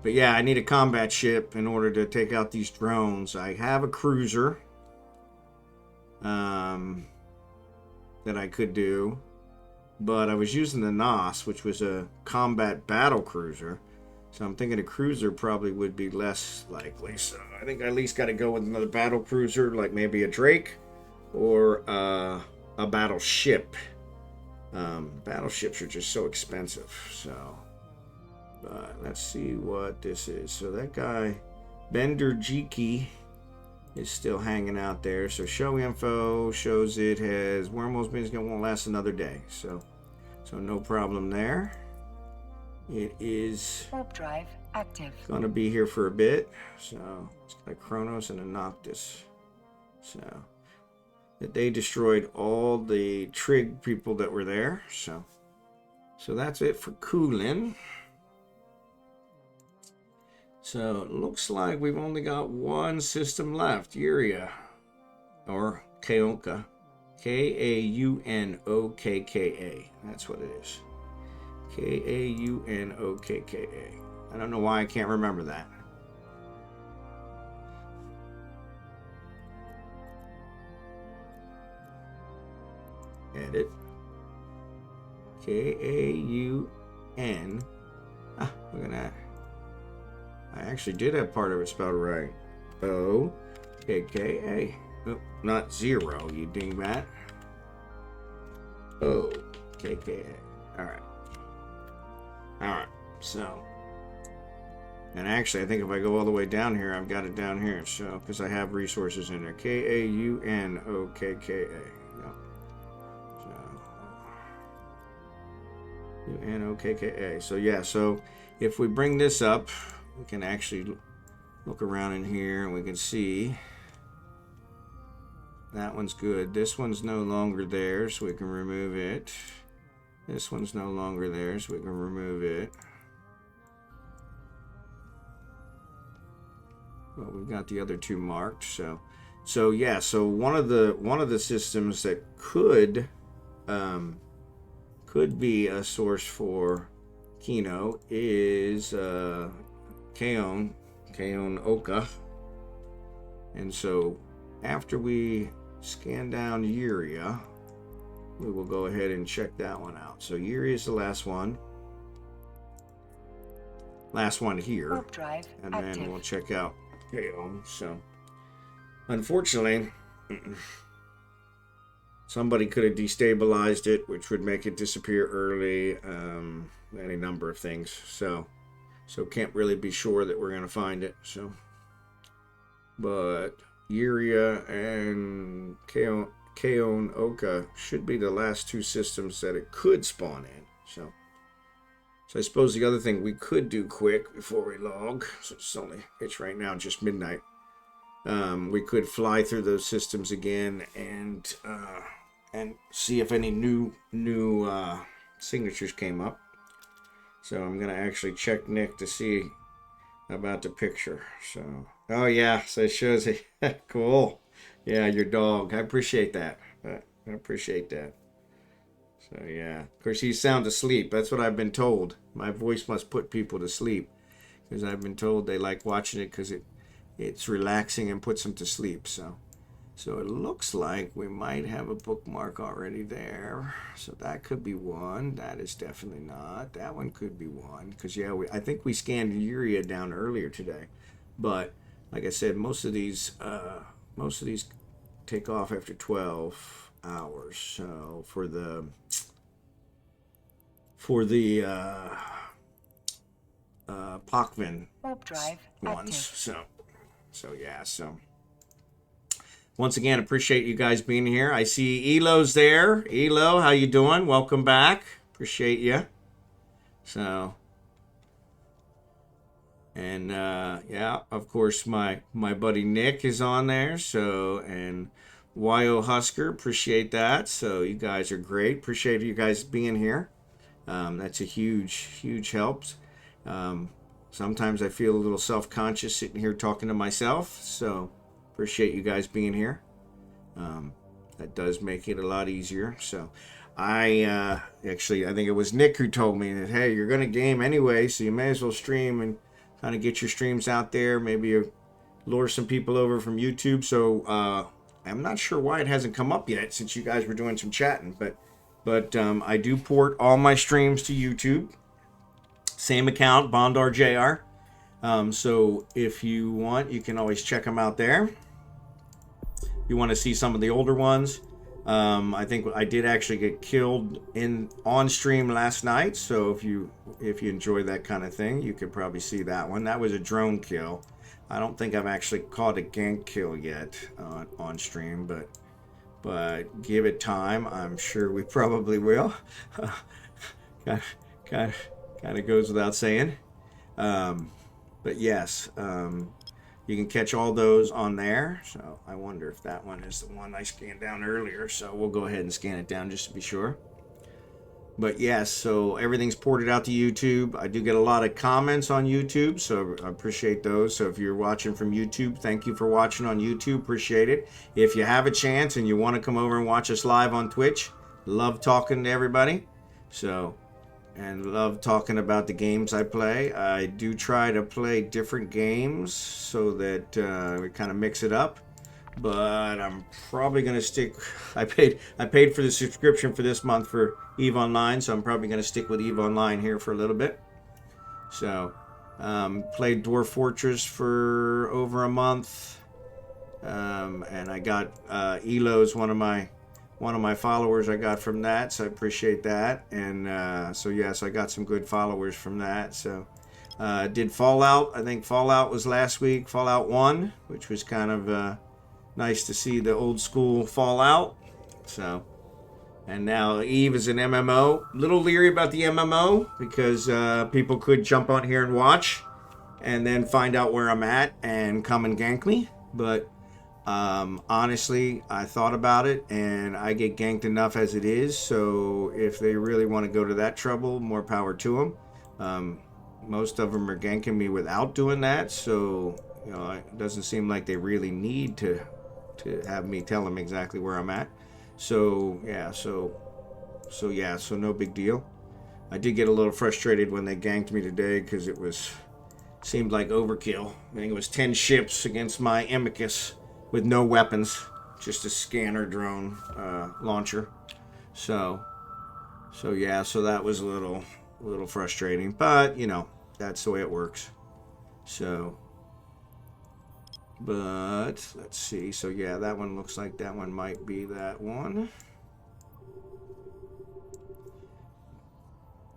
But yeah, I need a combat ship in order to take out these drones. I have a cruiser that I could do, but I was using the NOS, which was a combat battle cruiser. So I'm thinking a cruiser probably would be less likely. So I think I at least got to go with another battle cruiser, like maybe a Drake or a battleship. Battleships are just so expensive. So. But let's see what this is. So that guy, Bender Jiki, is still hanging out there. So show info shows it has wormholes, but it's going to last another day. So no problem there. It is warp drive active. Going to be here for a bit. So it's got a Kronos and a Noctis. So that they destroyed all the Trig people that were there. So that's it for cooling. So it looks like we've only got one system left, Uria, or Kaunokka, Kaunokka. That's what it is. Kaunokka. I don't know why I can't remember that. Edit. Kaun. Look at that. I actually did have part of it spelled right. O-K-K-A. Oh, not 0, you dingbat. O-K-K-A. Alright. Alright, so. And actually, I think if I go all the way down here, I've got it down here. So, because I have resources in there. Kaunokka. No. So. Unokka. So, yeah, so if we bring this up, we can actually look around in here and we can see that one's good. This one's no longer there, so we can remove it. This one's no longer there, so we can remove it. Well, we've got the other 2 marked. So yeah. So one of the systems that could be a source for Kino is Kaunokka. And so after we scan down Uria, we will go ahead and check that one out. So Yuri is the last one. Last one here. Warp drive And active. then we'll check out KO. So, unfortunately, somebody could have destabilized it, which would make it disappear early. Any number of things. So can't really be sure that we're going to find it. So, but Yuria and Kaunokka should be the last two systems that it could spawn in. So I suppose the other thing we could do quick before we log, so it's right now just midnight. We could fly through those systems again and see if any new signatures came up. So I'm gonna actually check Nick to see about the picture. So oh yeah, so it shows it. Cool. Yeah, your dog. I appreciate that. I appreciate that. So yeah, of course he's sound asleep. That's what I've been told. My voice must put people to sleep, because I've been told they like watching it because it's relaxing and puts them to sleep. So it looks like we might have a bookmark already there. So that could be one. That is definitely not. That one could be one, because yeah, I think we scanned Uria down earlier today, but like I said, most of these take off after 12 hours. So for the Pokvin Warp drive ones. active. So yeah, so once again, appreciate you guys being here. I see Elo's there. Elo, how you doing? Welcome back. Appreciate you. So, and yeah, of course, my buddy Nick is on there. So, and WYOHUSKER, appreciate that. So you guys are great. Appreciate you guys being here. That's a huge help. Sometimes I feel a little self-conscious sitting here talking to myself. So appreciate you guys being here. That does make it a lot easier. So I think it was Nick who told me that, hey, you're going to game anyway, so you may as well stream and kind of get your streams out there. Maybe lure some people over from YouTube. So I'm not sure why it hasn't come up yet since you guys were doing some chatting. But I do port all my streams to YouTube. Same account, Bondar JR. So if you want, you can always check them out there. You want to see some of the older ones. I think I did actually get killed on stream last night. So if you enjoy that kind of thing, you could probably see that one. That was a drone kill. I don't think I've actually caught a gank kill yet on stream, but give it time. I'm sure we probably will. Kind of goes without saying. But yes, you can catch all those on there. So I wonder if that one is the one I scanned down earlier. So we'll go ahead and scan it down just to be sure. But yes, so everything's ported out to YouTube. I do get a lot of comments on YouTube, so I appreciate those. So if you're watching from YouTube, thank you for watching on YouTube. Appreciate it. If you have a chance and you want to come over and watch us live on Twitch, love talking to everybody. And love talking about the games I play. I do try to play different games so that we kind of mix it up. But I'm probably going to stick. I paid for the subscription for this month for eveonline, so I'm probably going to stick with eveonline here for a little bit. So, played Dwarf Fortress for over a month, and I got Elo's one of my followers I got from that, so I appreciate that. And so yes, I got some good followers from that. So did Fallout. I think Fallout was last week, Fallout 1, which was kind of nice to see the old school Fallout. So, and now Eve is an MMO. Little leery about the MMO because people could jump on here and watch and then find out where I'm at and come and gank me. But honestly, I thought about it and I get ganked enough as it is. So if they really want to go to that trouble, more power to them. Most of them are ganking me without doing that. So, you know, it doesn't seem like they really need to have me tell them exactly where I'm at. So yeah, so no big deal. I did get a little frustrated when they ganked me today because seemed like overkill. I think it was 10 ships against my Amicus with no weapons, just a scanner drone launcher. So yeah, so that was a little frustrating, but you know, that's the way it works. So, but let's see. So yeah, that one looks like that one might be that one.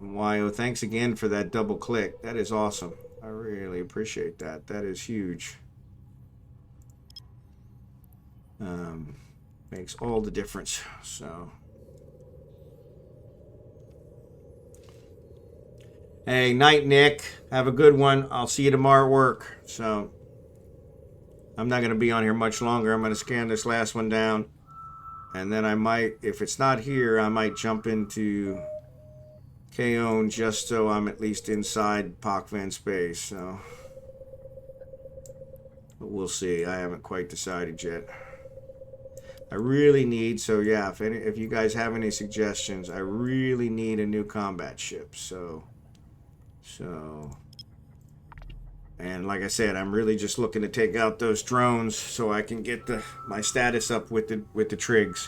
WYO, thanks again for that double click. That is awesome. I really appreciate that. That is huge. Makes all the difference. So, hey, night, Nick. Have a good one. I'll see you tomorrow at work. So, I'm not going to be on here much longer. I'm going to scan this last one down. And then I might, if it's not here, I might jump into Kaon just so I'm at least inside Pakvan space. So, but we'll see. I haven't quite decided yet. I really need, so yeah, if you guys have any suggestions, I really need a new combat ship. So, and like I said, I'm really just looking to take out those drones so I can get my status up with the trigs.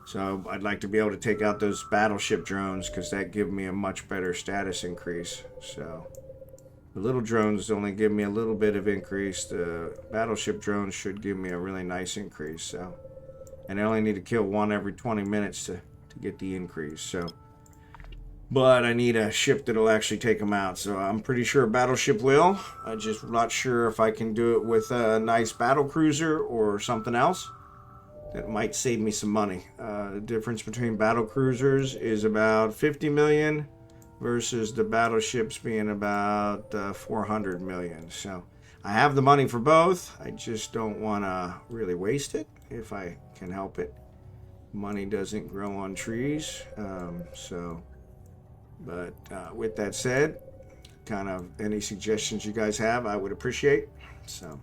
So I'd like to be able to take out those battleship drones because that give me a much better status increase. So the little drones only give me a little bit of increase. The battleship drones should give me a really nice increase. So, and I only need to kill one every 20 minutes to get the increase. So, but I need a ship that'll actually take them out. So I'm pretty sure a battleship will. I'm just not sure if I can do it with a nice battle cruiser or something else. That might save me some money. The difference between battle cruisers is about 50 million versus the battleships being about 400 million. So I have the money for both. I just don't want to really waste it if I can help it. Money doesn't grow on trees. But with that said, kind of any suggestions you guys have, I would appreciate. So.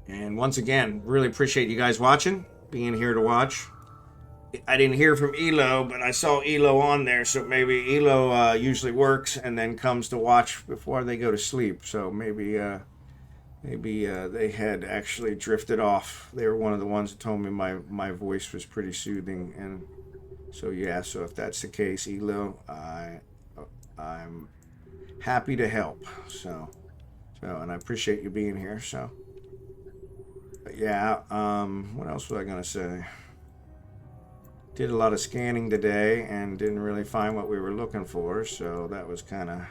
And once again, really appreciate you guys watching, being here to watch. I didn't hear from Elo, but I saw Elo on there, so maybe Elo usually works and then comes to watch before they go to sleep. So maybe they had actually drifted off. They were one of the ones that told me my voice was pretty soothing, and so yeah. So if that's the case, Elo, I'm happy to help. So and I appreciate you being here. So. Yeah, what else was I going to say? Did a lot of scanning today and didn't really find what we were looking for, so that was kind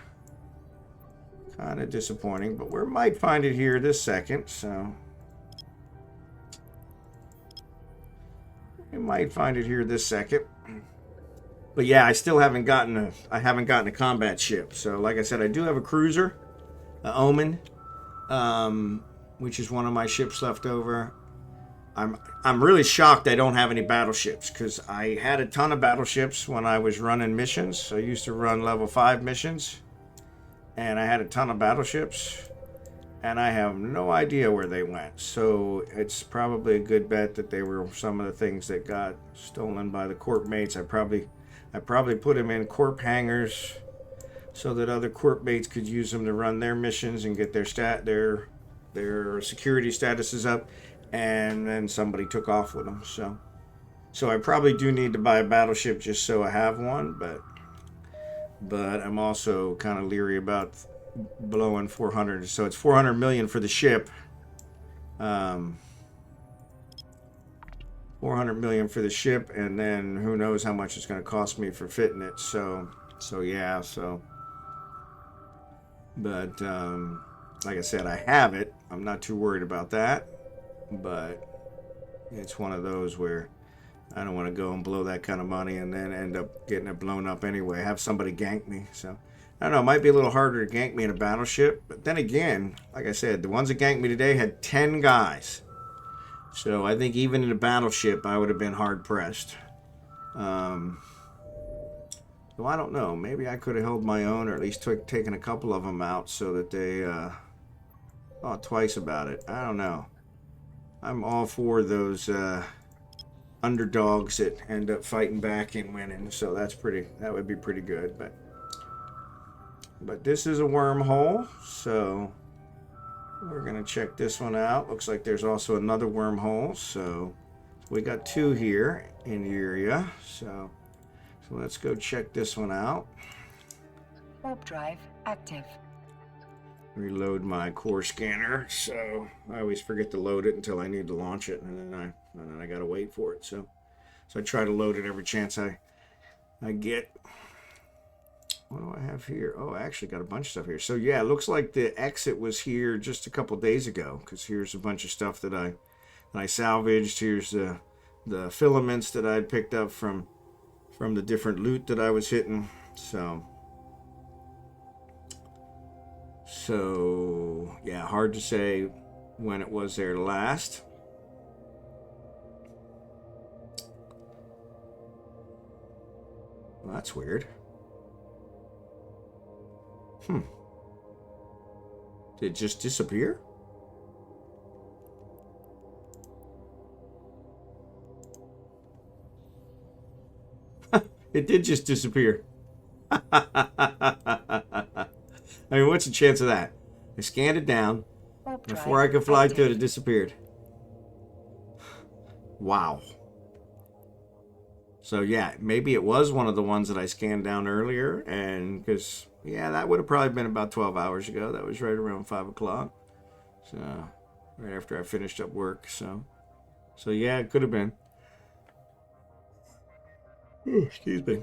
of disappointing, but we might find it here this second, so we might find it here this second. But yeah, I still haven't gotten a combat ship. So like I said, I do have a cruiser, a Omen. Which is one of my ships left over. I'm really shocked I don't have any battleships because I had a ton of battleships when I was running missions. I used to run level 5 missions, and I had a ton of battleships, and I have no idea where they went. So it's probably a good bet that they were some of the things that got stolen by the corp mates. I probably put them in corp hangars so that other corp mates could use them to run their missions and get their security statuses up, and then somebody took off with them. So I probably do need to buy a battleship just so I have one, but I'm also kind of leery about blowing 400. So it's 400 million for the ship. 400 million for the ship, and then who knows how much it's going to cost me for fitting it. So yeah. So, but like I said, I have it. I'm not too worried about that, but it's one of those where I don't want to go and blow that kind of money and then end up getting it blown up anyway. Have somebody gank me. So I don't know. It might be a little harder to gank me in a battleship, but then again, like I said, the ones that ganked me today had 10 guys. So I think even in a battleship, I would have been hard pressed. So I don't know. Maybe I could have held my own, or at least taken a couple of them out so that they thought twice about it. I don't know. I'm all for those underdogs that end up fighting back and winning. So that would be pretty good. But this is a wormhole, so we're gonna check this one out. Looks like there's also another wormhole. So We got 2 here in the area, so let's go check this one out. Warp drive active. Reload my core scanner, so I always forget to load it until I need to launch it, and then I gotta wait for it. So I try to load it every chance I get. What do I have here? Oh, I actually got a bunch of stuff here. So yeah, it looks like the exit was here just a couple days ago, because here's a bunch of stuff that I salvaged. Here's the filaments that I'd picked up from the different loot that I was hitting. So yeah, hard to say when it was there last. Well, that's weird. Did it just disappear? It did just disappear. I mean, what's the chance of that? I scanned it down. Before I could fly to it, it disappeared. Wow. So yeah, maybe it was one of the ones that I scanned down earlier, and because yeah, that would have probably been about 12 hours ago. That was right around 5 o'clock. So right after I finished up work. So yeah, it could have been. Ooh, excuse me.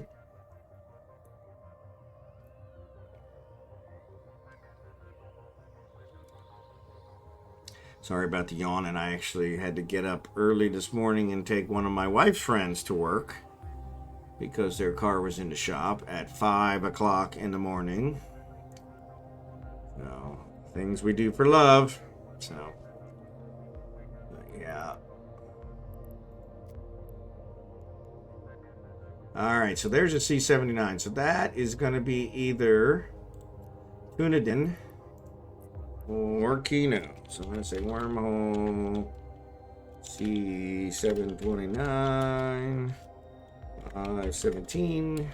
Sorry about the yawn, and I actually had to get up early this morning and take one of my wife's friends to work because their car was in the shop at 5 o'clock in the morning. So, things we do for love. So, yeah. Alright, so there's a C-79. So that is going to be either Tunadin or Kino. So I'm going to say wormhole C729 517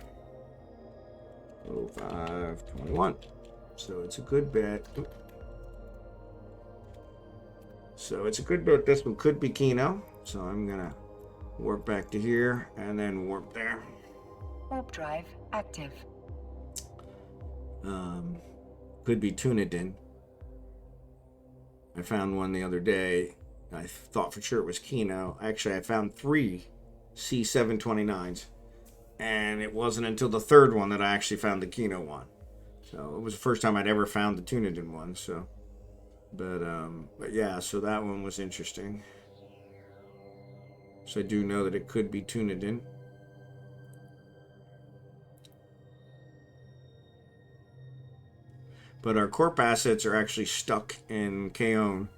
0521. So it's a good bet. So it's a good bet. This one could be Kino. So I'm going to warp back to here and then warp there. Warp drive active. Could be Tunadin. I found one the other day. I thought for sure it was Kino. Actually, I found 3 C729s. And it wasn't until the third one that I actually found the Kino one. So it was the first time I'd ever found the Tunadin one. So, but yeah, so that one was interesting. So I do know that it could be Tunadin. But our corp assets are actually stuck in Kaon.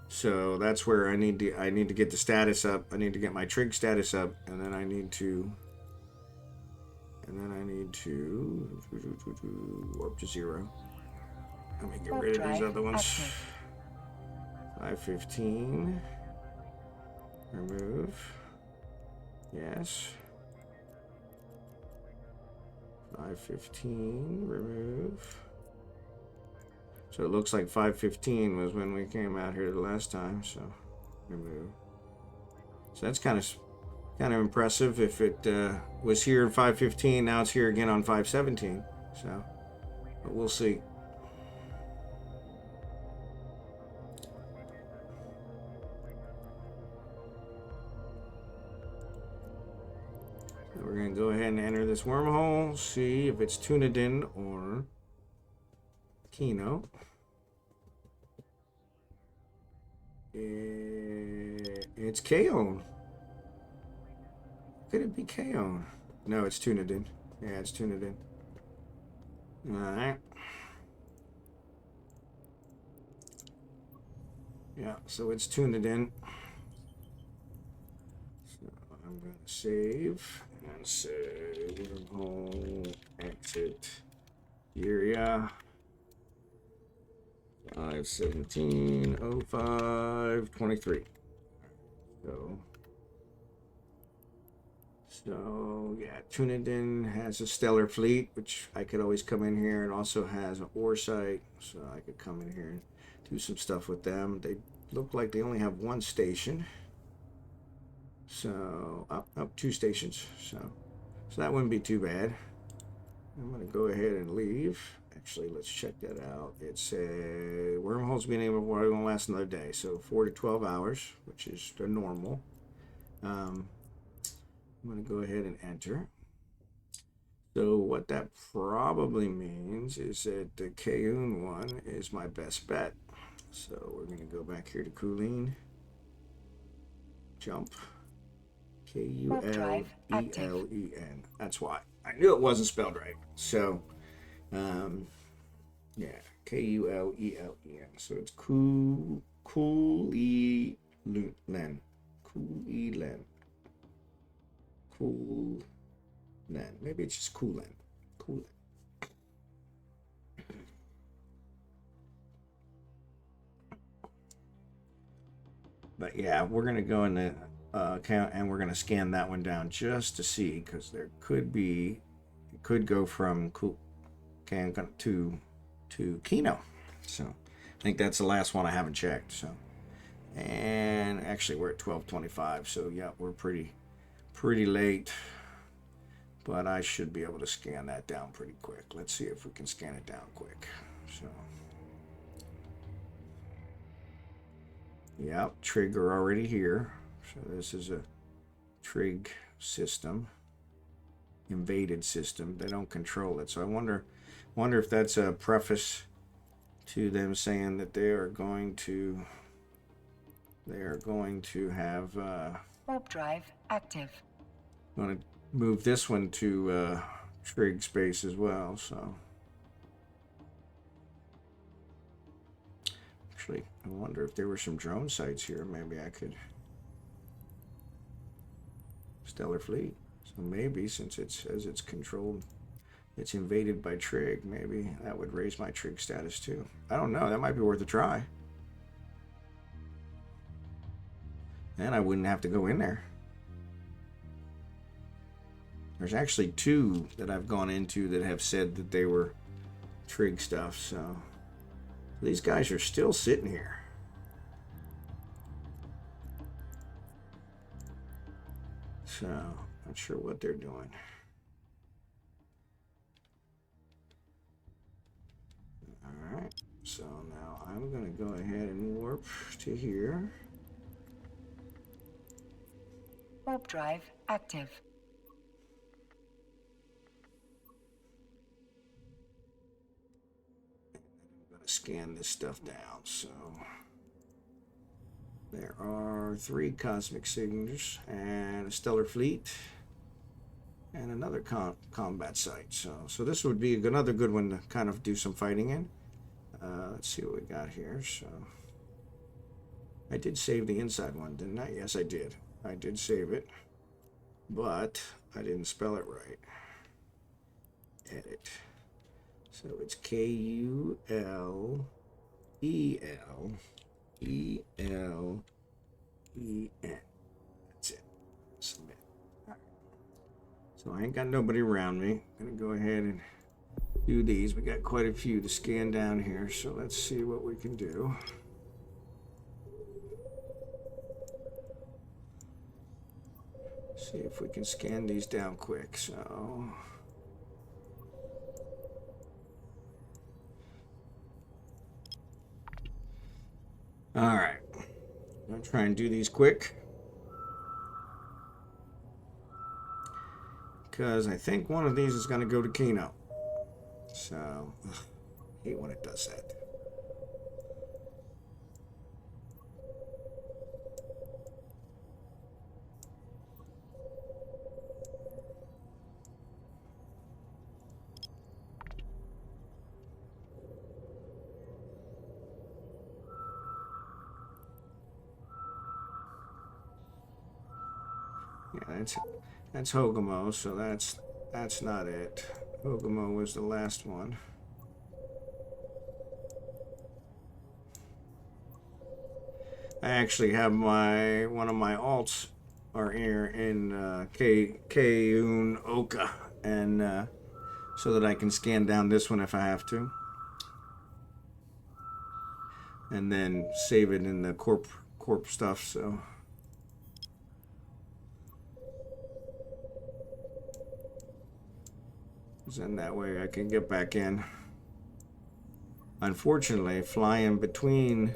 So that's where I need to get the status up. I need to get my trig status up, and then I need to warp to 0. Let me get rid of these other ones. 515. Remove. Yes. 515. Remove. So it looks like 515 was when we came out here the last time. So remove. So that's kind of impressive. If it was here in 515, now it's here again on 517. So, but we'll see. So we're going to go ahead and enter this wormhole, see if it's Tunadin or Kino. It's Kaon. Could it be Kaon? No, it's Tunadin. Yeah, it's Tunadin. Alright. Yeah, so it's Tunadin. So I'm going to save and say wormhole exit area. 5170523. So yeah, Tunadin has a stellar fleet, which I could always come in here. It also has an ore site, so I could come in here and do some stuff with them. They look like they only have 1 station. So up 2 stations. So that wouldn't be too bad. I'm gonna go ahead and leave. Actually, let's check that out. It's a wormholes being able to gonna last another day, so 4 to 12 hours, which is the normal. I'm gonna go ahead and enter. So what that probably means is that the Kaun one is my best bet. So we're gonna go back here to Kulin. Jump. Kuleelen. That's why. I knew it wasn't spelled right. So, yeah, Kuleelen. So it's Kuleelen. Kuleelen. Kuleelen. Maybe it's just Kuleelen. Kuleelen. But yeah, we're gonna go in the account and we're gonna scan that one down just to see, because there could be, it could go from Kaunokka to Kino. So I think that's the last one I haven't checked. So, and actually we're at 12:25. So yeah, we're pretty late. But I should be able to scan that down pretty quick. Let's see if we can scan it down quick. So, yeah, trig are already here. So this is a trig system, invaded system. They don't control it. So I wonder if that's a preface to them saying that they are going to have warp drive active. going to move this one to trig space as well. So actually, I wonder if there were some drone sites here. Maybe I could stellar fleet. So maybe since it says it's controlled, it's invaded by trig, maybe that would raise my trig status too. I don't know. That might be worth a try. And I wouldn't have to go in there. There's actually 2 that I've gone into that have said that they were trig stuff. So these guys are still sitting here. So not sure what they're doing. All right. So now I'm going to go ahead and warp to here. Warp drive active. Scan this stuff down. So there are 3 cosmic signatures and a stellar fleet and another combat site. So this would be another good one to kind of do some fighting in. Let's see what we got here. So I did save the inside one, didn't I? Yes, I did. I did save it, but I didn't spell it right. Edit. So it's Kuleelen. That's it. Submit. Right. So I ain't got nobody around me. I'm gonna go ahead and do these. We got quite a few to scan down here, so let's see what we can do. See if we can scan these down quick. So all right, I'm gonna try and do these quick because I think one of these is gonna go to Kino. So I hate when it does that. Yeah, that's HogginHowe, so that's not it. HogginHowe was the last one. I actually have one of my alts are here in Kaunokka, and so that I can scan down this one if I have to, and then save it in the corp stuff. So Then that way I can get back in. Unfortunately, flying between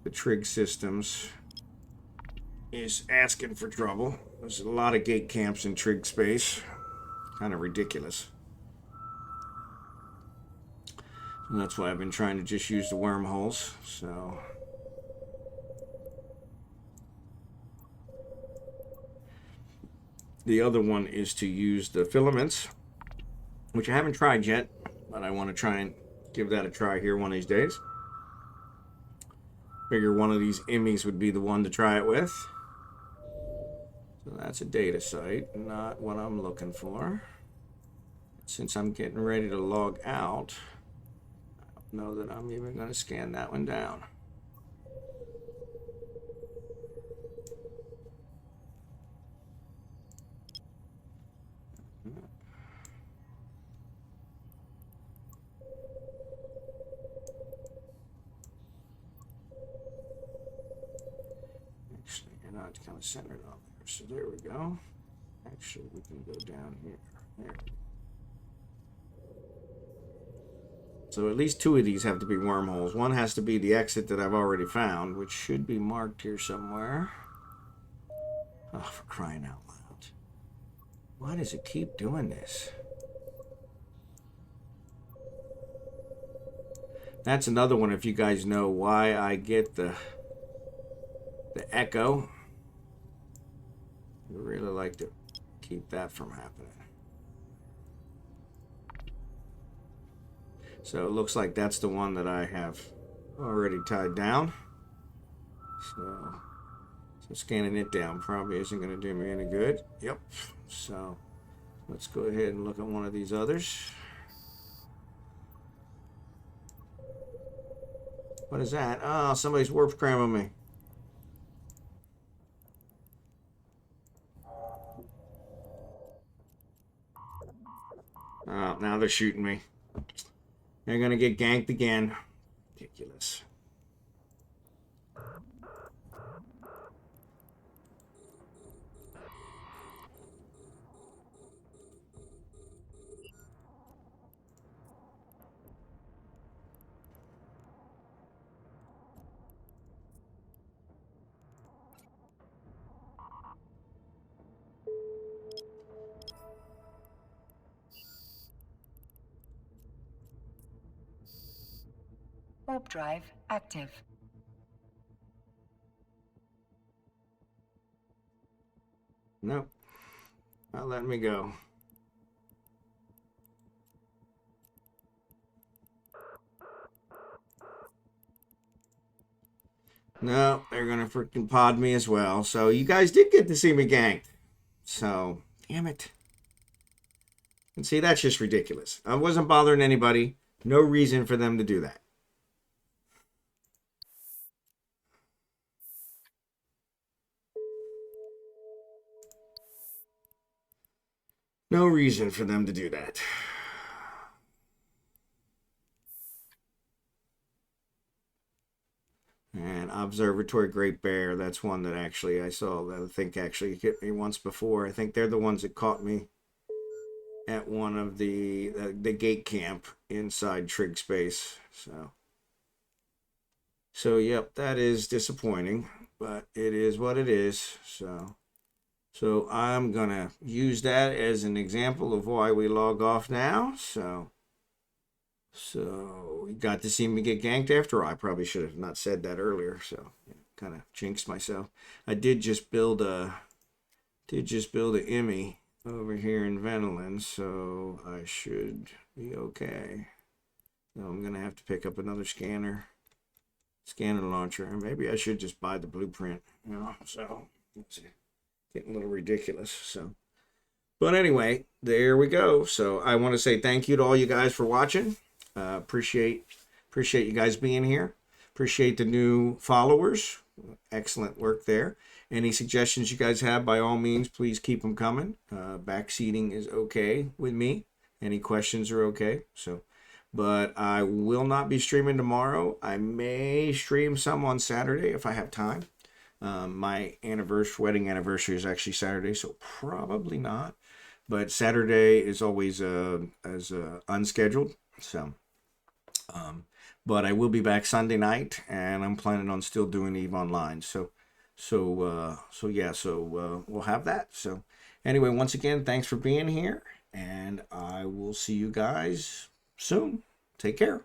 the trig systems is asking for trouble. There's a lot of gate camps in trig space. Kind of ridiculous. And that's why I've been trying to just use the wormholes. So the other one is to use the filaments, which I haven't tried yet, but I want to try and give that a try here one of these days. Figure one of these Emmys would be the one to try it with. So that's a data site, not what I'm looking for. Since I'm getting ready to log out, I don't know that I'm even going to scan that one down. Actually, you're not kind of centered on there. So there we go. Actually, we can go down here. There. So at least two of these have to be wormholes. One has to be the exit that I've already found, which should be marked here somewhere. Oh, for crying out loud. Why does it keep doing this? That's another one if you guys know why I get the echo. I really like to keep that from happening. So it looks like that's the one that I have already tied down. So scanning it down probably isn't going to do me any good. Yep. So let's go ahead and look at one of these others. What is that? Oh, somebody's warp scrambling me. Oh, now they're shooting me. They're going to get ganked again. Ridiculous. Warp drive active. Nope. Not letting me go. No, they're gonna freaking pod me as well. So you guys did get to see me ganked. So, damn it. And see, that's just ridiculous. I wasn't bothering anybody. No reason for them to do that. No reason for them to do that. And Observatory Great Bear, that's one that actually I saw that I think actually hit me once before. I think they're the ones that caught me at one of the gate camp inside Trig Space. So yep, that is disappointing, but it is what it is. So I'm gonna use that as an example of why we log off now. So you got to see me get ganked after all. I probably should have not said that earlier. So kind of jinxed myself. I did just build a Emmy over here in Venolin, so I should be okay. So I'm gonna have to pick up another scanner launcher, and maybe I should just buy the blueprint. You know, so it's getting a little ridiculous. So, but anyway, there we go. So I want to say thank you to all you guys for watching. Appreciate you guys being here. Appreciate the new followers. Excellent work there. Any suggestions you guys have, by all means, please keep them coming. Backseating is okay with me. Any questions are okay. So, but I will not be streaming tomorrow. I may stream some on Saturday if I have time. My wedding anniversary is actually Saturday, so probably not. but Saturday is always unscheduled. So, but I will be back Sunday night, and I'm planning on still doing Eve Online. So we'll have that. So anyway, once again, thanks for being here, and I will see you guys soon. Take care.